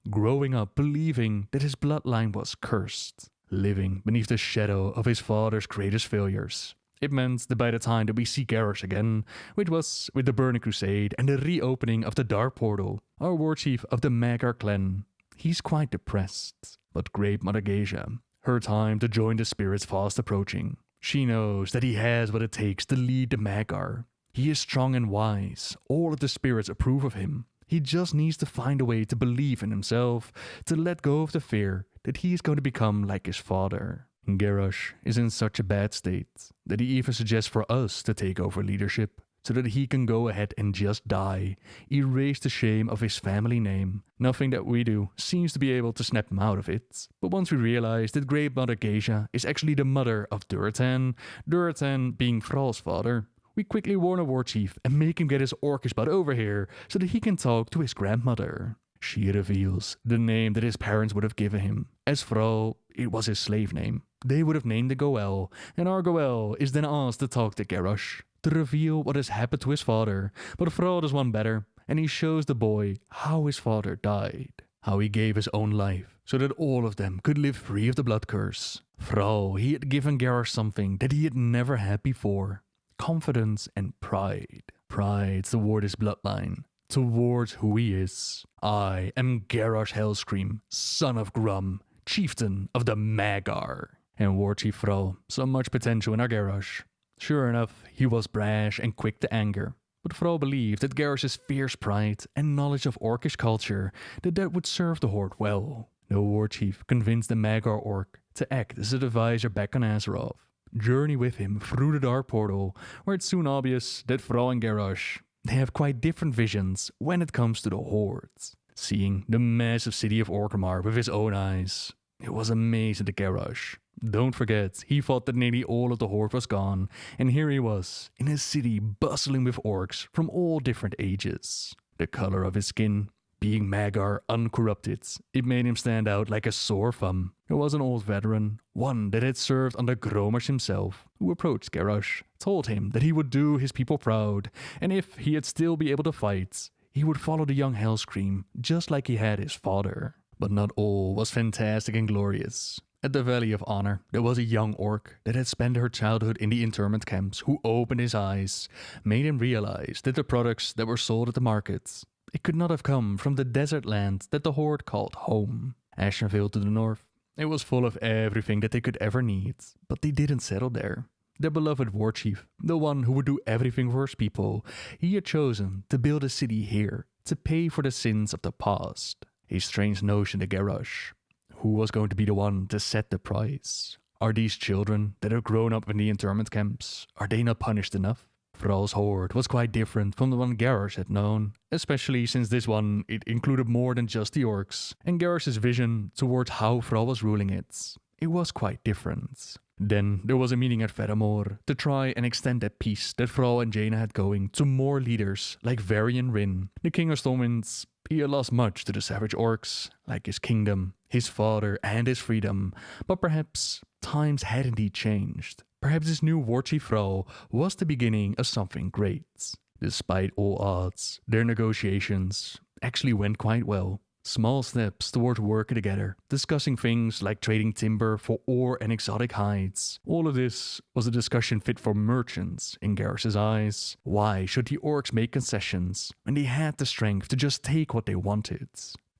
growing up believing that his bloodline was cursed, living beneath the shadow of his father's greatest failures. It meant that by the time that we see Garrosh again, which was with the Burning Crusade and the reopening of the Dark Portal, our war chief of the Magyar clan, he's quite depressed. But Great Mother Geisha, her time to join the spirits fast approaching. She knows that he has what it takes to lead the Magyar. He is strong and wise, all of the spirits approve of him. He just needs to find a way to believe in himself, to let go of the fear that he is going to become like his father. Garrosh is in such a bad state that he even suggests for us to take over leadership, so that he can go ahead and just die, erase the shame of his family name. Nothing that we do seems to be able to snap him out of it. But once we realize that Great Mother Geisha is actually the mother of Durotan, Durotan being Thrall's father, we quickly warn a war chief and make him get his Orcish butt over here so that he can talk to his grandmother. She reveals the name that his parents would have given him. As Thrall, it was his slave name. They would have named the Goel, and our Goel is then asked to talk to Garrosh, to reveal what has happened to his father. But Thrall does one better, and he shows the boy how his father died, how he gave his own life, so that all of them could live free of the blood curse. Thrall, he had given Garrosh something that he had never had before. Confidence and pride. Pride toward his bloodline, towards who he is. I am Garrosh Hellscream, son of Grum, chieftain of the Magyar. And War Chief Thrall saw much potential in our Garrosh. Sure enough, he was brash and quick to anger. But Thrall believed that Garrosh's fierce pride and knowledge of Orcish culture, that would serve the Horde well. The War Chief convinced the Magyar Orc to act as an advisor back on Azeroth. Journey with him through the Dark Portal, where it's soon obvious that Thrall and Garrosh, they have quite different visions when it comes to the Horde. Seeing the massive city of Orgrimmar with his own eyes, it was amazing to Garrosh. Don't forget, he thought that nearly all of the Horde was gone, and here he was, in a city bustling with orcs from all different ages. The color of his skin, being Magyar uncorrupted, it made him stand out like a sore thumb. There was an old veteran, one that had served under Grommash himself, who approached Garrosh, told him that he would do his people proud, and if he had still be able to fight, he would follow the young Hellscream, just like he had his father. But not all was fantastic and glorious. At the Valley of Honor, there was a young orc that had spent her childhood in the internment camps who opened his eyes, made him realize that the products that were sold at the markets, it could not have come from the desert land that the Horde called home. Ashenvale to the north, it was full of everything that they could ever need, but they didn't settle there. Their beloved war chief, the one who would do everything for his people, he had chosen to build a city here to pay for the sins of the past. A strange notion to Garrosh. Who was going to be the one to set the price? Are these children that have grown up in the internment camps, are they not punished enough? Thrall's horde was quite different from the one Garrosh had known, especially since this one, it included more than just the orcs, and Garrosh's vision towards how Thrall was ruling it, it was quite different. Then there was a meeting at Faramore to try and extend that peace that Thrall and Jaina had going to more leaders like Varian Rin. The King of Stormwinds, he had lost much to the savage orcs, like his kingdom, his father and his freedom, but perhaps times had indeed changed. Perhaps this new war chief Thrall was the beginning of something great. Despite all odds, their negotiations actually went quite well. Small steps towards working together, discussing things like trading timber for ore and exotic hides. All of this was a discussion fit for merchants in Garrosh's eyes. Why should the orcs make concessions when they had the strength to just take what they wanted?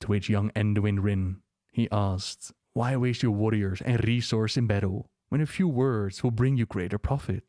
To which young Enduin Rin, he asked, why waste your warriors and resource in battle when a few words will bring you greater profit?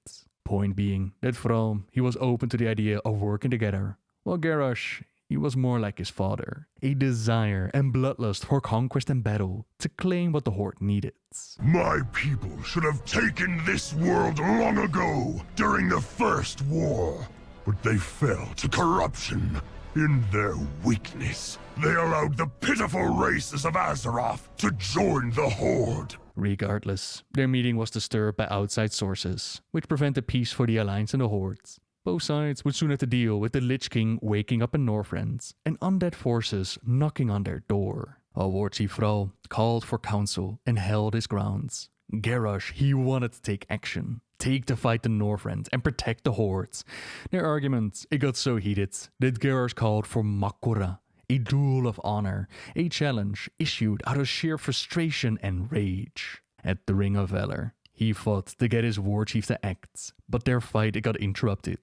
Point being that Thrall, he was open to the idea of working together, while Garrosh, he was more like his father, a desire and bloodlust for conquest and battle to claim what the Horde needed. My people should have taken this world long ago during the First War, but they fell to corruption. In their weakness, they allowed the pitiful races of Azeroth to join the Horde. Regardless, their meeting was disturbed by outside sources, which prevented peace for the Alliance and the Horde. Both sides would soon have to deal with the Lich King waking up in Northrend and undead forces knocking on their door. A war chief Thrall called for counsel and held his grounds. Garrosh, he wanted to take action, take the fight to Northrend and protect the Hordes. Their argument, it got so heated that Garrosh called for Makura, a duel of honor, a challenge issued out of sheer frustration and rage. At the Ring of Valor, he fought to get his war chief to act, but their fight got interrupted.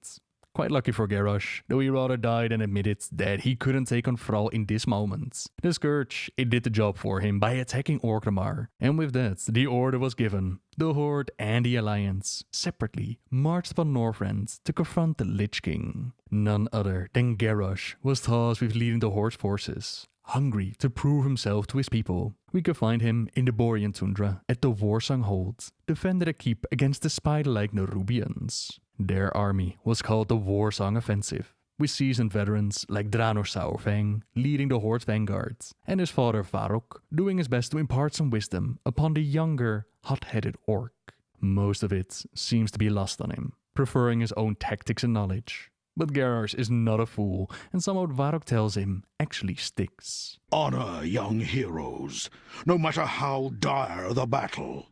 Quite lucky for Garrosh, though he rather died and admitted that he couldn't take on Thrall in this moment. The Scourge, it did the job for him by attacking Orgrimmar, and with that, the order was given. The Horde and the Alliance, separately, marched upon Northrend to confront the Lich King. None other than Garrosh was tasked with leading the Horde's forces. Hungry to prove himself to his people, we could find him in the Borean tundra at the Warsong Hold, defended a keep against the spider-like Nerubians. Their army was called the Warsong Offensive, with seasoned veterans like Draenor Saurfang leading the Horde's vanguard, and his father Varrock doing his best to impart some wisdom upon the younger, hot-headed orc. Most of it seems to be lost on him, preferring his own tactics and knowledge. But Garrosh is not a fool, and some of what Varrock tells him actually sticks. Honor young heroes, no matter how dire the battle.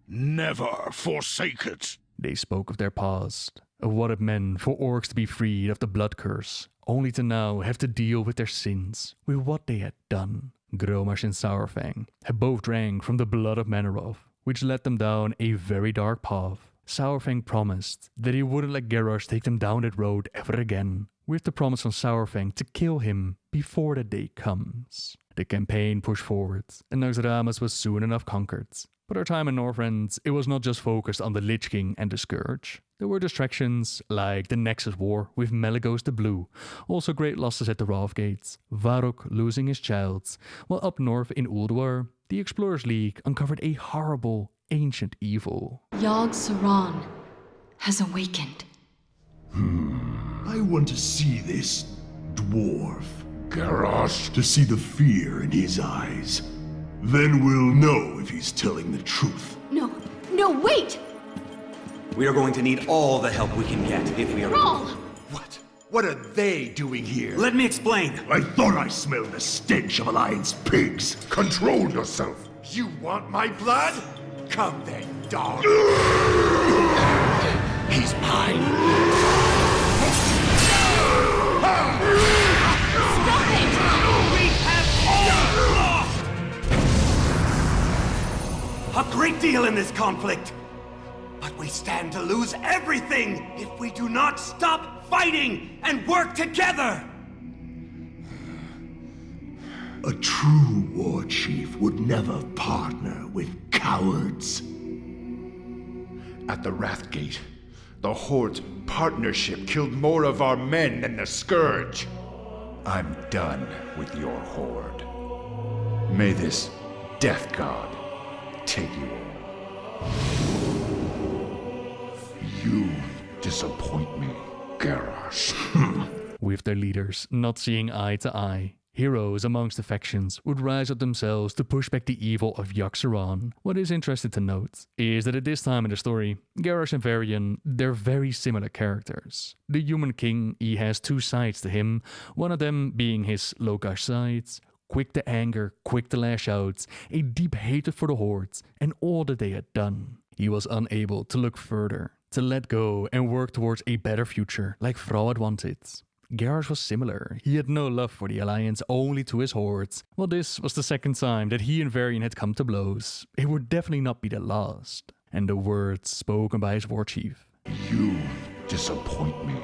Never forsake it. They spoke of their past, of what it meant for orcs to be freed of the blood curse, only to now have to deal with their sins, with what they had done. Grommash and Saurfang had both drank from the blood of Manoroth, which led them down a very dark path. Saurfang promised that he wouldn't let Garrosh take them down that road ever again, with the promise from Saurfang to kill him before the day comes. The campaign pushed forward, and Naxxramas was soon enough conquered. But our time in Northrend, it was not just focused on the Lich King and the Scourge. There were distractions like the Nexus War with Malygos the Blue, also great losses at the Wrathgate, Varrock losing his child, while up north in Ulduar, the Explorers League uncovered a horrible, ancient evil. Yogg Saron has awakened. I want to see this dwarf, Garrosh, to see the fear in his eyes. Then we'll know if he's telling the truth. No, wait! We are going to need all the help we can get if we are... Thrall! What? What are they doing here? Let me explain. I thought I smelled the stench of Alliance pigs. Control yourself. You want my blood? Come then, dog. He's mine. Stop it! We have all lost! A great deal in this conflict. But we stand to lose everything if we do not stop fighting and work together! A true war chief would never partner with cowards. At the Wrathgate, the Horde's partnership killed more of our men than the Scourge. I'm done with your Horde. May this Death God take you all. You disappoint me, Garrosh. With their leaders not seeing eye to eye, heroes amongst the factions would rise up themselves to push back the evil of Yogg Saron. What is interesting to note is that at this time in the story, Garrosh and Varian, they're very similar characters. The human king, he has two sides to him, one of them being his Lokash side, quick to anger, quick to lash out, a deep hatred for the Hordes and all that they had done. He was unable to look further, to let go and work towards a better future like Thrall had wanted. Garrosh was similar. He had no love for the Alliance, only to his Hordes. Well, this was the second time that he and Varian had come to blows. It would definitely not be the last. And the words spoken by his war chief. You disappoint me,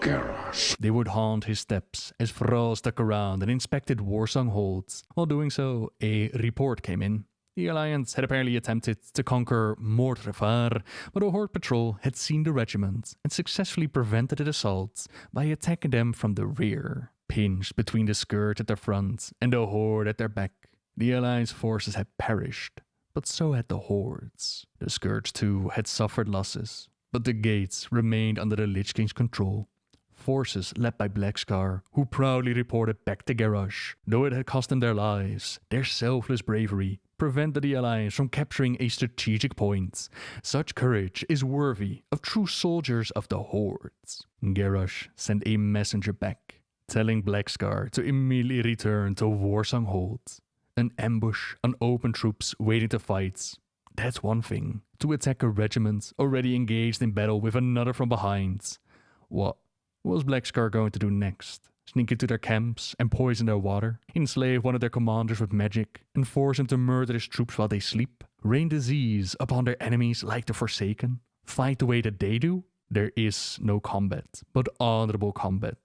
Garrosh. They would haunt his steps as Thrall stuck around and inspected Warsong Holds. While doing so, a report came in. The Alliance had apparently attempted to conquer Mordrevar, but a Horde patrol had seen the regiment and successfully prevented the assault by attacking them from the rear. Pinched between the Scourge at their front and the Horde at their back, the Alliance forces had perished, but so had the Hordes. The Scourge too had suffered losses, but the gates remained under the Lich King's control. Forces led by Broxigar, who proudly reported back to Garrosh. Though it had cost them their lives, their selfless bravery prevented the Alliance from capturing a strategic point. Such courage is worthy of true soldiers of the Hordes. Garrosh sent a messenger back, telling Broxigar to immediately return to Warsong Hold. An ambush on open troops waiting to fight. That's one thing. To attack a regiment already engaged in battle with another from behind. What was Broxigar going to do next? Sneak into their camps and poison their water? Enslave one of their commanders with magic and force him to murder his troops while they sleep? Rain disease upon their enemies like the Forsaken? Fight the way that they do? There is no combat, but honorable combat.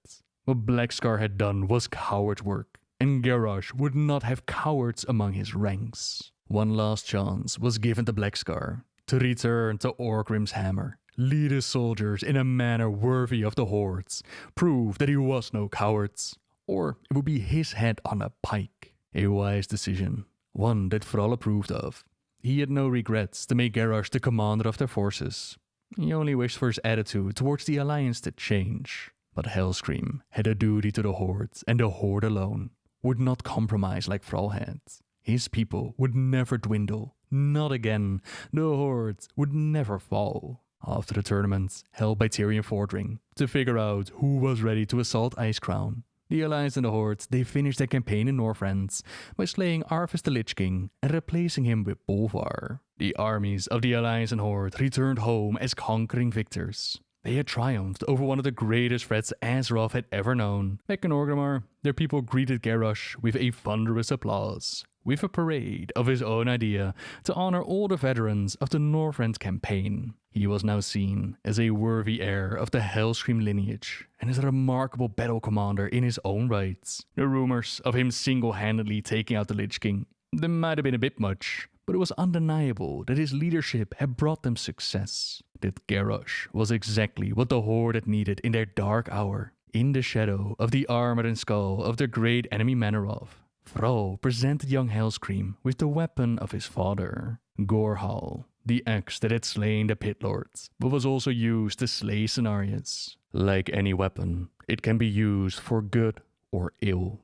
What Broxigar had done was coward work, and Garrosh would not have cowards among his ranks. One last chance was given to Broxigar to return to Orgrim's hammer, lead his soldiers in a manner worthy of the Hordes, prove that he was no coward, or it would be his head on a pike. A wise decision, one that Thrall approved of. He had no regrets to make Garrosh the commander of their forces. He only wished for his attitude towards the Alliance to change. But Hellscream had a duty to the Hordes, and the Horde alone would not compromise like Thrall had. His people would never dwindle, not again. The Hordes would never fall. After the tournament held by Tyrion Fordring to figure out who was ready to assault Icecrown, the Alliance and the Horde, they finished their campaign in Northrend by slaying Arthas the Lich King and replacing him with Bolvar. The armies of the Alliance and Horde returned home as conquering victors. They had triumphed over one of the greatest threats Azeroth had ever known. Back in Orgrimmar, their people greeted Garrosh with a thunderous applause, with a parade of his own idea to honor all the veterans of the Northrend campaign. He was now seen as a worthy heir of the Hellscream lineage, and as a remarkable battle commander in his own right. The rumors of him single-handedly taking out the Lich King, they might have been a bit much, but it was undeniable that his leadership had brought them success. That Garrosh was exactly what the Horde had needed in their dark hour. In the shadow of the armor and skull of their great enemy Manoroth, Thrall presented young Hellscream with the weapon of his father, Gorhal, the axe that had slain the Pit Lords, but was also used to slay Cenarius. Like any weapon, it can be used for good or ill.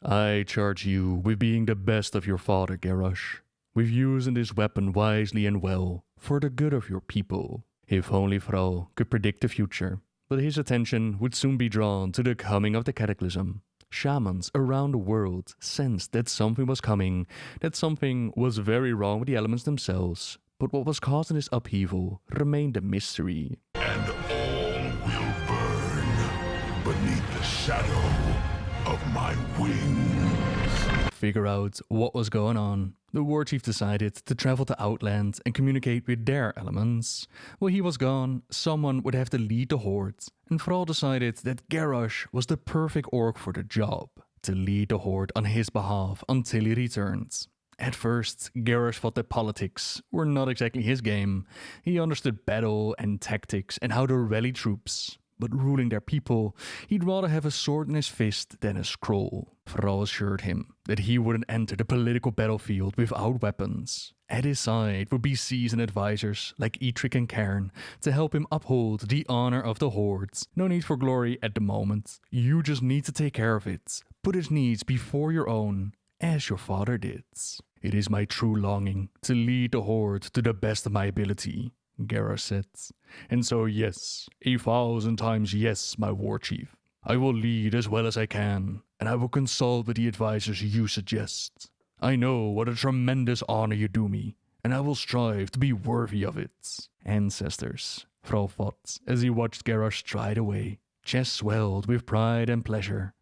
I charge you with being the best of your father, Garrosh, with using this weapon wisely and well for the good of your people. If only Thrall could predict the future, but his attention would soon be drawn to the coming of the Cataclysm. Shamans around the world sensed that something was coming, that something was very wrong with the elements themselves, but what was causing this upheaval remained a mystery. And all will burn beneath the shadow of my wings. Figure out what was going on. The Warchief decided to travel to Outland and communicate with their elements. While he was gone, someone would have to lead the Horde, and Thrall decided that Garrosh was the perfect orc for the job, to lead the Horde on his behalf until he returned. At first, Garrosh thought that politics were not exactly his game. He understood battle and tactics and how to rally troops. But ruling their people, he'd rather have a sword in his fist than a scroll. Thrall assured him that he wouldn't enter the political battlefield without weapons. At his side would be seasoned advisors like Eitrigg and Cairn to help him uphold the honor of the Hordes. No need for glory at the moment. You just need to take care of it. Put his needs before your own, as your father did. It is my true longing to lead the Horde to the best of my ability, Garrosh said. And so yes, 1,000 times yes, my Warchief. I will lead as well as I can, and I will consult with the advisors you suggest. I know what a tremendous honor you do me, and I will strive to be worthy of it. Ancestors, Thrall thought as he watched Garrosh stride away. Chest swelled with pride and pleasure.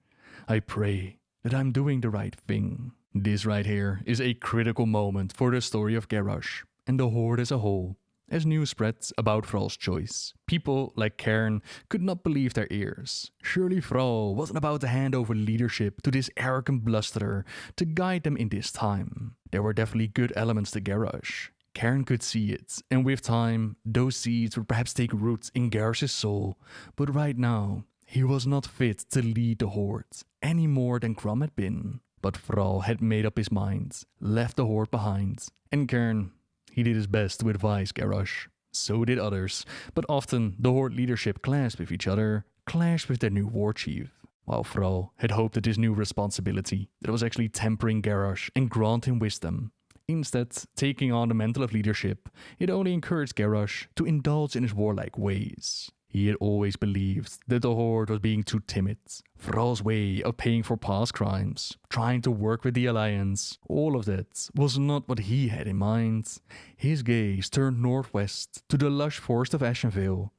I pray that I'm doing the right thing. This right here is a critical moment for the story of Garrosh and the Horde as a whole. As news spreads about Thrall's choice, people like Cairn could not believe their ears. Surely Thrall wasn't about to hand over leadership to this arrogant blusterer to guide them in this time. There were definitely good elements to Garrosh. Cairn could see it, and with time, those seeds would perhaps take root in Garrosh's soul. But right now, He was not fit to lead the Horde, any more than Grom had been. But Thrall had made up his mind, left the Horde behind, and Cairn, he did his best to advise Garrosh. So did others, but often the Horde leadership clashed with each other, clashed with their new war chief. While Thrall had hoped that this new responsibility that was actually tempering Garrosh and grant him wisdom, instead taking on the mantle of leadership, it only encouraged Garrosh to indulge in his warlike ways. He had always believed that the Horde was being too timid. Thrall's way of paying for past crimes, trying to work with the Alliance, all of that was not what he had in mind. His gaze turned northwest to the lush forest of Ashenvale.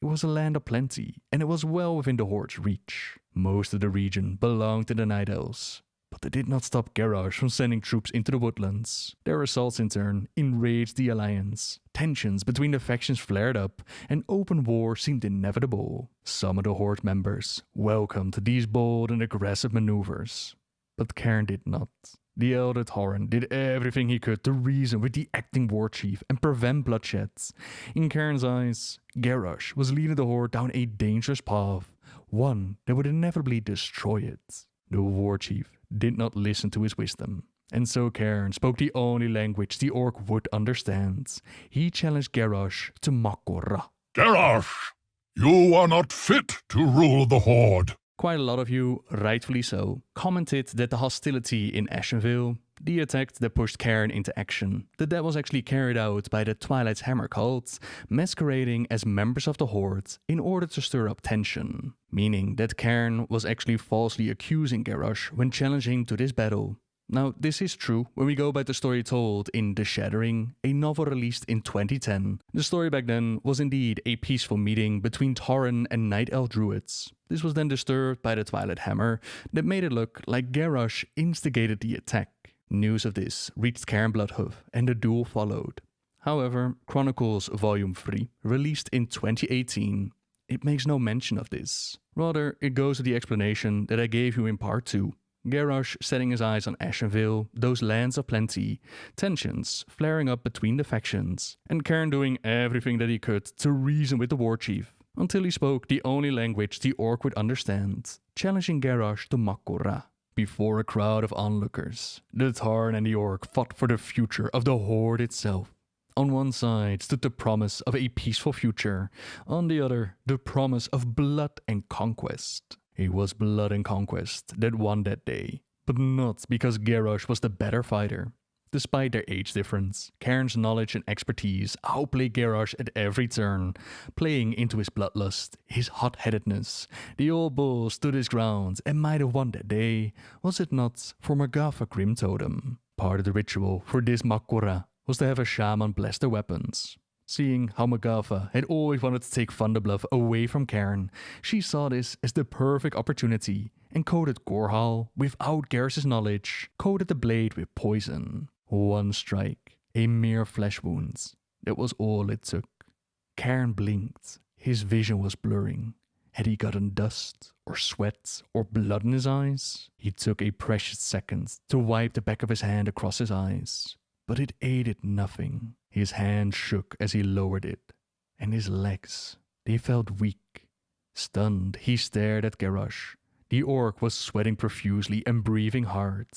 It was a land of plenty, and it was well within the Horde's reach. Most of the region belonged to the Night Elves, but they did not stop Garrosh from sending troops into the woodlands. Their assaults in turn enraged the Alliance. Tensions between the factions flared up, and open war seemed inevitable. Some of the Horde members welcomed these bold and aggressive maneuvers, but Cairn did not. The Elder Tauren did everything he could to reason with the acting war chief and prevent bloodshed. In Cairn's eyes, Garrosh was leading the Horde down a dangerous path, one that would inevitably destroy it. The war chief did not listen to his wisdom, and so Cairn spoke the only language the orc would understand. He challenged Garrosh to Makora. Garrosh, you are not fit to rule the Horde. Quite a lot of you, rightfully so, commented that the hostility in Ashenvale, the attack that pushed Cairn into action, that was actually carried out by the Twilight's Hammer cult, masquerading as members of the Horde in order to stir up tension, meaning that Cairn was actually falsely accusing Garrosh when challenging to this battle. Now, this is true when we go by the story told in The Shattering, a novel released in 2010. The story back then was indeed a peaceful meeting between Tauren and Night Elf druids. This was then disturbed by the Twilight Hammer that made it look like Garrosh instigated the attack. News of this reached Cairn Bloodhoof, and the duel followed. However, Chronicles Volume 3, released in 2018, it makes no mention of this. Rather, it goes to the explanation that I gave you in Part 2. Garrosh setting his eyes on Ashenvale, those lands of plenty, tensions flaring up between the factions, and Cairn doing everything that he could to reason with the war chief, until he spoke the only language the orc would understand, challenging Garrosh to Makora. Before a crowd of onlookers, the Tauren and the orc fought for the future of the Horde itself. On one side stood the promise of a peaceful future, on the other the promise of blood and conquest. It was blood and conquest that won that day, but not because Garrosh was the better fighter. Despite their age difference, Cairn's knowledge and expertise outplayed Garrosh at every turn, playing into his bloodlust, his hot-headedness. The old bull stood his ground and might have won that day, was it not for Morgatha Grim Totem. Part of the ritual for this Makora was to have a shaman bless their weapons. Seeing how Morgatha had always wanted to take Thunderbluff away from Cairn, she saw this as the perfect opportunity and coated Gorhal, without Garrosh's knowledge, coated the blade with poison. One strike, a mere flesh wound. That was all it took. Cairn blinked. His vision was blurring. Had he gotten dust, or sweat, or blood in his eyes? He took a precious second to wipe the back of his hand across his eyes, but it aided nothing. His hand shook as he lowered it, and his legs, they felt weak. Stunned, he stared at Garrosh. The orc was sweating profusely and breathing hard.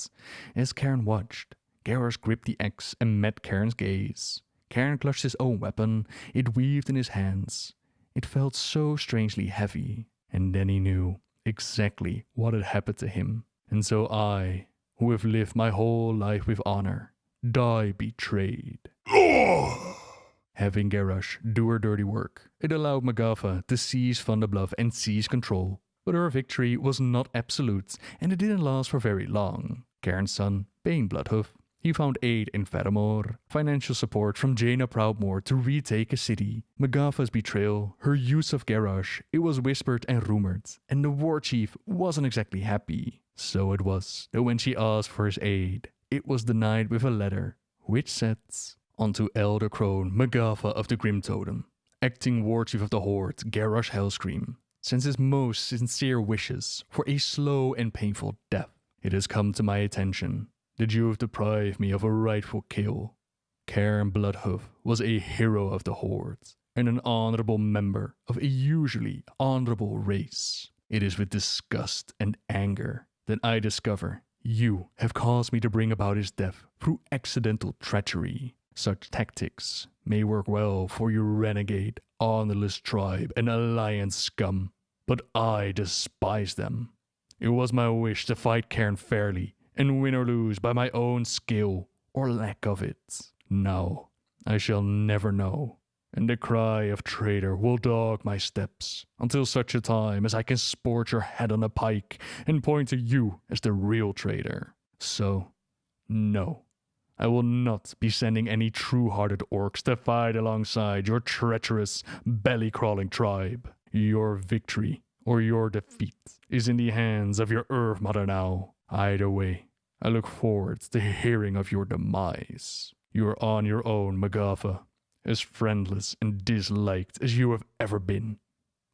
As Cairn watched, Garrosh gripped the axe and met Cairn's gaze. Cairn clutched his own weapon. It weaved in his hands. It felt so strangely heavy. And then he knew exactly what had happened to him. And so I, who have lived my whole life with honor, die betrayed. Having Garrosh do her dirty work, it allowed Morgatha to seize Thunderbluff and seize control. But her victory was not absolute, and it didn't last for very long. Cairn's son, Bane Bloodhoof, he found aid in Faramore, financial support from Jaina Proudmoore to retake a city. Morgatha's betrayal, her use of Garrosh, it was whispered and rumored, and the war chief wasn't exactly happy. So it was that when she asked for his aid, it was denied with a letter, which said, "Unto Elder Crone Morgatha of the Grim Totem, acting war chief of the Horde, Garrosh Hellscream, sends his most sincere wishes for a slow and painful death. It has come to my attention that you have deprived me of a rightful kill. Cairn Bloodhoof was a hero of the Horde and an honorable member of a usually honorable race. It is with disgust and anger that I discover you have caused me to bring about his death through accidental treachery. Such tactics may work well for your renegade, honorless tribe and alliance scum, but I despise them. It was my wish to fight Cairn fairly and win or lose by my own skill or lack of it. Now, I shall never know, and the cry of traitor will dog my steps until such a time as I can sport your head on a pike and point to you as the real traitor. So, no, I will not be sending any true-hearted orcs to fight alongside your treacherous, belly-crawling tribe. Your victory or your defeat is in the hands of your Earth Mother now. Either way, I look forward to hearing of your demise. You are on your own, Magatha, as friendless and disliked as you have ever been.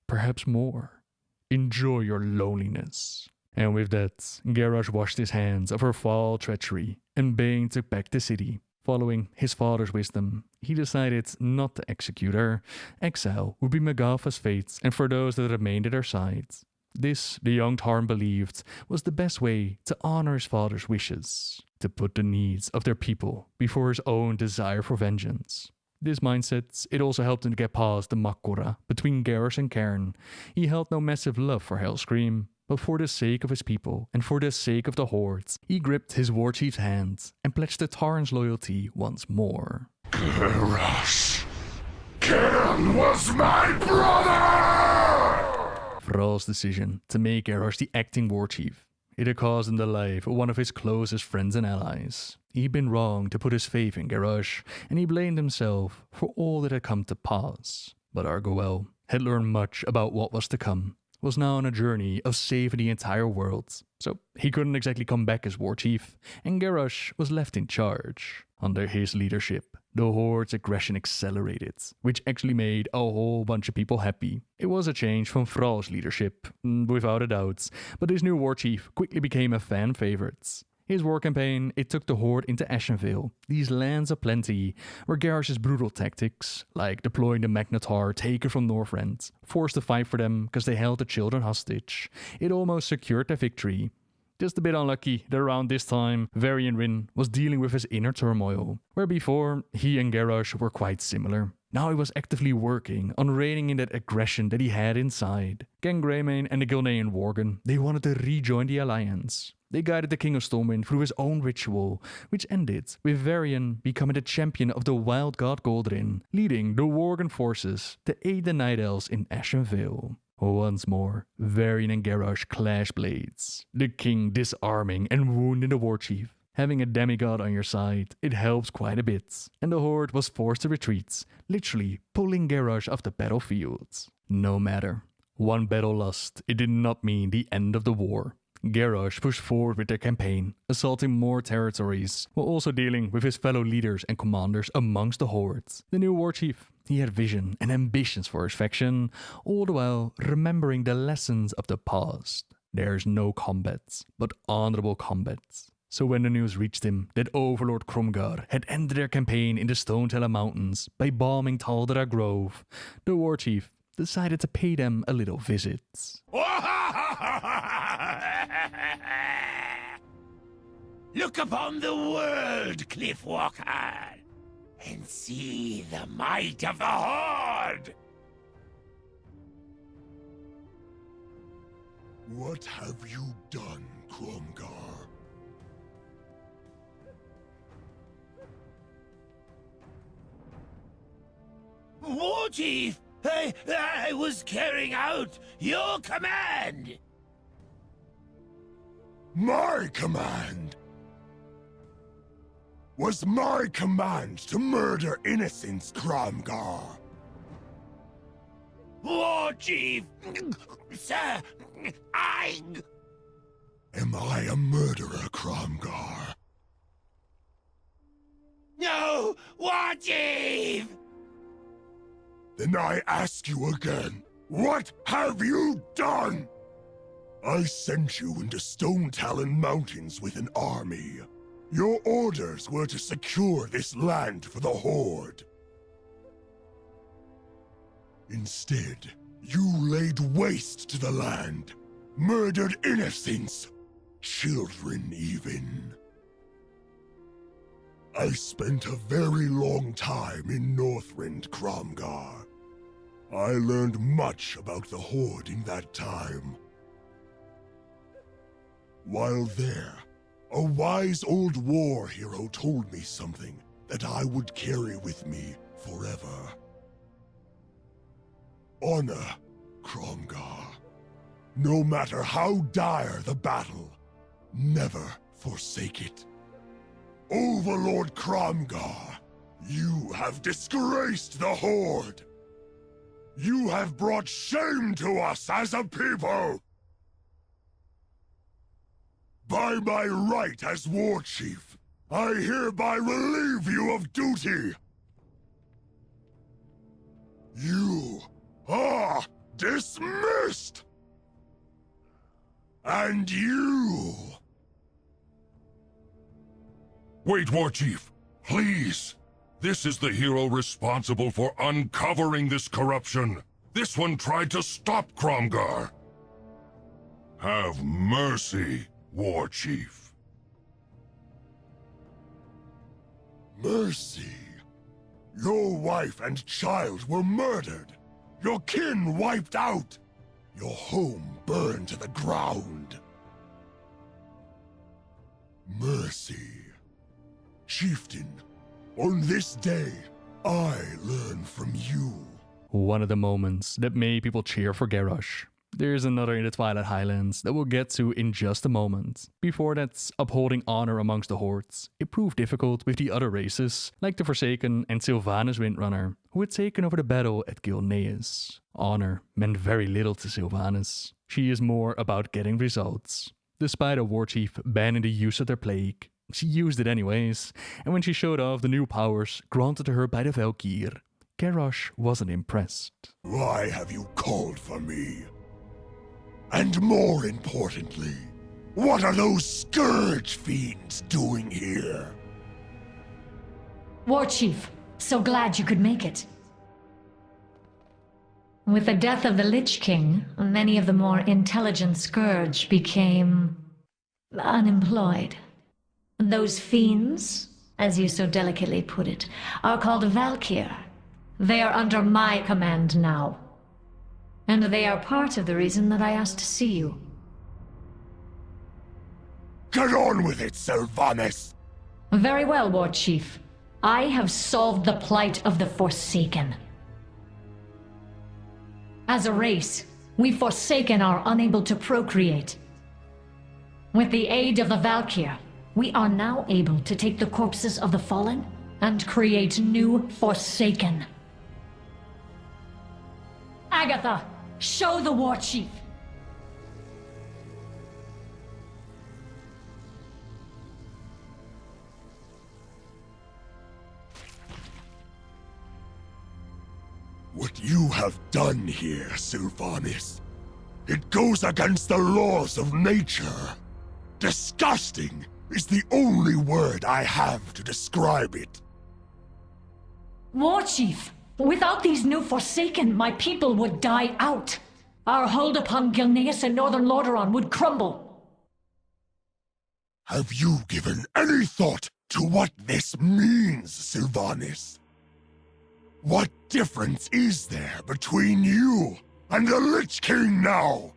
Perhaps more. Enjoy your loneliness. And with that, Garrosh washed his hands of her foul treachery, and Bane took back the city. Following his father's wisdom, he decided not to execute her. Exile would be Magatha's fate, and for those that remained at her side. This, the young Tarn believed, was the best way to honor his father's wishes, to put the needs of their people before his own desire for vengeance. This mindset, it also helped him to get past the Makora between Garrosh and Cairn. He held no massive love for Hellscream, but for the sake of his people and for the sake of the Hordes, he gripped his warchief's hand and pledged the Tarn's loyalty once more. Garrosh, Cairn was my brother! Thrall's decision to make Garrosh the acting warchief, it had caused him the life of one of his closest friends and allies. He'd been wrong to put his faith in Garrosh, and he blamed himself for all that had come to pass. But Argoel had learned much about what was to come, was now on a journey of saving the entire world, so he couldn't exactly come back as warchief, and Garrosh was left in charge. Under his leadership, the Horde's aggression accelerated, which actually made a whole bunch of people happy. It was a change from Thrall's leadership, without a doubt, but his new warchief quickly became a fan favorite. His war campaign, it took the Horde into Ashenvale, these lands of plenty, where Garrosh's brutal tactics, like deploying the Magnetar taken from Northrend, forced to fight for them because they held the children hostage. It almost secured their victory. Just a bit unlucky that around this time, Varian Rin was dealing with his inner turmoil, where before, he and Garrosh were quite similar. Now he was actively working on reining in that aggression that he had inside. Gang Greymane and the Gilnean Worgen, they wanted to rejoin the Alliance. They guided the King of Stormwind through his own ritual, which ended with Varian becoming the champion of the Wild God Goldrin, leading the Worgen forces to aid the Night Elves in Ashenvale. Once more, Varian and Garrosh clash blades, the king disarming and wounding the warchief. Having a demigod on your side, it helps quite a bit, and the Horde was forced to retreat, literally pulling Garrosh off the battlefield. No matter. One battle lost, it did not mean the end of the war. Garrosh pushed forward with their campaign, assaulting more territories, while also dealing with his fellow leaders and commanders amongst the Hordes. The new warchief, he had vision and ambitions for his faction, all the while remembering the lessons of the past. There's no combat, but honorable combat. So when the news reached him that Overlord Kromgar had ended their campaign in the Stoneteller Mountains by bombing Taldera Grove, the warchief decided to pay them a little visit. Look upon the world, Cliffwalker, and see the might of the Horde! What have you done, Kromgar? Warchief! I was carrying out your command! My command? Was my command to murder innocents, Kromgar? Warchief! Sir, Am I a murderer, Kromgar? No! Warchief! Then I ask you again, what have you done? I sent you into Stone Talon Mountains with an army. Your orders were to secure this land for the Horde. Instead, you laid waste to the land, murdered innocents, children even. I spent a very long time in Northrend, Kromgar. I learned much about the Horde in that time. While there, a wise old war hero told me something that I would carry with me forever. Honor, Kromgar. No matter how dire the battle, never forsake it. Overlord Kromgar, you have disgraced the Horde. You have brought shame to us as a people. By my right as War Chief, I hereby relieve you of duty. You are dismissed! And you... Wait, War Chief. Please. This is the hero responsible for uncovering this corruption. This one tried to stop Kromgar. Have mercy, War Chief. Mercy? Your wife and child were murdered. Your kin wiped out. Your home burned to the ground. Mercy. Chieftain, on this day, I learn from you. One of the moments that made people cheer for Garrosh. There's another in the Twilight Highlands that we'll get to in just a moment. Before that, upholding honor amongst the hordes. It proved difficult with the other races, like the Forsaken and Sylvanas Windrunner, who had taken over the battle at Gilneas. Honor meant very little to Sylvanas. She is more about getting results. Despite a war chief banning the use of their plague, she used it anyways, and when she showed off the new powers granted to her by the Valkyr, Garrosh wasn't impressed. Why have you called for me? And more importantly, what are those Scourge fiends doing here? War Chief, so glad you could make it. With the death of the Lich King, many of the more intelligent Scourge became unemployed. Those fiends, as you so delicately put it, are called Valkyr. They are under my command now. And they are part of the reason that I asked to see you. Get on with it, Sylvanas! Very well, War Chief. I have solved the plight of the Forsaken. As a race, we Forsaken are unable to procreate. With the aid of the Valkyr, we are now able to take the corpses of the fallen and create new Forsaken. Agatha, show the War Chief! What you have done here, Sylvanas, it goes against the laws of nature. Disgusting is the only word I have to describe it. War Chief, without these new Forsaken, my people would die out. Our hold upon Gilneas and Northern Lordaeron would crumble. Have you given any thought to what this means, Sylvanas? What difference is there between you and the Lich King now?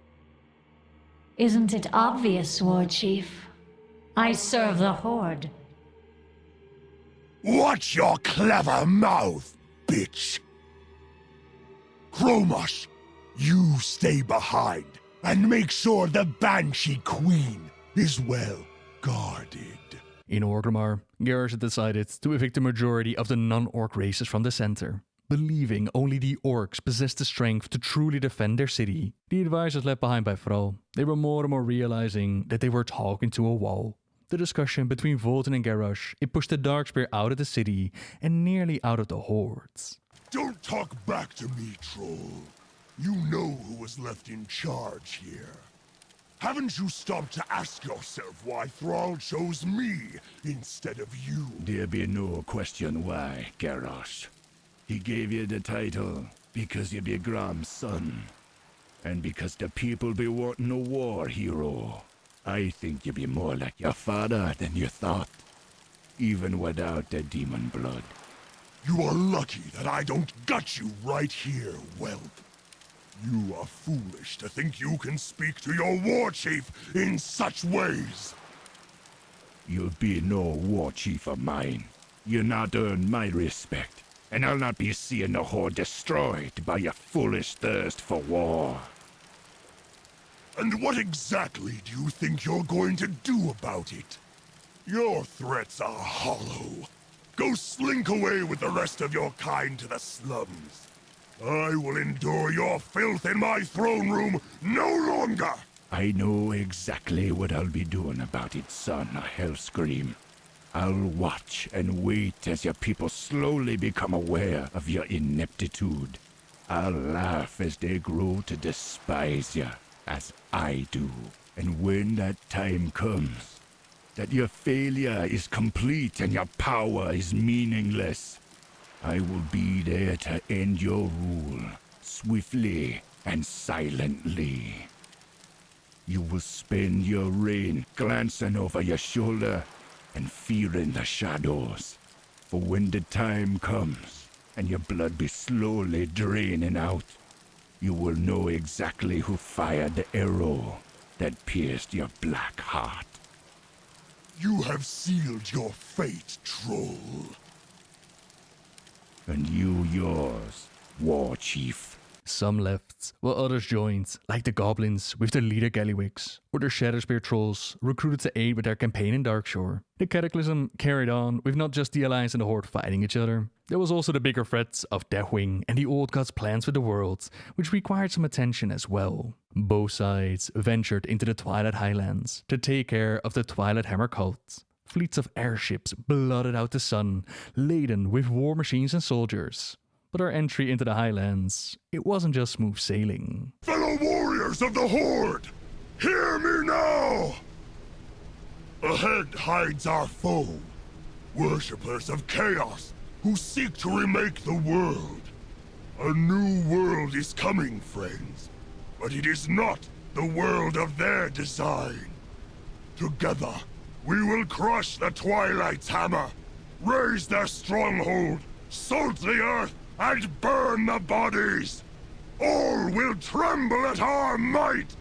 Isn't it obvious, War Chief? I serve the Horde. Watch your clever mouth, bitch! Kromosh, you stay behind and make sure the Banshee Queen is well guarded. In Orgrimmar, Garrosh had decided to evict the majority of the non-orc races from the center, believing only the orcs possessed the strength to truly defend their city. The advisors left behind by Thrall, they were more and more realizing that they were talking to a wall. The discussion between Volten and Garrosh, it pushed the Darkspear out of the city and nearly out of the hordes. Don't talk back to me, troll. You know who was left in charge here. Haven't you stopped to ask yourself why Thrall chose me instead of you? There be no question why, Garrosh. He gave you the title because you be Grom's son. And because the people be wanting a war, hero, I think you be more like your father than you thought, even without the demon blood. You are lucky that I don't gut you right here, whelp. You are foolish to think you can speak to your war chief in such ways. You'll be no war chief of mine. You not earn my respect, and I'll not be seeing the Horde destroyed by your foolish thirst for war. And what exactly do you think you're going to do about it? Your threats are hollow. Go slink away with the rest of your kind to the slums. I will endure your filth in my throne room no longer! I know exactly what I'll be doing about it, son, Hellscream. I'll watch and wait as your people slowly become aware of your ineptitude. I'll laugh as they grow to despise you, as I do. And when that time comes, that your failure is complete and your power is meaningless, I will be there to end your rule, swiftly and silently. You will spend your reign glancing over your shoulder and fearing the shadows. For when the time comes and your blood be slowly draining out, you will know exactly who fired the arrow that pierced your black heart. You have sealed your fate, troll. And you yours, war chief. Some left, while others joined, like the goblins with their leader Gallywix, or the Shadowspear trolls recruited to aid with their campaign in Darkshore. The Cataclysm carried on with not just the Alliance and the Horde fighting each other. There was also the bigger threats of Deathwing and the Old God's plans with the world, which required some attention as well. Both sides ventured into the Twilight Highlands to take care of the Twilight Hammer cult. Fleets of airships blotted out the sun, laden with war machines and soldiers. But our entry into the Highlands, it wasn't just smooth sailing. Fellow warriors of the Horde, hear me now! Ahead hides our foe, worshippers of chaos who seek to remake the world. A new world is coming, friends, but it is not the world of their design. Together, we will crush the Twilight's hammer, raise their stronghold, salt the earth, and burn the bodies! All will tremble at our might!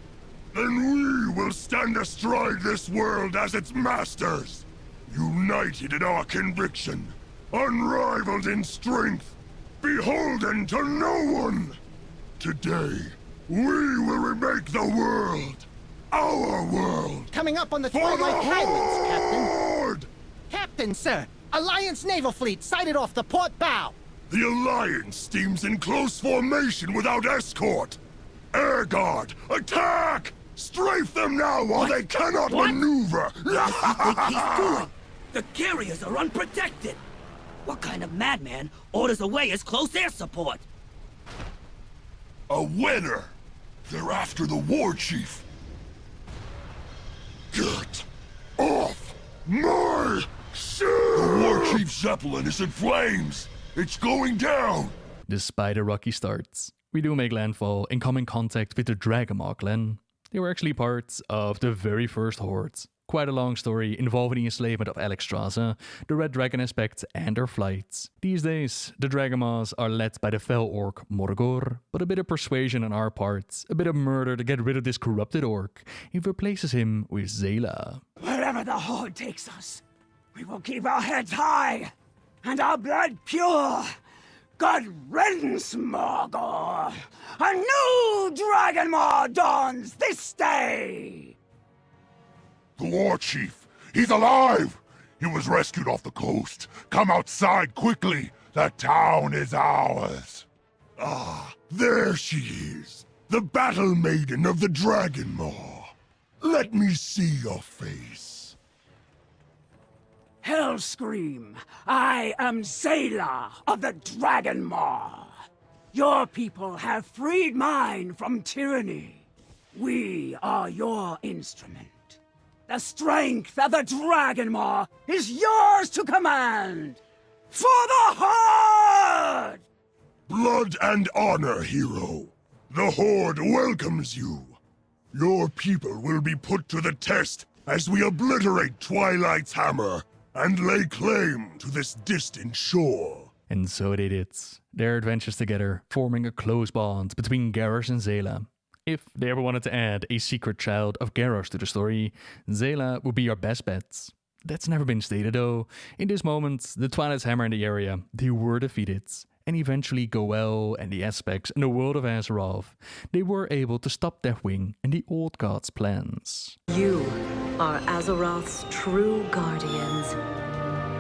Then we will stand astride this world as its masters! United in our conviction, unrivaled in strength, beholden to no one! Today, we will remake the world! Our world! Coming up on the For Twilight the Highlands, Captain! Horde! Captain, sir! Alliance naval fleet sighted off the port bow! The Alliance steams in close formation without escort! Air Guard, attack! Strafe them now while they cannot maneuver! What does he think he's doing? The carriers are unprotected! What kind of madman orders away his close air support? A winner! They're after the war chief! Get off my ship! The war chief's Zeppelin is in flames! It's going down! Despite a rocky start, we do make landfall and come in contact with the Dragamar clan. They were actually part of the very first Horde. Quite a long story involving the enslavement of Alexstrasza, the Red Dragon aspect, and their flight. These days, the Dragamars are led by the fell orc Morgor, but a bit of persuasion on our part, a bit of murder to get rid of this corrupted orc, it replaces him with Zayla. Wherever the Horde takes us, we will keep our heads high and our blood pure. God riddance, Morgor! A new Dragonmaw dawns this day! The war chief! He's alive! He was rescued off the coast. Come outside quickly! The town is ours! Ah, there she is! The battle maiden of the Dragonmaw! Let me see your face. Hellscream, I am Zayla of the Dragonmaw. Your people have freed mine from tyranny. We are your instrument. The strength of the Dragonmaw is yours to command! For the Horde! Blood and honor, hero. The Horde welcomes you. Your people will be put to the test as we obliterate Twilight's hammer and lay claim to this distant shore. And so they did. Their adventures together, forming a close bond between Garrosh and Zayla. If they ever wanted to add a secret child of Garrosh to the story, Zayla would be our best bet. That's never been stated though. In this moment, the Twilight's hammer in the area, they were defeated. And eventually Goel and the Aspects and the world of Azeroth, they were able to stop Deathwing and the Old Gods' plans. You are Azeroth's true guardians,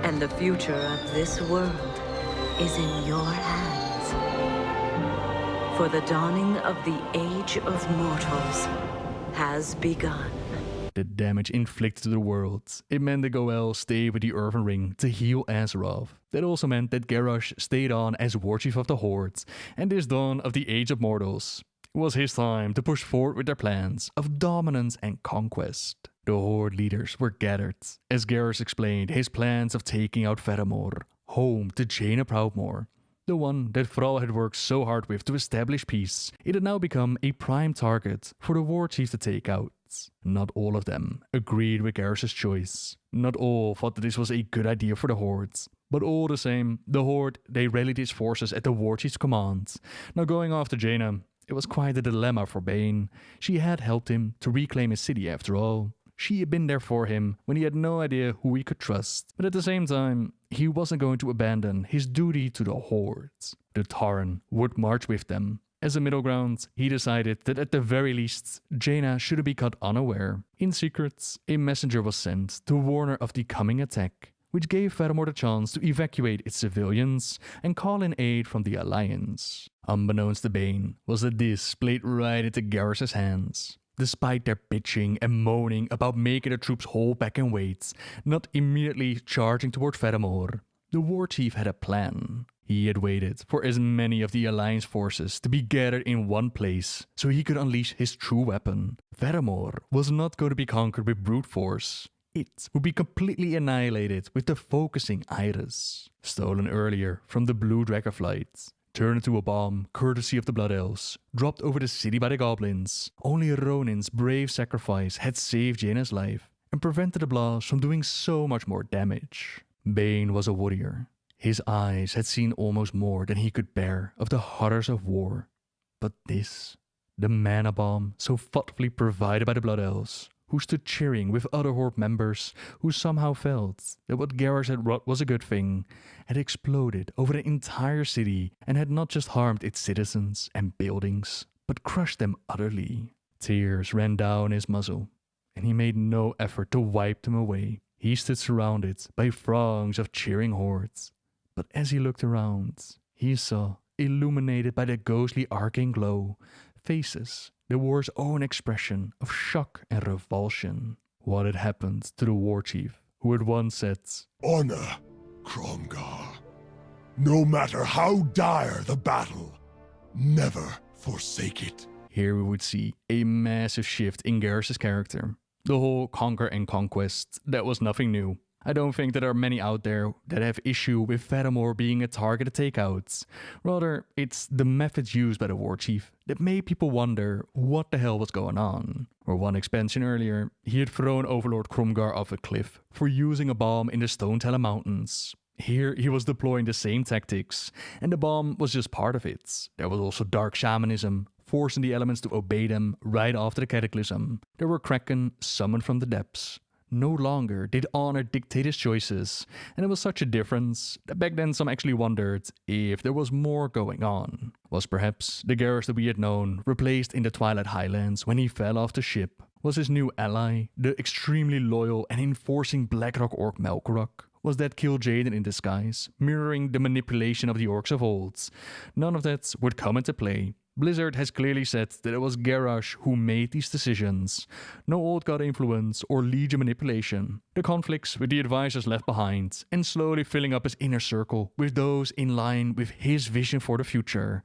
and the future of this world is in your hands. For the dawning of the Age of Mortals has begun. The damage inflicted to the world, it meant that Goel stayed with the Earthen Ring to heal Azeroth. That also meant that Garrosh stayed on as Warchief of the Horde, and this dawn of the Age of Mortals. It was his time to push forward with their plans of dominance and conquest. The Horde leaders were gathered, as Garrosh explained his plans of taking out Faramore, home to Jaina Proudmoore. The one that Thrall had worked so hard with to establish peace, it had now become a prime target for the Warchief to take out. Not all of them agreed with Garrosh's choice. Not all thought that this was a good idea for the Horde. But all the same, the Horde, they rallied its forces at the Warchief's command. Now going after Jaina, it was quite a dilemma for Bane. She had helped him to reclaim his city after all. She had been there for him when he had no idea who he could trust. But at the same time, he wasn't going to abandon his duty to the Horde. The Tauren would march with them. As a middle ground, he decided that at the very least, Jaina shouldn't be caught unaware. In secret, a messenger was sent to warn her of the coming attack, which gave Faramore the chance to evacuate its civilians and call in aid from the Alliance. Unbeknownst to Bane was that this played right into Garrosh's hands. Despite their bitching and moaning about making the troops hold back and wait, not immediately charging toward Faramore, the Warchief had a plan. He had waited for as many of the Alliance forces to be gathered in one place so he could unleash his true weapon. Faramore was not going to be conquered with brute force. It would be completely annihilated with the focusing iris, stolen earlier from the Blue Draka flight, turned into a bomb courtesy of the Blood Elves, dropped over the city by the goblins. Only Ronin's brave sacrifice had saved Jaina's life and prevented the blast from doing so much more damage. Bane was a warrior. His eyes had seen almost more than he could bear of the horrors of war. But this, the mana bomb so thoughtfully provided by the Blood Elves, who stood cheering with other Horde members who somehow felt that what Garrosh had wrought was a good thing, had exploded over the entire city and had not just harmed its citizens and buildings, but crushed them utterly. Tears ran down his muzzle, and he made no effort to wipe them away. He stood surrounded by throngs of cheering hordes. But as he looked around, he saw, illuminated by the ghostly arcane glow, faces that wore his own expression of shock and revulsion. What had happened to the Warchief, who had once said, "Honor, Kromgar. No matter how dire the battle, never forsake it." Here we would see a massive shift in Garrosh's character. The whole conquer and conquest, that was nothing new. I don't think there are many out there that have issue with Faramore being a target to take out. Rather, it's the methods used by the Warchief that made people wonder what the hell was going on. Or one expansion earlier, he had thrown Overlord Kromgar off a cliff for using a bomb in the Stone Talon Mountains. Here he was deploying the same tactics, and the bomb was just part of it. There was also dark shamanism, forcing the elements to obey them right after the cataclysm. There were Kraken summoned from the depths. No longer did honor dictate his choices, and it was such a difference that back then some actually wondered if there was more going on. Was perhaps the Garrosh that we had known replaced in the Twilight Highlands when he fell off the ship? Was his new ally the extremely loyal and enforcing Blackrock Orc Melkorok? Was that Kil'jaeden in disguise, mirroring the manipulation of the orcs of old? None of that would come into play. Blizzard has clearly said that it was Garrosh who made these decisions. No old god influence or legion manipulation. The conflicts with the advisors left behind, and slowly filling up his inner circle with those in line with his vision for the future.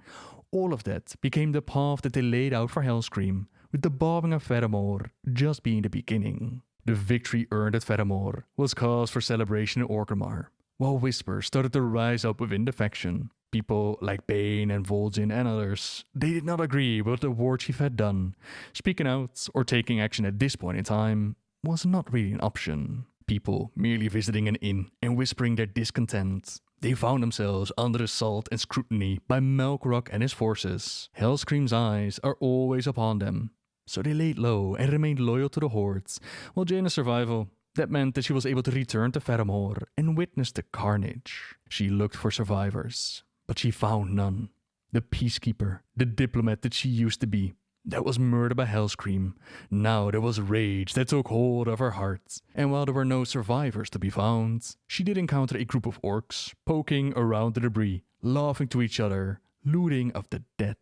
All of that became the path that they laid out for Hellscream, with the bombing of Faramore just being the beginning. The victory earned at Faramore was cause for celebration in Orgrimmar, while whispers started to rise up within the faction. People like Bane and Vol'jin and others, they did not agree with what the war chief had done. Speaking out or taking action at this point in time was not really an option. People merely visiting an inn and whispering their discontent. They found themselves under assault and scrutiny by Melkorok and his forces. Hellscream's eyes are always upon them. So they laid low and remained loyal to the Hordes, while Jaina's survival, that meant that she was able to return to Faramor and witness the carnage. She looked for survivors, but she found none. The peacekeeper, the diplomat that she used to be, that was murdered by Hellscream. Now there was rage that took hold of her heart, and while there were no survivors to be found, she did encounter a group of orcs poking around the debris, laughing to each other, looting of the dead.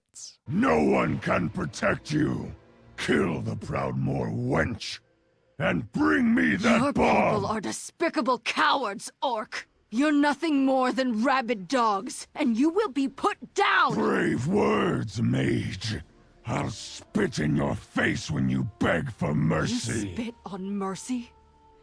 No one can protect you. Kill the Proudmoore wench, and bring me that Your bomb! people are despicable cowards, Orc. You're nothing more than rabid dogs, and you will be put down! Brave words, mage. I'll spit in your face when you beg for mercy. You spit on mercy?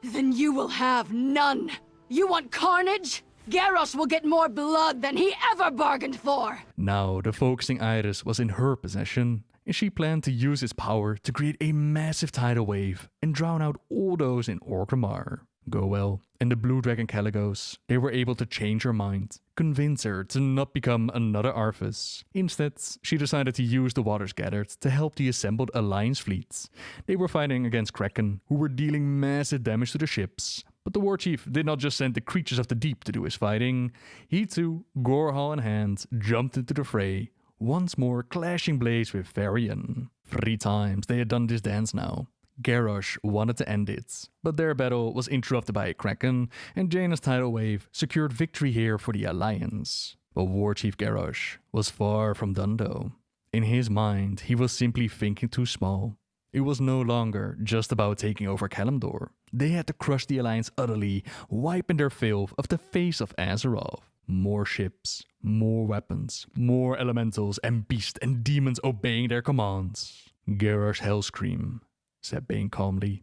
Then you will have none! You want carnage? Garrosh will get more blood than he ever bargained for! Now the focusing iris was in her possession, and she planned to use its power to create a massive tidal wave and drown out all those in Orgrimmar. Goel and the Blue Dragon Caligos, they were able to change her mind, convince her to not become another Arthas. Instead, she decided to use the Waters Gathered to help the assembled Alliance fleets. They were fighting against Kraken, who were dealing massive damage to the ships. But the war chief did not just send the creatures of the deep to do his fighting. He too, Gorehal in hand, jumped into the fray, once more clashing blades with Varian. 3 times they had done this dance now. Garrosh wanted to end it, but their battle was interrupted by a Kraken, and Jaina's tidal wave secured victory here for the Alliance. But War Chief Garrosh was far from done though. In his mind, he was simply thinking too small. It was no longer just about taking over Kalimdor. They had to crush the Alliance utterly, wiping their filth off the face of Azeroth. More ships, more weapons, more elementals and beasts and demons obeying their commands. Garrosh Hellscream, said Bane calmly.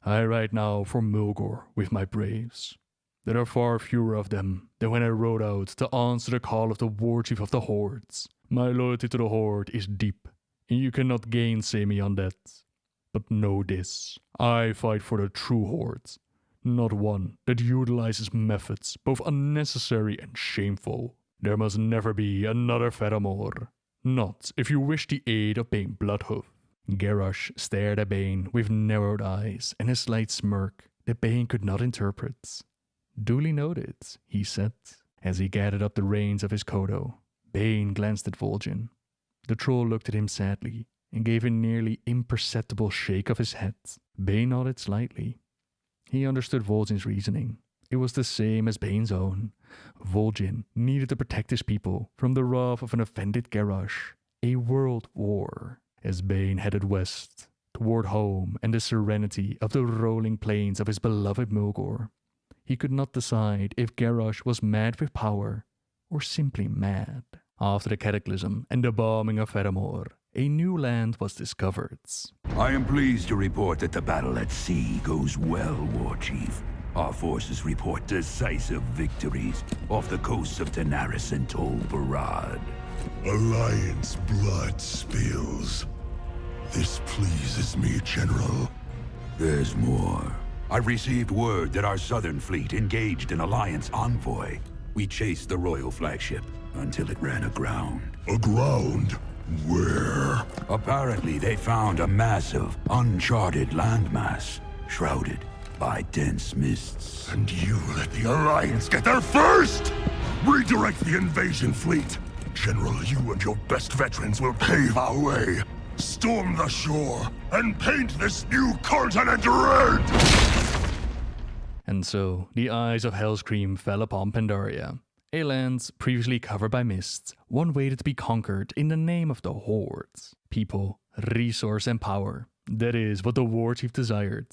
I ride now for Mulgore with my braves. There are far fewer of them than when I rode out to answer the call of the War Chief of the Hordes. My loyalty to the Horde is deep, and you cannot gainsay me on that. But know this, I fight for the true Horde, not one that utilizes methods both unnecessary and shameful. There must never be another Faramor, not if you wish the aid of Bane Bloodhoof. Garrosh stared at Bane with narrowed eyes and a slight smirk that Bane could not interpret. Duly noted, he said, as he gathered up the reins of his Kodo. Bane glanced at Vol'jin. The troll looked at him sadly and gave a nearly imperceptible shake of his head. Bane nodded slightly. He understood Vol'jin's reasoning. It was the same as Bane's own. Vol'jin needed to protect his people from the wrath of an offended Garrosh. A world war. As Bane headed west, toward home and the serenity of the rolling plains of his beloved Mulgore, he could not decide if Garrosh was mad with power or simply mad. After the cataclysm and the bombing of Faramor, a new land was discovered. I am pleased to report that the battle at sea goes well, War Chief. Our forces report decisive victories off the coasts of Daenerys and Tol Barad. Alliance blood spills. This pleases me, General. There's more. I received word that our southern fleet engaged an Alliance envoy. We chased the royal flagship until it ran aground. Aground? Where? Apparently they found a massive, uncharted landmass, shrouded by dense mists. And you let the Alliance get there first! Redirect the invasion fleet! General, you and your best veterans will pave our way. Storm the shore and paint this new continent red! And so, the eyes of Hellscream fell upon Pandaria, a land previously covered by mist, one waited to be conquered in the name of the Horde. People, resource and power, that is what the War Chief desired.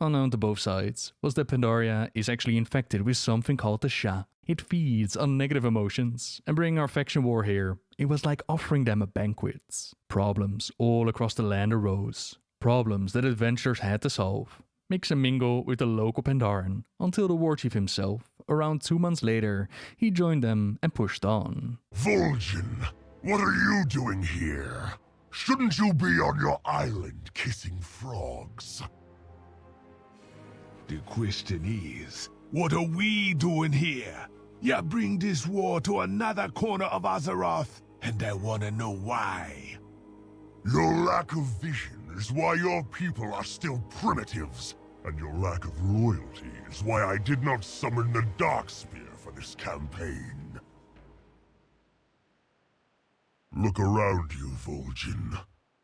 Unknown to both sides was that Pandaria is actually infected with something called the Sha. It feeds on negative emotions, and bringing our faction war here, it was like offering them a banquet. Problems all across the land arose, problems that adventurers had to solve. Mix and mingle with the local Pandaren, until the War Chief himself Around 2 months later, he joined them and pushed on. Vol'jin, what are you doing here? Shouldn't you be on your island kissing frogs? The question is, what are we doing here? You bring this war to another corner of Azeroth, and I wanna know why. Your lack of vision is why your people are still primitives, and your lack of loyalty is why I did not summon the Darkspear for this campaign. Look around you, Vol'jin.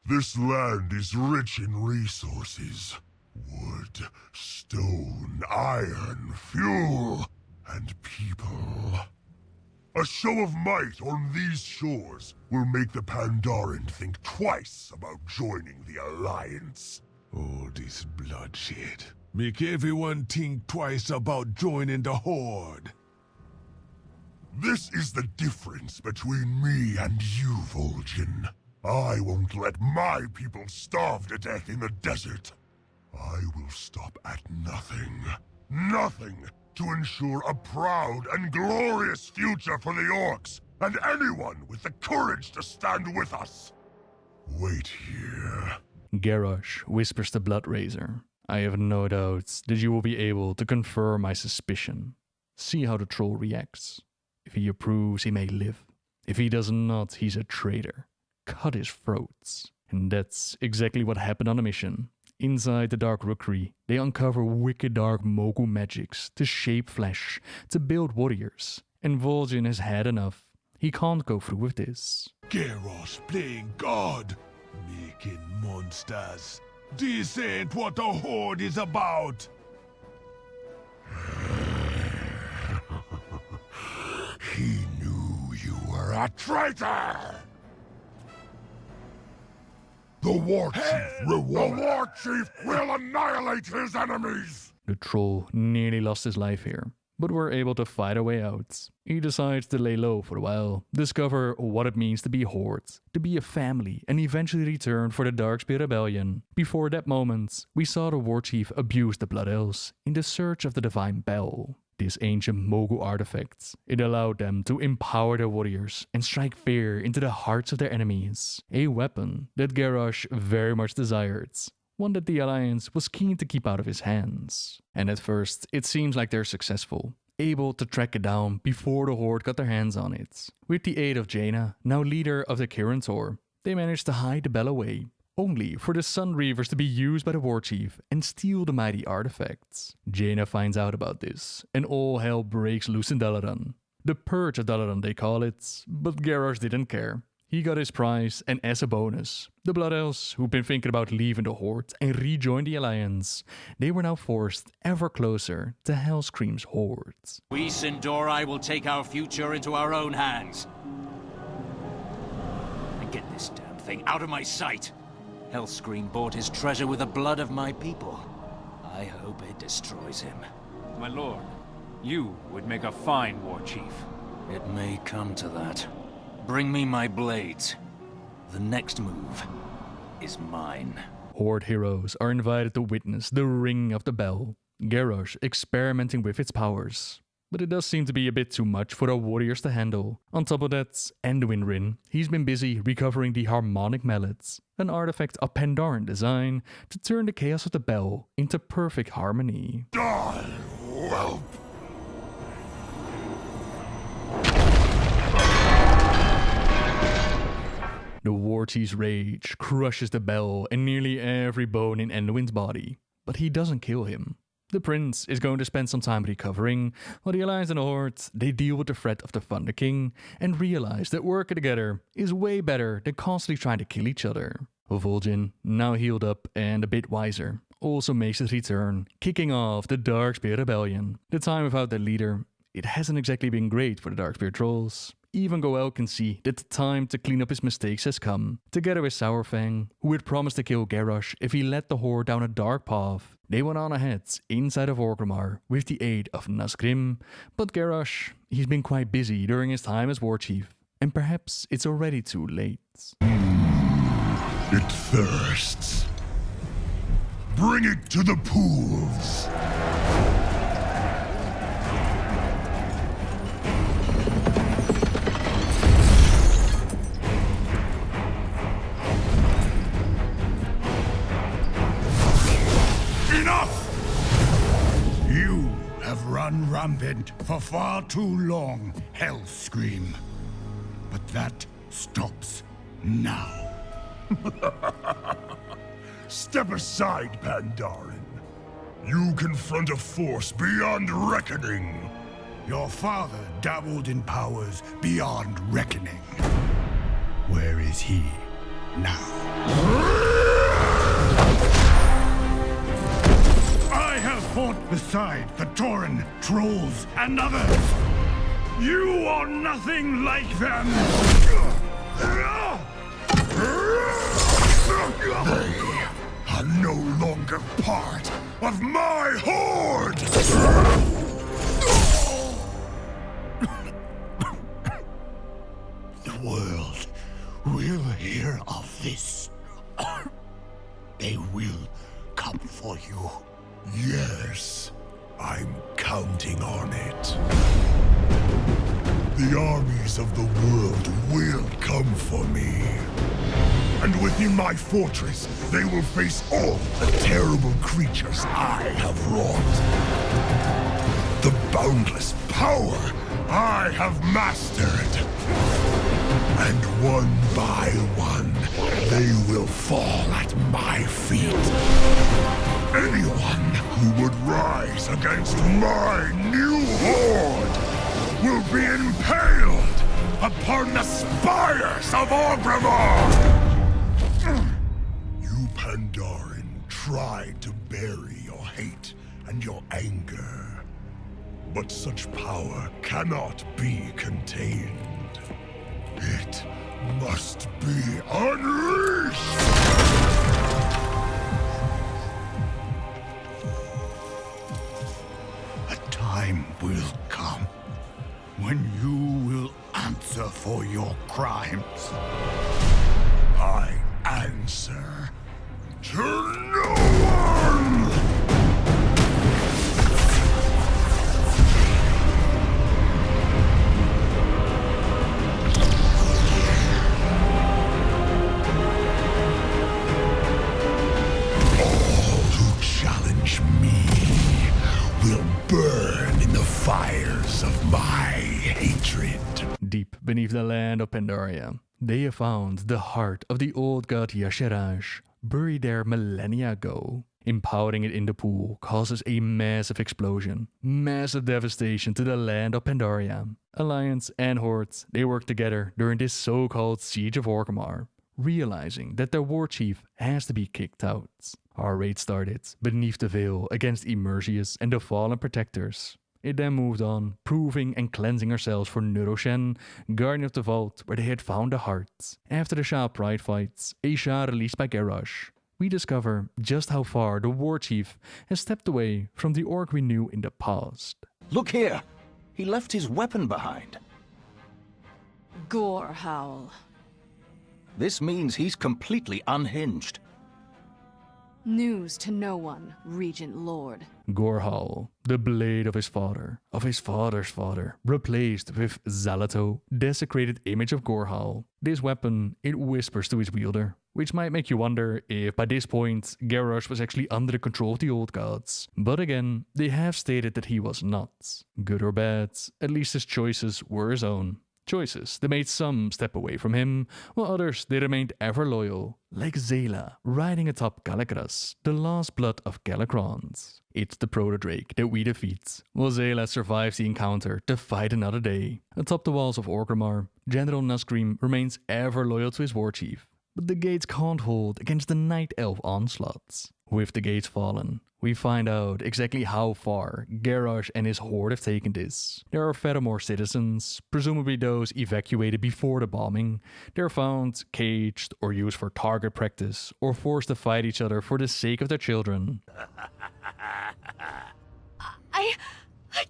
This land is rich in resources. Wood, stone, iron, fuel, and people. A show of might on these shores will make the Pandaren think twice about joining the Alliance. All this bloodshed make everyone think twice about joining the Horde. This is the difference between me and you, Vol'jin. I won't let my people starve to death in the desert. I will stop at nothing. Nothing to ensure a proud and glorious future for the Orcs and anyone with the courage to stand with us. Wait here. Garrosh whispers to Bloodraiser. I have no doubts that you will be able to confirm my suspicion. See how the troll reacts. If he approves, he may live. If he does not, he's a traitor. Cut his throats. And that's exactly what happened on the mission. Inside the Dark Rookery, they uncover wicked dark Mogu magics to shape flesh, to build warriors. And Vol'jin has had enough. He can't go through with this. Garrosh playing God, making monsters. This ain't what the Horde is about. He knew you were a traitor! The War Chief will annihilate his enemies! The troll nearly lost his life here, but were able to fight a way out. He decides to lay low for a while, discover what it means to be a horde, to be a family, and eventually return for the Darkspear Rebellion. Before that moment, we saw the War Chief abuse the Blood Elves in the search of the Divine Bell. This ancient Mogu artifact, it allowed them to empower their warriors and strike fear into the hearts of their enemies. A weapon that Garrosh very much desired. One that the Alliance was keen to keep out of his hands. And at first, it seems like they're successful, able to track it down before the Horde got their hands on it. With the aid of Jaina, now leader of the Kirin Tor, they managed to hide the bell away, only for the Sun Reavers to be used by the War Chief and steal the mighty artifacts. Jaina finds out about this, and all hell breaks loose in Dalaran. The Purge of Dalaran they call it, but Garrosh didn't care. He got his prize, and as a bonus, the Blood Elves, who'd been thinking about leaving the Horde and rejoin the Alliance, they were now forced ever closer to Hellscream's Horde. We Sindori will take our future into our own hands. And get this damn thing out of my sight. Hellscream bought his treasure with the blood of my people. I hope it destroys him. My lord, you would make a fine war chief. It may come to that. Bring me my blades. The next move is mine. Horde heroes are invited to witness the ringing of the bell, Garrosh experimenting with its powers. But it does seem to be a bit too much for the warriors to handle. On top of that, Anduin Rin, he's been busy recovering the Harmonic Mallet, an artifact of Pandaren design to turn the chaos of the bell into perfect harmony. Die, whelp! The War Chief's rage crushes the bell and nearly every bone in Anduin's body, but he doesn't kill him. The prince is going to spend some time recovering, while the Alliance and the Horde, they deal with the threat of the Thunder King and realize that working together is way better than constantly trying to kill each other. Vol'jin, now healed up and a bit wiser, also makes his return, kicking off the Darkspear Rebellion. The time without their leader, it hasn't exactly been great for the Darkspear trolls. Even Goel can see that the time to clean up his mistakes has come. Together with Saurfang, who had promised to kill Garrosh if he led the Horde down a dark path, they went on ahead inside of Orgrimmar with the aid of Nazgrim. But Garrosh, he's been quite busy during his time as War Chief, and perhaps it's already too late. It thirsts. Bring it to the pools. been rampant for far too long, Hellscream. But that stops now. Step aside, Pandaren. You confront a force beyond reckoning. Your father dabbled in powers beyond reckoning. Where is he now? I have fought beside the Tauren, trolls, and others. You are nothing like them. They are no longer part of my horde! The world will hear of this. They will come for you. Yes, I'm counting on it. The armies of the world will come for me. And within my fortress, they will face all the terrible creatures I have wrought. The boundless power I have mastered. And one by one, they will fall at my feet. Anyone who would rise against my new horde will be impaled upon the spires of Orgrimmar! You Pandaren tried to bury your hate and your anger. But such power cannot be contained. It must be unleashed! A time will come when you will answer for your crimes. I answer to no one! All who challenge me will burn in the fires of my hatred. Deep beneath the land of Pandaria, they have found the heart of the old god Sargeras, buried there millennia ago. Impounding it in the pool causes a massive explosion, massive devastation to the land of Pandaria. Alliance and Horde, they work together during this so-called Siege of Orgrimmar, realizing that their war chief has to be kicked out. Our raid started beneath the veil against Immersius and the Fallen Protectors. It then moved on, proving and cleansing ourselves for Nuroshen, Guardian of the Vault, where they had found the heart. After the Shah Pride fights, a Shah released by Garrosh, we discover just how far the war chief has stepped away from the orc we knew in the past. Look here! He left his weapon behind. Gore howl. This means he's completely unhinged. News to no one, Regent Lord. Gorhal, the blade of his father's father, replaced with Zalato, desecrated image of Gorhal. This weapon, it whispers to its wielder, which might make you wonder if by this point Garrosh was actually under the control of the old gods. But again, they have stated that he was not. Good or bad, at least his choices were his own. Choices that made some step away from him, while others they remained ever loyal, like Zayla riding atop Galagras, the last blood of Galakrons. It's the proto-drake that we defeat, while Zayla survives the encounter to fight another day. Atop the walls of Orgrimmar, General Nazgrim remains ever loyal to his war chief, but the gates can't hold against the Night Elf onslaughts. With the gates fallen, we find out exactly how far Garrosh and his horde have taken this. There are Fedamore citizens, presumably those evacuated before the bombing. They're found caged or used for target practice or forced to fight each other for the sake of their children. I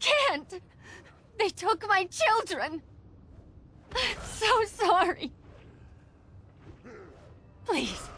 can't! They took my children! I'm so sorry! Please,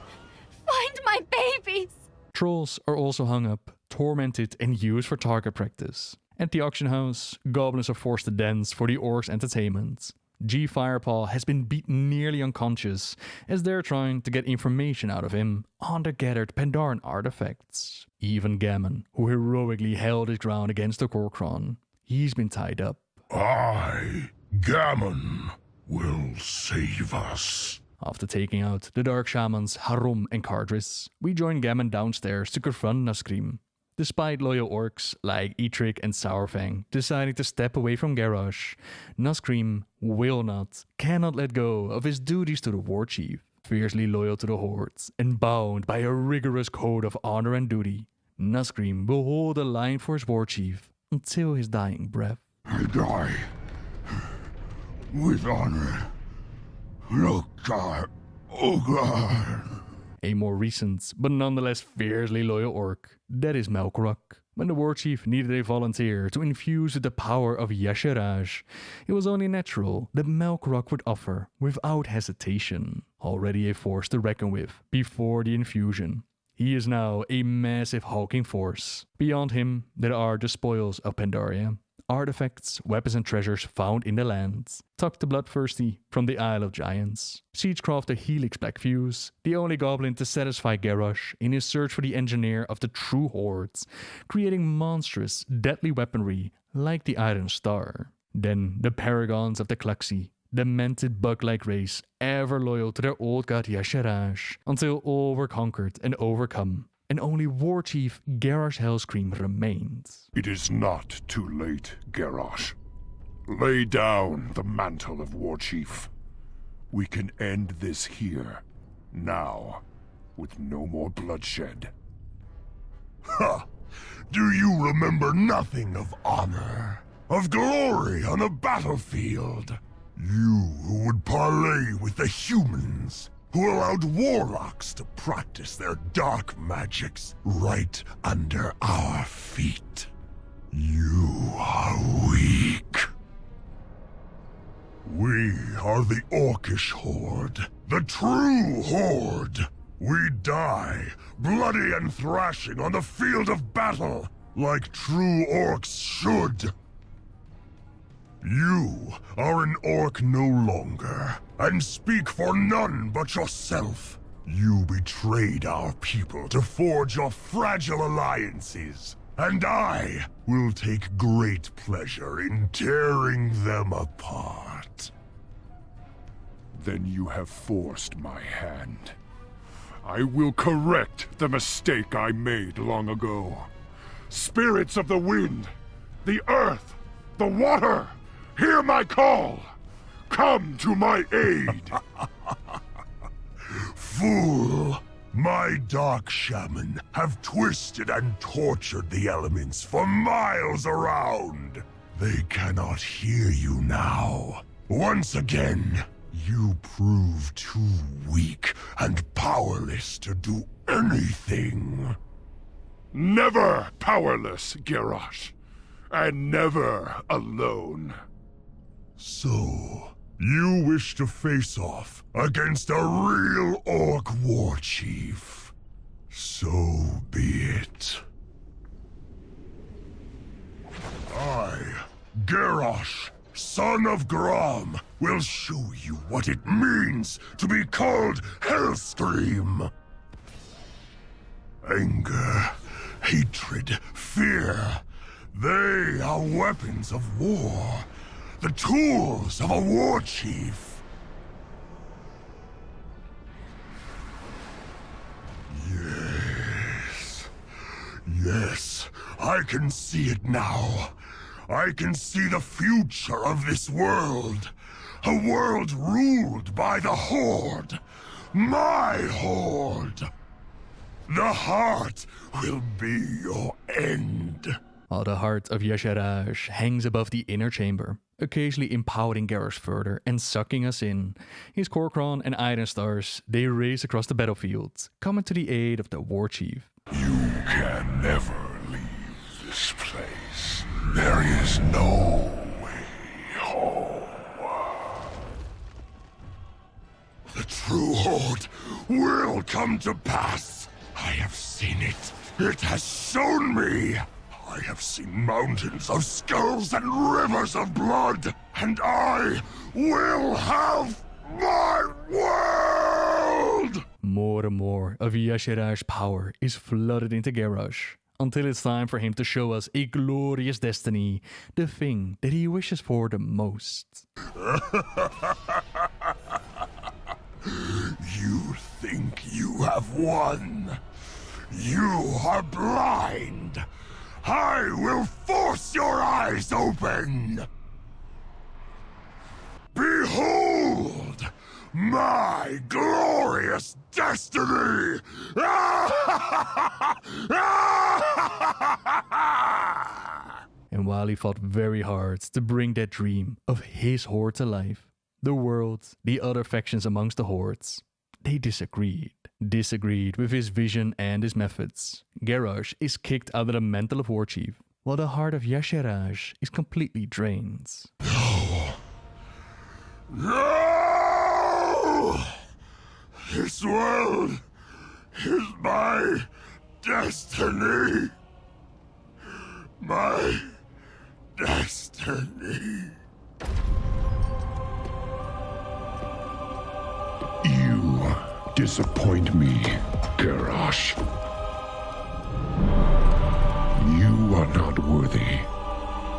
find my babies! Trolls are also hung up, tormented and used for target practice. At the auction house, goblins are forced to dance for the orcs' entertainment. G. Firepaw has been beaten nearly unconscious as they're trying to get information out of him on the gathered Pandaren artifacts. Even Gammon, who heroically held his ground against the Gorkron. he's been tied up. I, Gammon, will save us. After taking out the Dark Shamans Harum and Cardris, we join Gammon downstairs to confront Nascream. Despite loyal orcs like Eitric and Saurfang deciding to step away from Garrosh, Nascream will not, cannot let go of his duties to the war chief. Fiercely loyal to the hordes and bound by a rigorous code of honor and duty, Nascream will hold the line for his war chief until his dying breath. I die with honor. Lokar, Ogar. A more recent, but nonetheless fiercely loyal orc, that is Melkorok. When the war chief needed a volunteer to infuse with the power of Yasharaj, it was only natural that Melkorok would offer without hesitation. Already a force to reckon with before the infusion, he is now a massive hulking force. Beyond him, there are the spoils of Pandaria. Artifacts, weapons and treasures found in the land. Tuck the Bloodthirsty from the Isle of Giants. Siegecrafter Helix Blackfuse, the only goblin to satisfy Garrosh in his search for the engineer of the true hordes, creating monstrous, deadly weaponry like the Iron Star. Then the Paragons of the Kluxi, the mented bug-like race ever loyal to their old god Yasharaj, until all were conquered and overcome, and only War Chief Garrosh Hellscream remained. It is not too late, Garrosh. Lay down the mantle of War Chief. We can end this here, now, with no more bloodshed. Ha! Do you remember nothing of honor, of glory on a battlefield? You who would parley with the humans, who allowed warlocks to practice their dark magics right under our feet. You are weak. We are the Orcish Horde, the true Horde. We die, bloody and thrashing on the field of battle, like true orcs should. You are an orc no longer, and speak for none but yourself. You betrayed our people to forge your fragile alliances, and I will take great pleasure in tearing them apart. Then you have forced my hand. I will correct the mistake I made long ago. Spirits of the wind, the earth, the water, hear my call! Come to my aid! Fool! My dark shaman have twisted and tortured the elements for miles around. They cannot hear you now. Once again, you prove too weak and powerless to do anything. Never powerless, Garrosh. And never alone. So, you wish to face off against a real orc war chief. So be it. I, Garrosh, son of Grom, will show you what it means to be called Hellscream. Anger, hatred, fear, they are weapons of war. The tools of a war chief. Yes, I can see it now. I can see the future of this world. A world ruled by the Horde. My Horde. The heart will be your end. While the heart of Yasharaj hangs above the inner chamber, occasionally empowering Garrosh further and sucking us in, his Korkron and Iron Stars, they race across the battlefield, coming to the aid of the war chief. You can never leave this place. There is no way home. The true Horde will come to pass. I have seen it. It has shown me. I have seen mountains of skulls and rivers of blood, and I will have my world! More and more of Yasharaj's power is flooded into Garrosh, until it's time for him to show us a glorious destiny, the thing that he wishes for the most. You think you have won? You are blind! I will force your eyes open! Behold! My glorious destiny! And while he fought very hard to bring that dream of his horde to life, the world, the other factions amongst the hordes, they disagreed. Disagreed with his vision and his methods. Garrosh is kicked out of the mantle of war chief, while the heart of Sargeras is completely drained. No! This world is my destiny. My destiny. You disappoint me, Garrosh. You are not worthy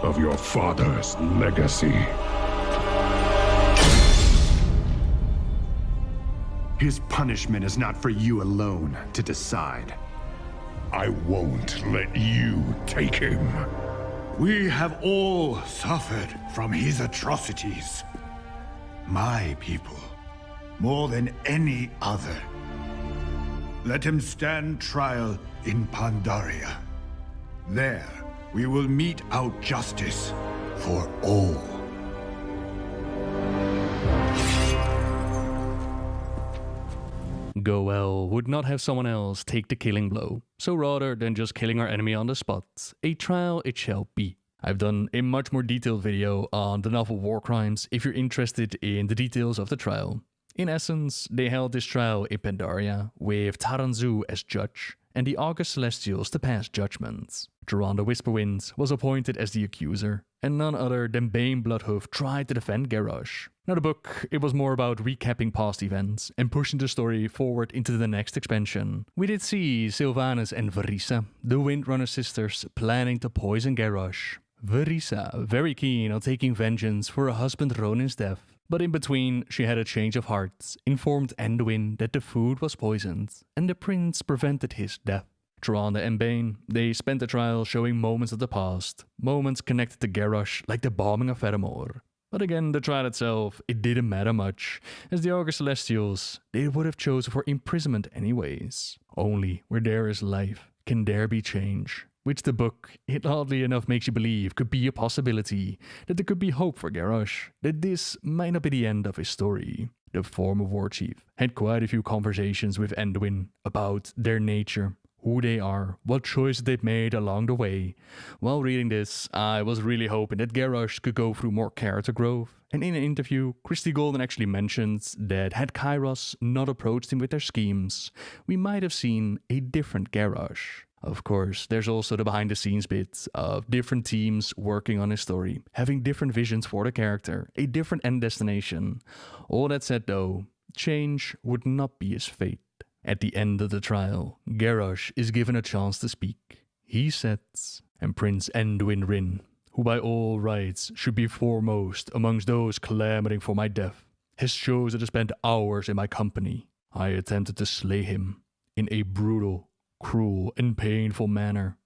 of your father's legacy. His punishment is not for you alone to decide. I won't let you take him. We have all suffered from his atrocities. My people, more than any other. Let him stand trial in Pandaria. There, we will mete out justice for all. Goel would not have someone else take the killing blow, so rather than just killing our enemy on the spot, a trial it shall be. I've done a much more detailed video on the novel War Crimes if you're interested in the details of the trial. In essence, they held this trial in Pandaria with Taranzu as judge and the August Celestials to pass judgment. Duran the Whisperwind was appointed as the accuser, and none other than Bane Bloodhoof tried to defend Garrosh. Now the book, it was more about recapping past events and pushing the story forward into the next expansion. We did see Sylvanas and Verisa, the Windrunner sisters, planning to poison Garrosh. Verisa, very keen on taking vengeance for her husband Ronin's death. But in between, she had a change of heart, informed Anduin that the food was poisoned, and the prince prevented his death. Tyrande and Bane, they spent the trial showing moments of the past, moments connected to Garrosh, like the bombing of Vermor. But again, the trial itself, it didn't matter much, as the August Celestials, they would have chosen for imprisonment anyways. Only where there is life, can there be change. Which the book, it oddly enough makes you believe could be a possibility, that there could be hope for Garrosh, that this might not be the end of his story. The former war chief had quite a few conversations with Anduin about their nature, who they are, what choices they've made along the way. While reading this, I was really hoping that Garrosh could go through more character growth, and in an interview, Christy Golden actually mentioned that had Kairos not approached him with their schemes, we might have seen a different Garrosh. Of course, there's also the behind-the-scenes bit of different teams working on his story, having different visions for the character, a different end destination. All that said though, change would not be his fate. At the end of the trial, Garrosh is given a chance to speak. He says, and Prince Anduin Rin, who by all rights should be foremost amongst those clamoring for my death, has chosen to spend hours in my company. I attempted to slay him in a brutal, cruel and painful manner.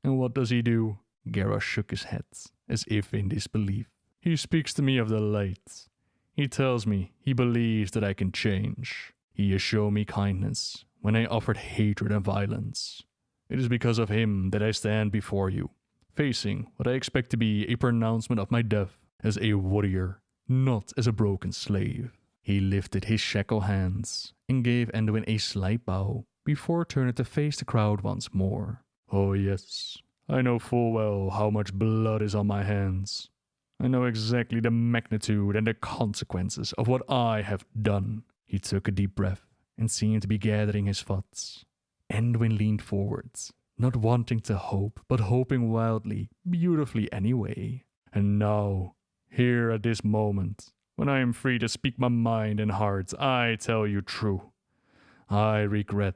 And what does he do? Garrosh shook his head, as if in disbelief. He speaks to me of the light. He tells me he believes that I can change. He has shown me kindness when I offered hatred and violence. It is because of him that I stand before you, facing what I expect to be a pronouncement of my death as a warrior, not as a broken slave. He lifted his shackled hands and gave Anduin a slight bow, before turning to face the crowd once more. Oh yes, I know full well how much blood is on my hands. I know exactly the magnitude and the consequences of what I have done. He took a deep breath and seemed to be gathering his thoughts. Anduin leaned forwards, not wanting to hope, but hoping wildly, beautifully anyway. And now, here at this moment, when I am free to speak my mind and heart, I tell you true. I regret.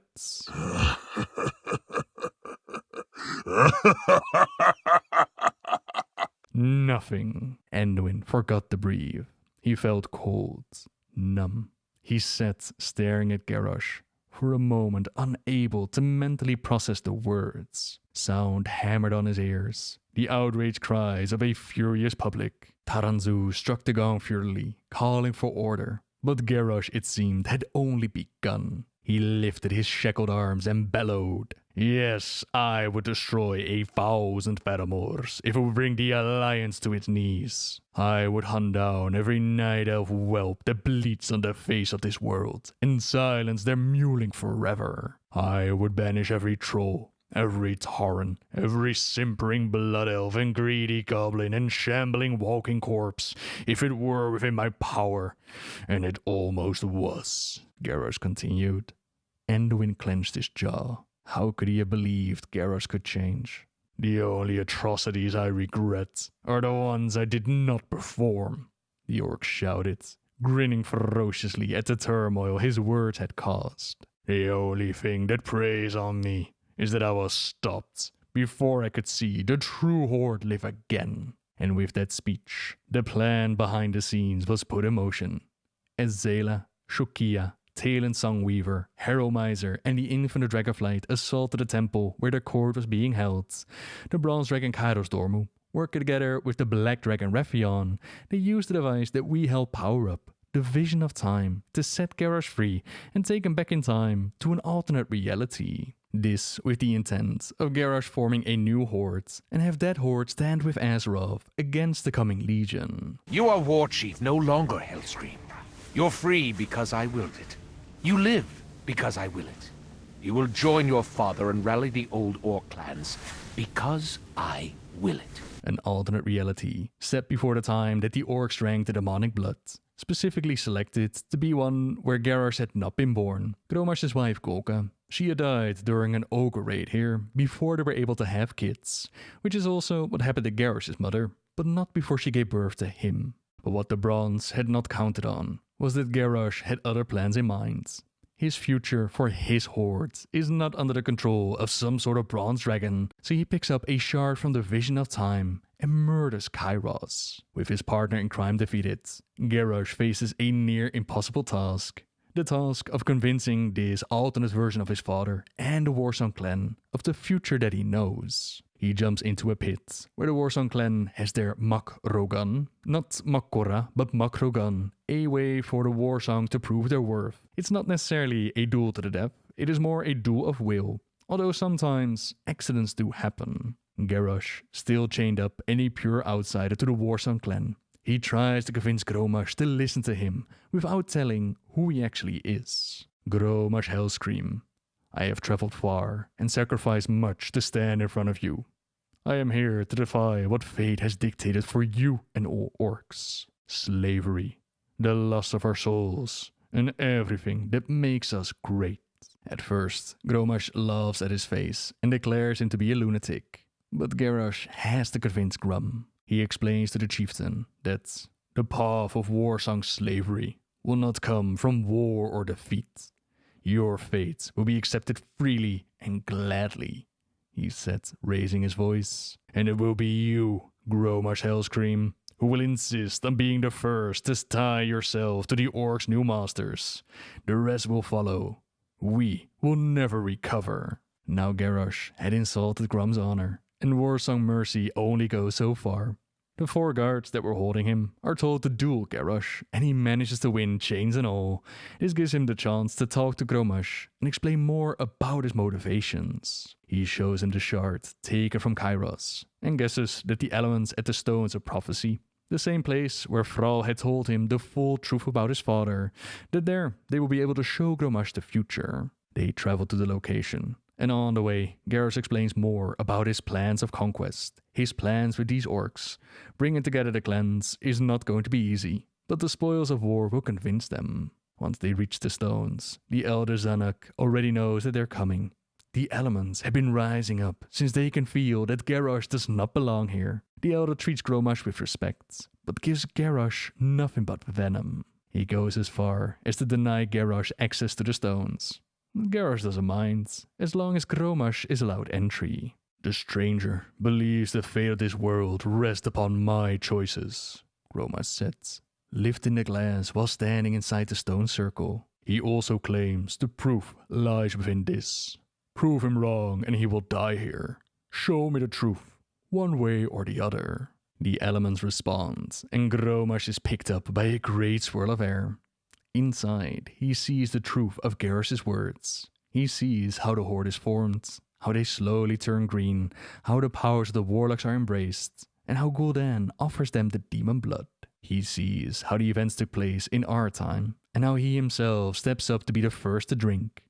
Nothing. Anduin forgot to breathe. He felt cold, numb. He sat staring at Garrosh, for a moment unable to mentally process the words. Sound hammered on his ears. The outraged cries of a furious public. Taranzu struck the gong furiously, calling for order. But Garrosh, it seemed, had only begun. He lifted his shackled arms and bellowed. Yes, I would destroy 1,000 paramours if it would bring the Alliance to its knees. I would hunt down every night elf whelp that bleats on the face of this world and silence their mewling forever. I would banish every troll, every tauren, every simpering blood elf and greedy goblin and shambling walking corpse, if it were within my power. And it almost was, Garrosh continued. Anduin clenched his jaw. How could he have believed Garrosh could change? The only atrocities I regret are the ones I did not perform, the orc shouted, grinning ferociously at the turmoil his words had caused. The only thing that preys on me is that I was stopped before I could see the true horde live again. And with that speech, the plan behind the scenes was put in motion. As Zela, Shokia, Talon Songweaver, Harrow Miser, and the Infinite Dragonflight assaulted the temple where the court was being held, the Bronze Dragon Kairos Dormu, working together with the Black Dragon Raphion, they used the device that we helped power up, the Vision of Time, to set Garrosh free and take him back in time to an alternate reality. This with the intent of Garrosh forming a new horde and have that horde stand with Azeroth against the coming Legion. You are War Chief, no longer Hellscream. You're free because I willed it. You live because I will it. You will join your father and rally the old orc clans because I will it. An alternate reality set before the time that the orcs drank the demonic blood, specifically selected to be one where Garrosh had not been born. Gromash's wife Golka, she had died during an ogre raid here before they were able to have kids, which is also what happened to Garrosh's mother, but not before she gave birth to him. But what the Bronze had not counted on was that Garrosh had other plans in mind. His future for his horde is not under the control of some sort of bronze dragon, so he picks up a shard from the Vision of Time and murders Kairos. With his partner in crime defeated, Garrosh faces a near impossible task. The task of convincing this alternate version of his father and the Warsong clan of the future that he knows. He jumps into a pit where the Warsong clan has their Makrogan, not Makora, but Makrogan, a way for the Warsong to prove their worth. It's not necessarily a duel to the death, it is more a duel of will, although sometimes accidents do happen. Garrosh, still chained up and a pure outsider to the Warsong clan, he tries to convince Gromash to listen to him without telling who he actually is. Gromash Hellscream, I have traveled far and sacrificed much to stand in front of you. I am here to defy what fate has dictated for you and all orcs. Slavery, the loss of our souls, and everything that makes us great. At first, Gromash laughs at his face and declares him to be a lunatic. But Garrosh has to convince Grum. He explains to the chieftain that the path of Warsong slavery will not come from war or defeat. Your fate will be accepted freely and gladly, he said, raising his voice. And it will be you, Gromash Hellscream, who will insist on being the first to tie yourself to the orcs' new masters. The rest will follow. We will never recover. Now Garrosh had insulted Grum's honor, and Warsong mercy only goes so far. The 4 guards that were holding him are told to duel Garrosh, and he manages to win chains and all. This gives him the chance to talk to Gromash and explain more about his motivations. He shows him the shard taken from Kairos, and guesses that the elements at the Stones of Prophecy, the same place where Thrall had told him the full truth about his father, that there they will be able to show Gromash the future. They travel to the location. And on the way, Garrosh explains more about his plans of conquest. His plans with these orcs. Bringing together the clans is not going to be easy, but the spoils of war will convince them. Once they reach the stones, the Elder Zanuck already knows that they're coming. The elements have been rising up since they can feel that Garrosh does not belong here. The Elder treats Gromash with respect, but gives Garrosh nothing but venom. He goes as far as to deny Garrosh access to the stones. Garrosh doesn't mind, as long as Gromash is allowed entry. The stranger believes the fate of this world rests upon my choices, Gromash said, lifting the glass while standing inside the stone circle. He also claims the proof lies within this. Prove him wrong and he will die here. Show me the truth, one way or the other. The elements respond, and Gromash is picked up by a great swirl of air. Inside, he sees the truth of Garrosh's words. He sees how the Horde is formed, how they slowly turn green, how the powers of the warlocks are embraced, and how Gul'dan offers them the demon blood. He sees how the events took place in our time, and how he himself steps up to be the first to drink.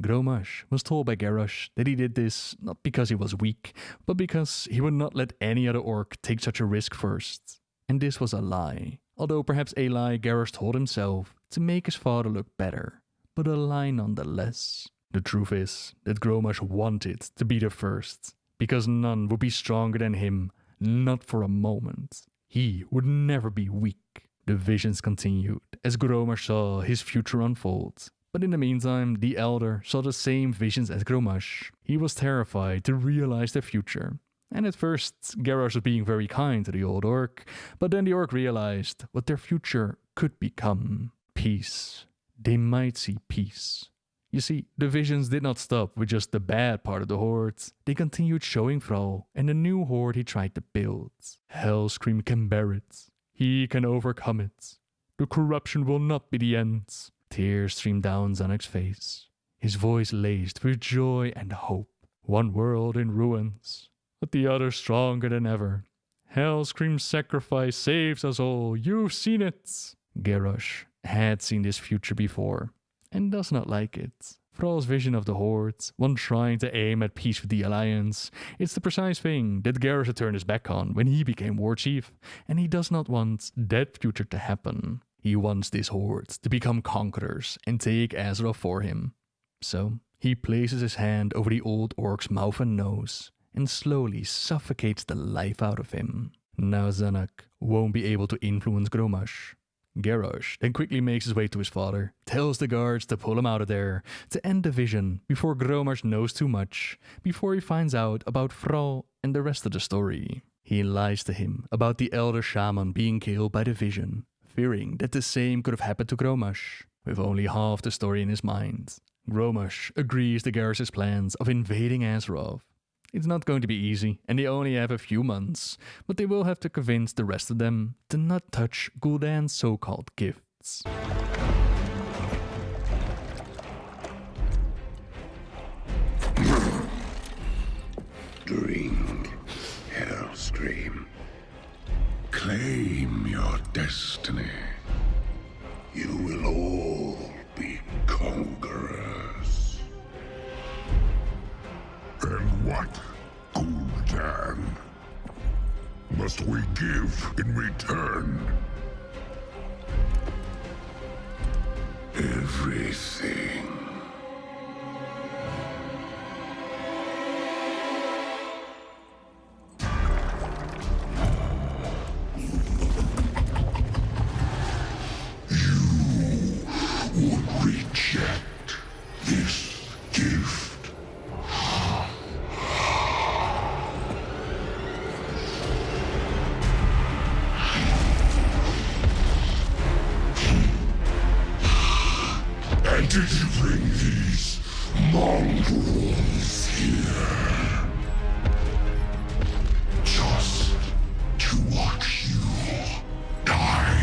Gromash was told by Garrosh that he did this not because he was weak, but because he would not let any other orc take such a risk first. And this was a lie, although perhaps a lie Garrosh told himself to make his father look better, but a lie nonetheless. The truth is that Gromash wanted to be the first, because none would be stronger than him, not for a moment. He would never be weak. The visions continued as Gromash saw his future unfold. But in the meantime, the Elder saw the same visions as Gromash. He was terrified to realize the future. And at first, Garrosh was being very kind to the old orc, but then the orc realized what their future could become. Peace. They might see peace. You see, the visions did not stop with just the bad part of the Horde. They continued showing Thrall and the new Horde he tried to build. Hellscream can bear it. He can overcome it. The corruption will not be the end. Tears streamed down Zanak's face. His voice laced with joy and hope. One world in ruins, but the other stronger than ever. Hellscream's sacrifice saves us all. You've seen it. Garrosh had seen this future before, and does not like it. Thrall's vision of the Horde, one trying to aim at peace with the Alliance, it's the precise thing that Garrosh had turned his back on when he became War Chief, and he does not want that future to happen. He wants this Horde to become conquerors and take Azeroth for him. So, he places his hand over the old orc's mouth and nose, and slowly suffocates the life out of him. Now Zanak won't be able to influence Gromash. Garrosh then quickly makes his way to his father, tells the guards to pull him out of there, to end the vision before Gromash knows too much, before he finds out about Thrall and the rest of the story. He lies to him about the Elder Shaman being killed by the vision, fearing that the same could have happened to Gromash, with only half the story in his mind. Gromash agrees to Garrosh's plans of invading Azeroth. It's not going to be easy, and they only have a few months, but they will have to convince the rest of them to not touch Gul'dan's so-called gifts. Drink, Hellscream. Claim your destiny. You will all be conquerors. And what, Gul'dan, must we give in return? Everything. You would reject this gift. And did you bring these mongrels here? Just to watch you die?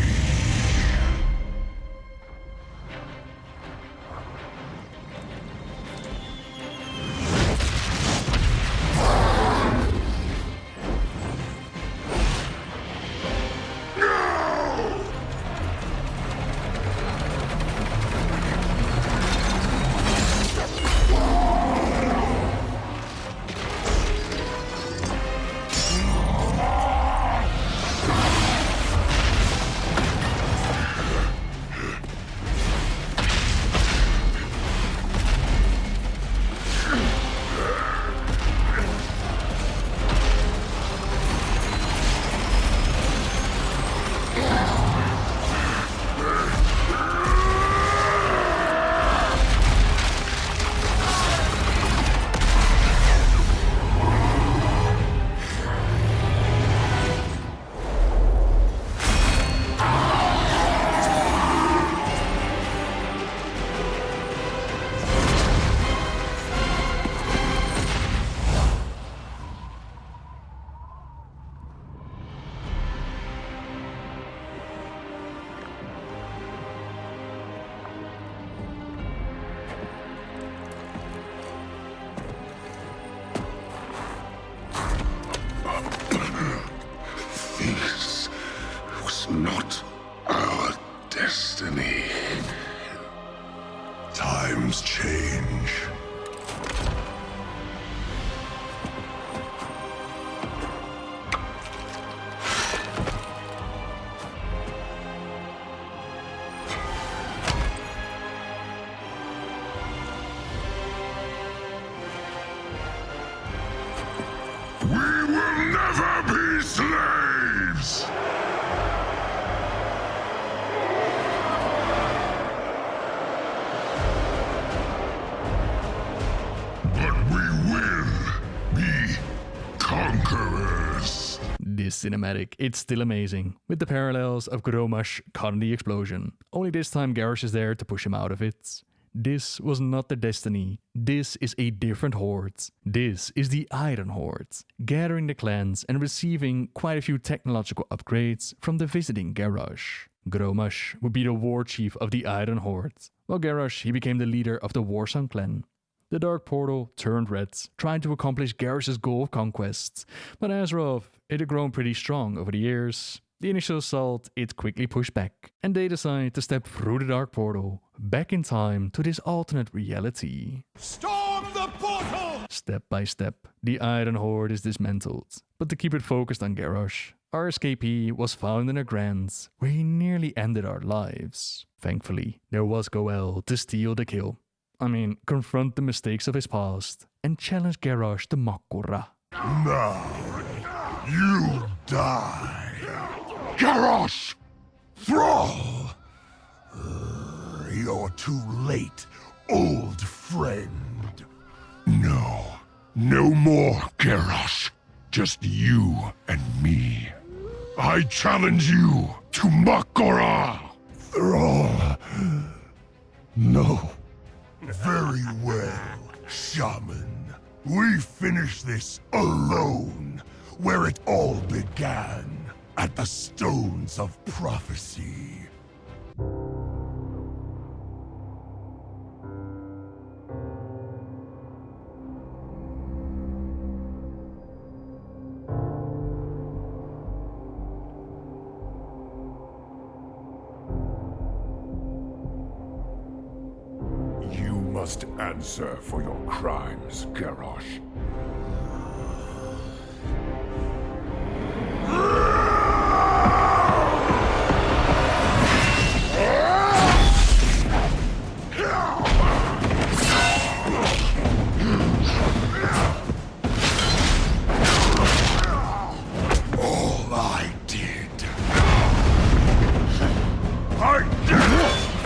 slaves! But we will be conquerors. This cinematic, it's still amazing, with the parallels of Garrosh caught in the explosion. Only this time Garrosh is there to push him out of it. This was not their destiny. This is a different horde. This is the Iron Horde, gathering the clans and receiving quite a few technological upgrades from the visiting Garrosh. Garrosh would be the war chief of the Iron Horde, while Garrosh he became the leader of the Warsong clan. The Dark Portal turned red, trying to accomplish Garrosh's goal of conquest, but Azeroth it had grown pretty strong over the years. The initial assault it quickly pushed back, and they decide to step through the Dark Portal, back in time to this alternate reality. Storm the portal! Step by step, the Iron Horde is dismantled, but to keep it focused on Garrosh, our escapee was found in a grant where he nearly ended our lives. Thankfully, there was Goel to steal the kill. Confront the mistakes of his past and challenge Garrosh to Makura. Now, you die. Garrosh! Thrall! You're too late, old friend. No more, Garrosh. Just you and me. I challenge you to Makura! Thrall. No. Very well, Shaman. We finish this alone, where it all began, at the Stones of Prophecy. You must answer for your crimes, Garrosh.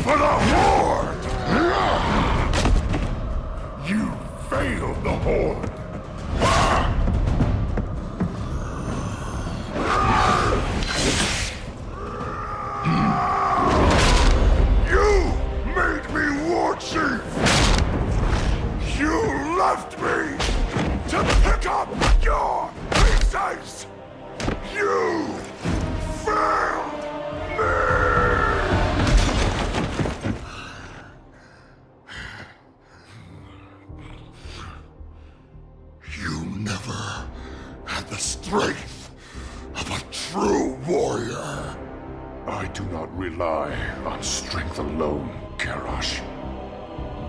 For the Horde! You failed the Horde! You made me war chief! You left me to pick up your pieces! You failed me! The strength of a true warrior. I do not rely on strength alone, Garrosh.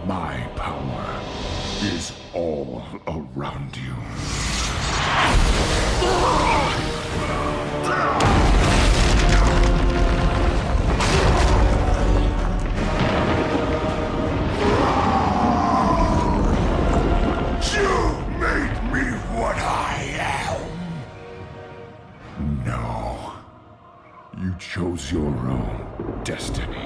My power is all around you. You made me what I am. No. You chose your own destiny.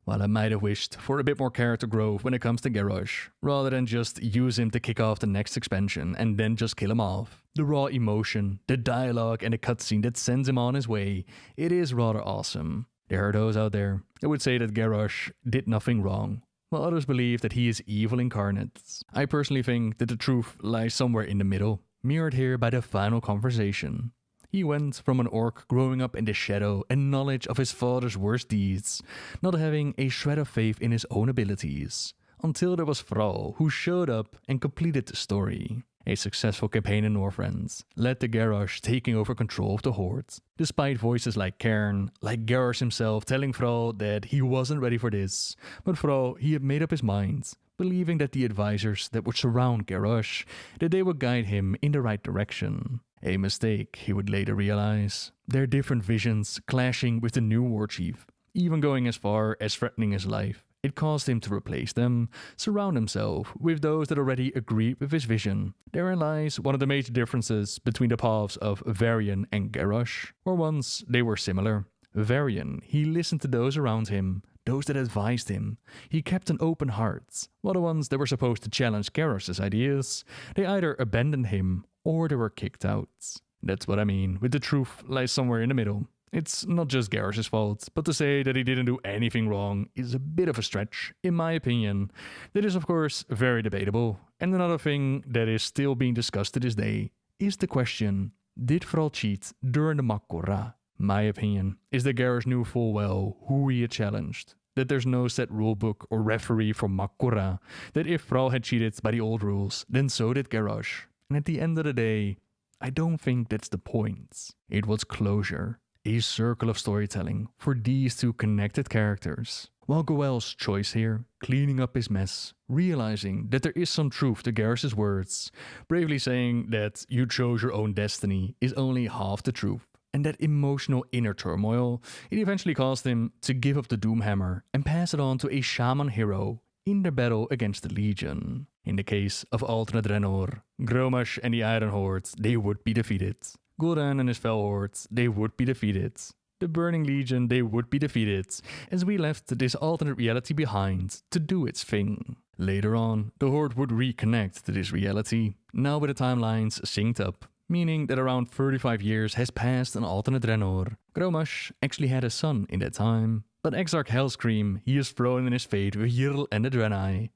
While I might have wished for a bit more character growth when it comes to Garrosh, rather than just use him to kick off the next expansion and then just kill him off. The raw emotion, the dialogue and the cutscene that sends him on his way, it is rather awesome. There are those out there that would say that Garrosh did nothing wrong, while others believe that he is evil incarnate. I personally think that the truth lies somewhere in the middle, mirrored here by the final conversation. He went from an orc growing up in the shadow and knowledge of his father's worst deeds, not having a shred of faith in his own abilities, until there was Thrall who showed up and completed the story. A successful campaign in Northrend led to Garrosh taking over control of the Horde, despite voices like Cairn, like Garrosh himself telling Thrall that he wasn't ready for this, but Thrall, he had made up his mind, believing that the advisors that would surround Garrosh, that they would guide him in the right direction. A mistake, he would later realize. Their different visions clashing with the new war chief, even going as far as threatening his life. It caused him to replace them, surround himself with those that already agreed with his vision. Therein lies one of the major differences between the paths of Varian and Garrosh. For once, they were similar. Varian, he listened to those around him, those that advised him. He kept an open heart, while the ones that were supposed to challenge Garrosh's ideas, they either abandoned him or they were kicked out. That's what I mean, with the truth lies somewhere in the middle. It's not just Garrosh's fault, but to say that he didn't do anything wrong is a bit of a stretch, in my opinion. That is of course very debatable, and another thing that is still being discussed to this day is the question, did Thrall cheat during the Mak'gora? My opinion is that Garrosh knew full well who he had challenged, that there's no set rulebook or referee for Mak'gora, that if Thrall had cheated by the old rules, then so did Garrosh. And at the end of the day, I don't think that's the point. It was closure, a circle of storytelling for these two connected characters. While Goel's choice here, cleaning up his mess, realizing that there is some truth to Garrosh's words, bravely saying that you chose your own destiny is only half the truth, and that emotional inner turmoil, it eventually caused him to give up the Doomhammer and pass it on to a shaman hero in their battle against the Legion. In the case of alternate Draenor, Grommash and the Iron Horde, they would be defeated. Gul'dan and his Fel Horde, they would be defeated. The Burning Legion, they would be defeated, as we left this alternate reality behind to do its thing. Later on, the Horde would reconnect to this reality, now with the timelines synced up, meaning that around 35 years has passed on alternate Draenor. Grommash actually had a son in that time, but Exarch Hellscream, he is thrown in his fate with Yrl and the Draenei.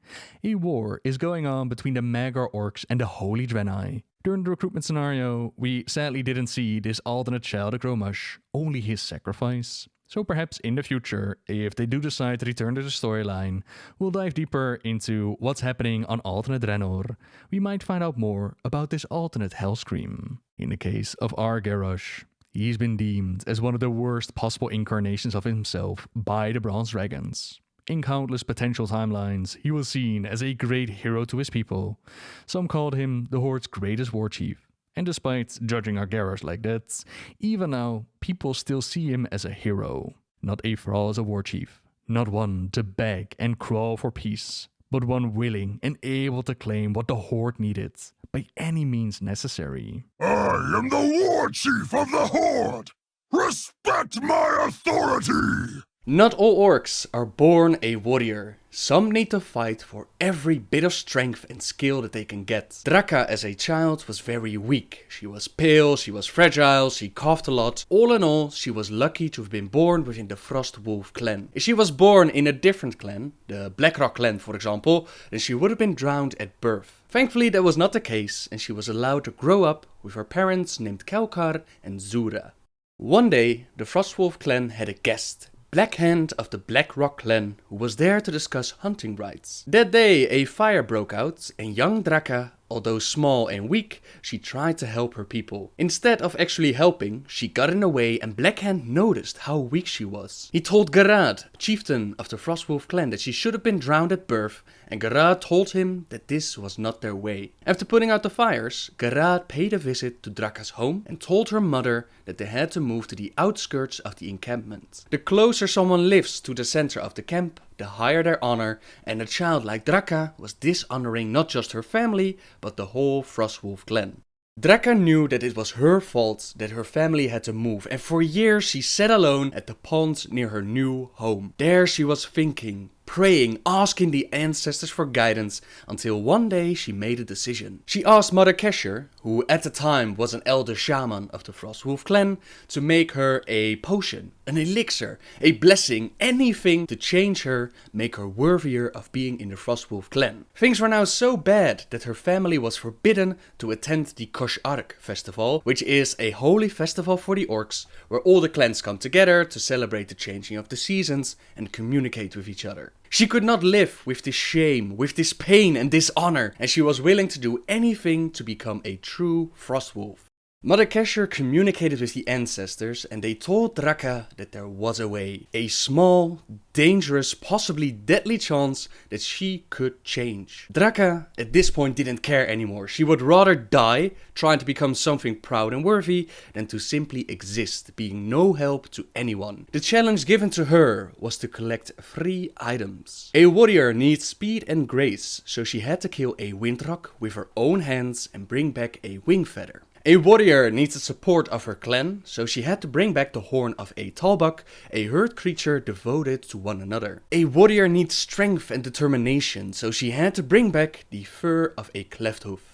A war is going on between the Magyar orcs and the Holy Draenei. During the recruitment scenario, we sadly didn't see this alternate child of Grommash, only his sacrifice. So perhaps in the future, if they do decide to return to the storyline, we'll dive deeper into what's happening on alternate Draenor. We might find out more about this alternate Hellscream. In the case of our Garrosh, he's been deemed as one of the worst possible incarnations of himself by the Bronze Dragons. In countless potential timelines, he was seen as a great hero to his people. Some called him the Horde's greatest war chief. And despite judging our Garrosh like that, even now, people still see him as a hero. Not a thrall as a war chief. Not one to beg and crawl for peace, but one willing and able to claim what the Horde needed, by any means necessary. I am the war chief of the Horde! Respect my authority! Not all orcs are born a warrior. Some need to fight for every bit of strength and skill that they can get. Draka as a child was very weak. She was pale, she was fragile, she coughed a lot. All in all, she was lucky to have been born within the Frostwolf clan. If she was born in a different clan, the Blackrock clan for example, then she would have been drowned at birth. Thankfully that was not the case, and she was allowed to grow up with her parents named Kelkar and Zura. One day, the Frostwolf clan had a guest. Black Hand of the Blackrock clan, who was there to discuss hunting rights. That day a fire broke out and young Draka, although small and weak, she tried to help her people. Instead of actually helping, she got in the way and Black Hand noticed how weak she was. He told Garad, chieftain of the Frostwolf clan, that she should have been drowned at birth, and Garad told him that this was not their way. After putting out the fires, Garad paid a visit to Draka's home and told her mother that they had to move to the outskirts of the encampment. The closer someone lives to the center of the camp, the higher their honor, and a child like Draka was dishonoring not just her family, but the whole Frostwolf clan. Draka knew that it was her fault that her family had to move, and for years she sat alone at the pond near her new home. There she was thinking, praying, asking the ancestors for guidance, until one day she made a decision. She asked Mother Kesher, who at the time was an elder shaman of the Frostwolf clan, to make her a potion. an elixir, a blessing, anything to change her, make her worthier of being in the Frostwolf clan. Things were now so bad that her family was forbidden to attend the Kosh-Ark festival, which is a holy festival for the orcs, where all the clans come together to celebrate the changing of the seasons and communicate with each other. She could not live with this shame, with this pain and dishonor, and she was willing to do anything to become a true Frostwolf. Mother Kesher communicated with the ancestors and they told Draka that there was a way. A small, dangerous, possibly deadly chance that she could change. Draka at this point didn't care anymore. She would rather die trying to become something proud and worthy than to simply exist, being no help to anyone. The challenge given to her was to collect 3 items. A warrior needs speed and grace, so she had to kill a windrock with her own hands and bring back a wing feather. A warrior needs the support of her clan, so she had to bring back the horn of a talbuk, a herd creature devoted to one another. A warrior needs strength and determination, so she had to bring back the fur of a cleft hoof.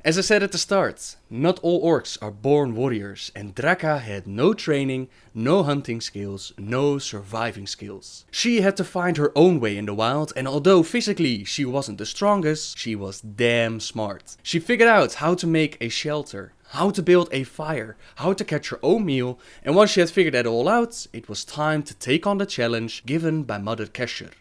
As I said at the start, not all orcs are born warriors, and Draka had no training, no hunting skills, no surviving skills. She had to find her own way in the wild, and although physically she wasn't the strongest, she was damn smart. She figured out how to make a shelter, how to build a fire, how to catch her own meal, and once she had figured that all out, it was time to take on the challenge given by Mother Kesher.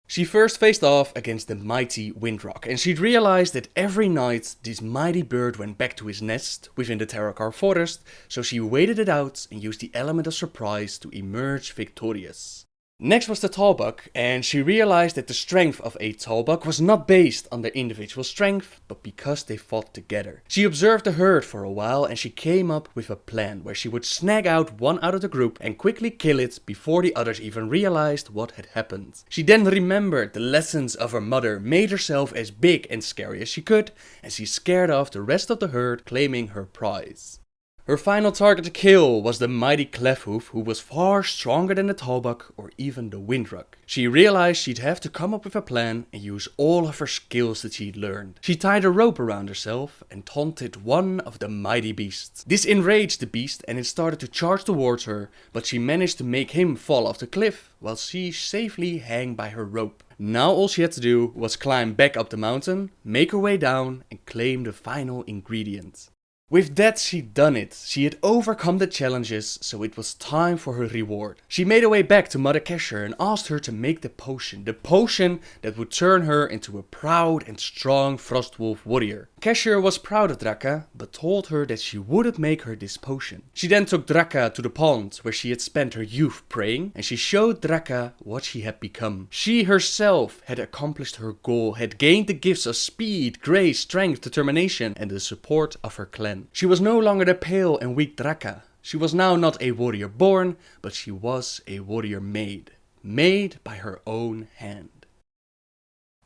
She first faced off against the mighty Windrock, and she'd realized that every night this mighty bird went back to his nest within the Terrakar forest, so she waited it out and used the element of surprise to emerge victorious. Next was the Talbuk, and she realized that the strength of a Talbuk was not based on their individual strength, but because they fought together. She observed the herd for a while and she came up with a plan where she would snag out one out of the group and quickly kill it before the others even realized what had happened. She then remembered the lessons of her mother, made herself as big and scary as she could, and she scared off the rest of the herd, claiming her prize. Her final target to kill was the mighty Clefhoof, who was far stronger than the Talbuk or even the Windrock. She realized she'd have to come up with a plan and use all of her skills that she'd learned. She tied a rope around herself and taunted one of the mighty beasts. This enraged the beast and it started to charge towards her, but she managed to make him fall off the cliff while she safely hung by her rope. Now all she had to do was climb back up the mountain, make her way down and claim the final ingredient. With that she'd done it, she had overcome the challenges, so it was time for her reward. She made her way back to Mother Kesher and asked her to make the potion that would turn her into a proud and strong Frostwolf warrior. Kesher was proud of Draka, but told her that she wouldn't make her this potion. She then took Draka to the pond where she had spent her youth praying, and she showed Draka what she had become. She herself had accomplished her goal, had gained the gifts of speed, grace, strength, determination, and the support of her clan. She was no longer the pale and weak Draka. She was now not a warrior born, but she was a warrior made. Made by her own hand.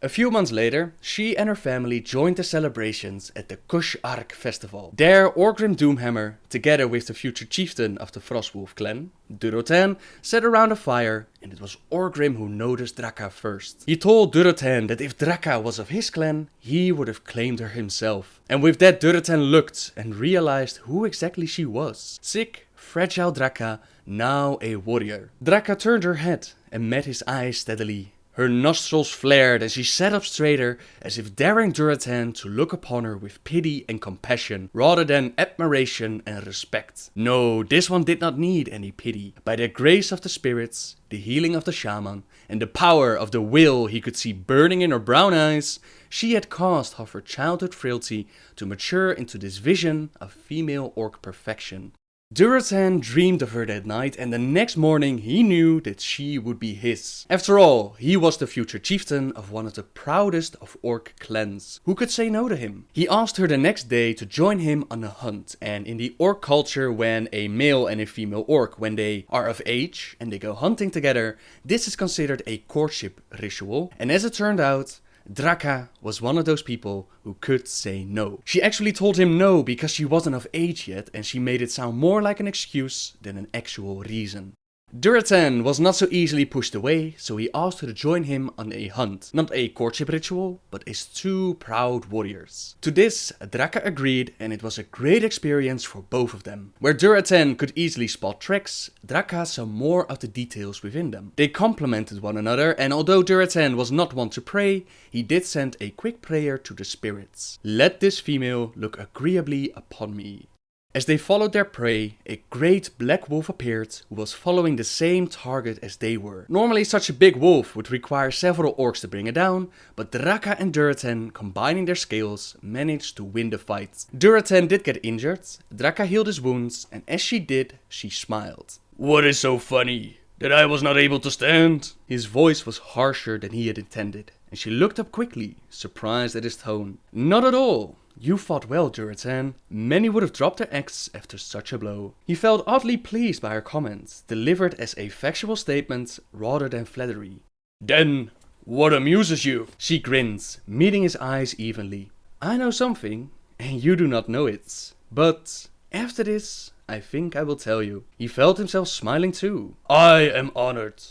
A few months later, she and her family joined the celebrations at the Kosh-Ark festival. There, Orgrim Doomhammer, together with the future chieftain of the Frostwolf clan, Durotan, sat around a fire, and it was Orgrim who noticed Draka first. He told Durotan that if Draka was of his clan, he would have claimed her himself. And with that, Durotan looked and realized who exactly she was. Sick, fragile Draka, now a warrior. Draka turned her head and met his eyes steadily. Her nostrils flared and she sat up straighter, as if daring Durotan to look upon her with pity and compassion, rather than admiration and respect. No, this one did not need any pity. By the grace of the spirits, the healing of the shaman, and the power of the will he could see burning in her brown eyes, she had caused of her childhood frailty to mature into this vision of female orc perfection. Durotan dreamed of her that night, and the next morning he knew that she would be his. After all, he was the future chieftain of one of the proudest of orc clans. Who could say no to him? He asked her the next day to join him on a hunt, and in the orc culture, when a male and a female orc, when they are of age and they go hunting together, this is considered a courtship ritual, and as it turned out, Draka was one of those people who could say no. She actually told him no because she wasn't of age yet, and she made it sound more like an excuse than an actual reason. Durotan was not so easily pushed away, so he asked her to join him on a hunt. Not a courtship ritual, but as two proud warriors. To this, Draka agreed, and it was a great experience for both of them. Where Durotan could easily spot tricks, Draka saw more of the details within them. They complemented one another, and although Durotan was not one to pray, he did send a quick prayer to the spirits. Let this female look agreeably upon me. As they followed their prey, a great black wolf appeared who was following the same target as they were. Normally such a big wolf would require several orcs to bring it down, but Draka and Durotan, combining their skills, managed to win the fight. Durotan did get injured, Draka healed his wounds, and as she did, she smiled. "What is so funny? That I was not able to stand?" His voice was harsher than he had intended, and she looked up quickly, surprised at his tone. "Not at all. You fought well, Durotan. Many would have dropped their axe after such a blow." He felt oddly pleased by her comment, delivered as a factual statement rather than flattery. "Then, what amuses you?" She grinned, meeting his eyes evenly. "I know something, and you do not know it. But after this, I think I will tell you." He felt himself smiling too. "I am honored.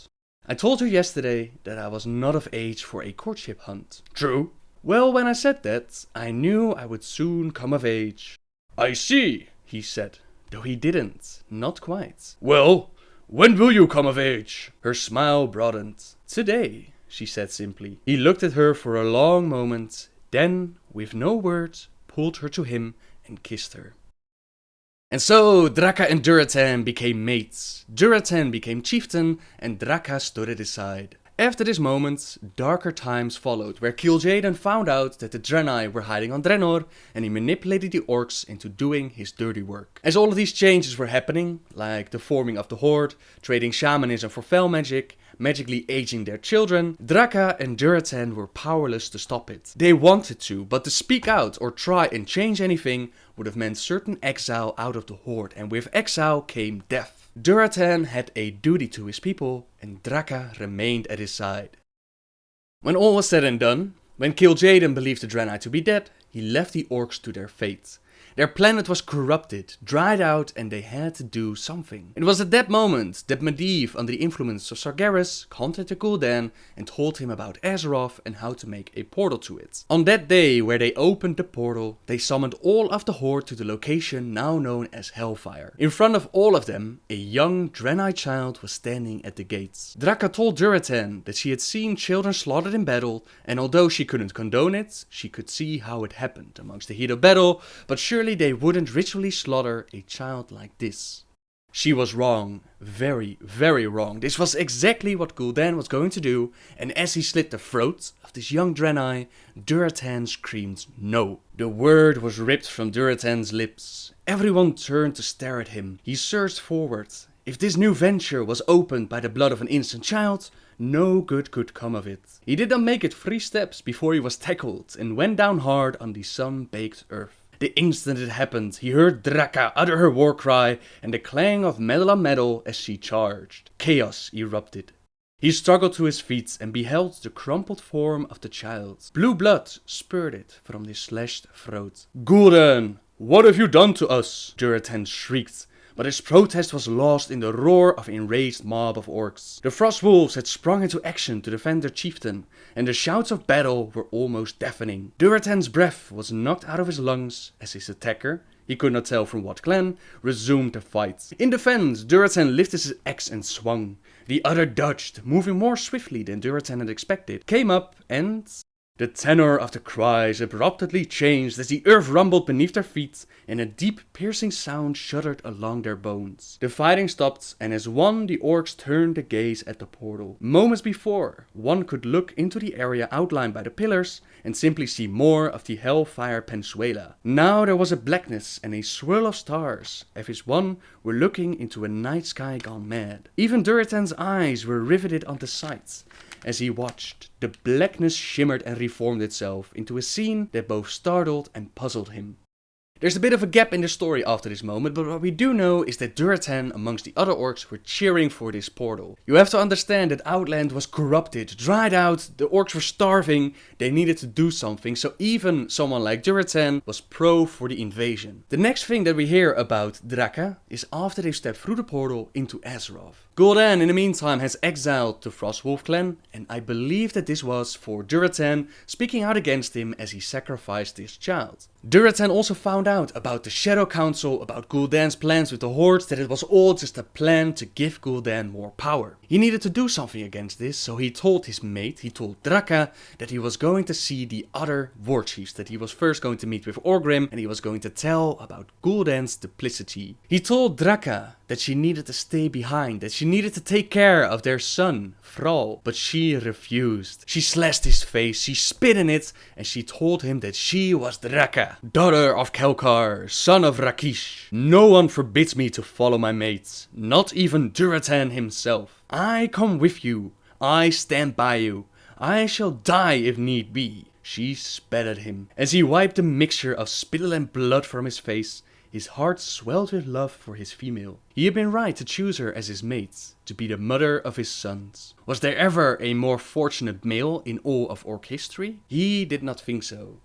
I told her yesterday that I was not of age for a courtship hunt." "True." "Well, when I said that, I knew I would soon come of age." "I see," he said, though he didn't, not quite. "Well, when will you come of age?" Her smile broadened. "Today," she said simply. He looked at her for a long moment, then, with no word, pulled her to him and kissed her. And so, Draka and Durotan became mates. Durotan became chieftain, and Draka stood at his side. After this moment, darker times followed, where Kil'jaeden found out that the Draenei were hiding on Draenor, and he manipulated the orcs into doing his dirty work. As all of these changes were happening, like the forming of the Horde, trading shamanism for fel magic, magically aging their children, Draka and Durotan were powerless to stop it. They wanted to, but to speak out or try and change anything would have meant certain exile out of the Horde, and with exile came death. Durotan had a duty to his people, and Draka remained at his side. When all was said and done, when Kil'jaeden believed the Draenei to be dead, he left the orcs to their fate. Their planet was corrupted, dried out, and they had to do something. It was at that moment that Medivh, under the influence of Sargeras, contacted Gul'dan and told him about Azeroth and how to make a portal to it. On that day, where they opened the portal, they summoned all of the Horde to the location now known as Hellfire. In front of all of them, a young Draenei child was standing at the gates. Draka told Durotan that she had seen children slaughtered in battle, and although she couldn't condone it, she could see how it happened amongst the heat of battle, but surely they wouldn't ritually slaughter a child like this. She was wrong. Very, very wrong. This was exactly what Gul'dan was going to do, and as he slit the throat of this young Draenei, Durotan screamed no. The word was ripped from Durotan's lips. Everyone turned to stare at him. He surged forward. If this new venture was opened by the blood of an innocent child, no good could come of it. He did not make it 3 steps before he was tackled and went down hard on the sun-baked earth. The instant it happened, he heard Draka utter her war cry and the clang of metal on metal as she charged. Chaos erupted. He struggled to his feet and beheld the crumpled form of the child. Blue blood spurted from his slashed throat. "Gul'dan, what have you done to us?" Durotan shrieked. But his protest was lost in the roar of an enraged mob of orcs. The Frost Wolves had sprung into action to defend their chieftain, and the shouts of battle were almost deafening. Durotan's breath was knocked out of his lungs as his attacker, he could not tell from what clan, resumed the fight. In defense, Durotan lifted his axe and swung. The other dodged, moving more swiftly than Durotan had expected, came up and... The tenor of the cries abruptly changed as the earth rumbled beneath their feet and a deep piercing sound shuddered along their bones. The fighting stopped, and as one the orcs turned to gaze at the portal. Moments before, one could look into the area outlined by the pillars and simply see more of the Hellfire Peninsula. Now there was a blackness and a swirl of stars, as if one were looking into a night sky gone mad. Even Durotan's eyes were riveted on the sight. As he watched, the blackness shimmered and reformed itself into a scene that both startled and puzzled him. There's a bit of a gap in the story after this moment, but what we do know is that Durotan amongst the other orcs were cheering for this portal. You have to understand that Outland was corrupted, dried out, the orcs were starving, they needed to do something, so even someone like Durotan was pro for the invasion. The next thing that we hear about Draka is after they step through the portal into Azeroth. Gul'dan in the meantime has exiled the Frostwolf clan, and I believe that this was for Durotan speaking out against him as he sacrificed his child. Durotan also found out about the Shadow Council, about Gul'dan's plans with the Hordes, that it was all just a plan to give Gul'dan more power. He needed to do something against this, so he told his mate, he told Draka, that he was going to see the other war chiefs, that he was first going to meet with Orgrim, and he was going to tell about Gul'dan's duplicity. He told Draka that she needed to stay behind, that she needed to take care of their son, Thrall, but she refused. She slashed his face, she spit in it, and she told him that she was Draka, daughter of Kelkar, son of Rakish. No one forbids me to follow my mates, not even Durotan himself. I come with you, I stand by you, I shall die if need be. She spat at him. As he wiped the mixture of spittle and blood from his face, his heart swelled with love for his female. He had been right to choose her as his mate, to be the mother of his sons. Was there ever a more fortunate male in all of Orc history? He did not think so.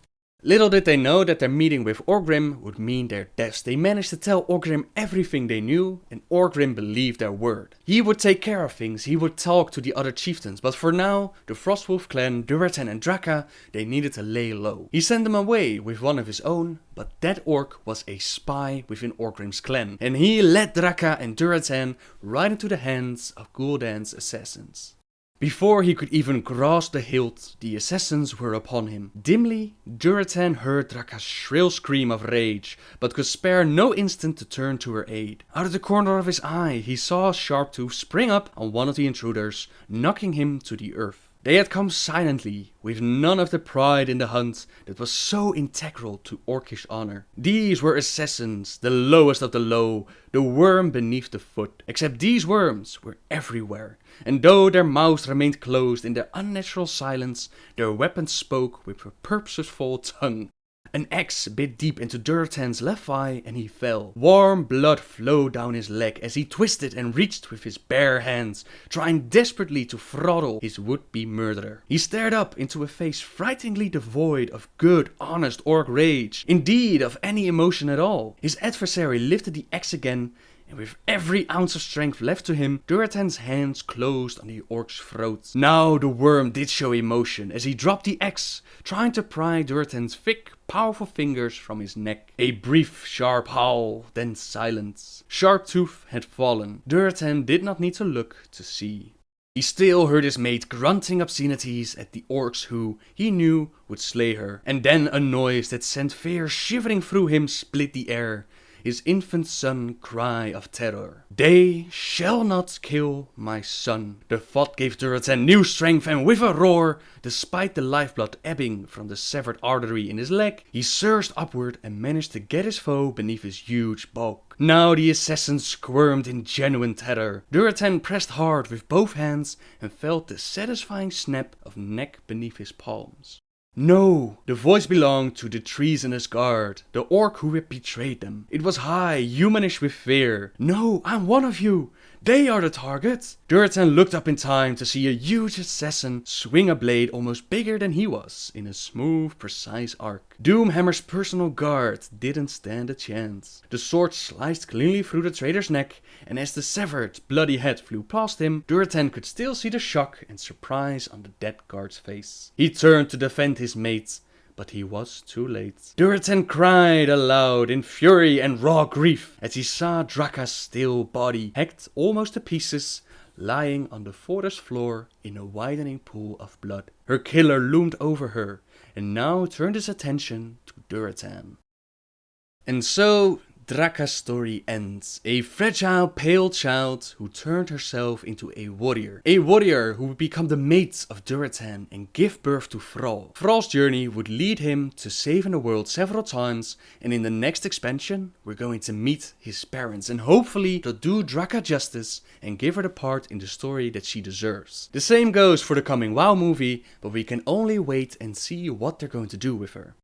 Little did they know that their meeting with Orgrim would mean their deaths. They managed to tell Orgrim everything they knew, and Orgrim believed their word. He would take care of things, he would talk to the other chieftains, but for now, the Frostwolf clan, Durotan and Draka, they needed to lay low. He sent them away with one of his own, but that orc was a spy within Orgrim's clan, and he led Draka and Durotan right into the hands of Gul'dan's assassins. Before he could even grasp the hilt, the assassins were upon him. Dimly, Durotan heard Draka's shrill scream of rage, but could spare no instant to turn to her aid. Out of the corner of his eye, he saw Sharptooth spring up on one of the intruders, knocking him to the earth. They had come silently, with none of the pride in the hunt that was so integral to Orcish honor. These were assassins, the lowest of the low, the worm beneath the foot. Except these worms were everywhere, and though their mouths remained closed in their unnatural silence, their weapons spoke with a purposeful tongue. An axe bit deep into Durotan's left eye and he fell. Warm blood flowed down his leg as he twisted and reached with his bare hands, trying desperately to throttle his would-be murderer. He stared up into a face frighteningly devoid of good, honest orc rage, indeed of any emotion at all. His adversary lifted the axe again, and with every ounce of strength left to him, Durotan's hands closed on the orc's throat. Now the worm did show emotion as he dropped the axe, trying to pry Durotan's thick, powerful fingers from his neck. A brief, sharp howl, then silence. Sharptooth had fallen. Durotan did not need to look to see. He still heard his mate grunting obscenities at the orcs who, he knew, would slay her. And then a noise that sent fear shivering through him split the air. His infant son cry of terror. They shall not kill my son. The thought gave Durotan new strength, and with a roar, despite the lifeblood ebbing from the severed artery in his leg, he surged upward and managed to get his foe beneath his huge bulk. Now the assassin squirmed in genuine terror. Durotan pressed hard with both hands and felt the satisfying snap of neck beneath his palms. No, the voice belonged to the treasonous guard, the orc who had betrayed them. It was high, humanish with fear. No, I'm one of you. They are the target. Durotan looked up in time to see a huge assassin swing a blade almost bigger than he was in a smooth, precise arc. Doomhammer's personal guard didn't stand a chance. The sword sliced cleanly through the traitor's neck, and as the severed, bloody head flew past him, Durotan could still see the shock and surprise on the dead guard's face. He turned to defend his mate, but he was too late. Durotan cried aloud in fury and raw grief as he saw Draka's still body, hacked almost to pieces, lying on the forest floor in a widening pool of blood. Her killer loomed over her, and now turned his attention to Durotan. And so Draka's story ends. A fragile, pale child who turned herself into a warrior. A warrior who would become the mate of Durotan and give birth to Thrall. Thrall's journey would lead him to saving the world several times, and in the next expansion we're going to meet his parents, and hopefully they'll do Draka justice and give her the part in the story that she deserves. The same goes for the coming WoW movie, but we can only wait and see what they're going to do with her.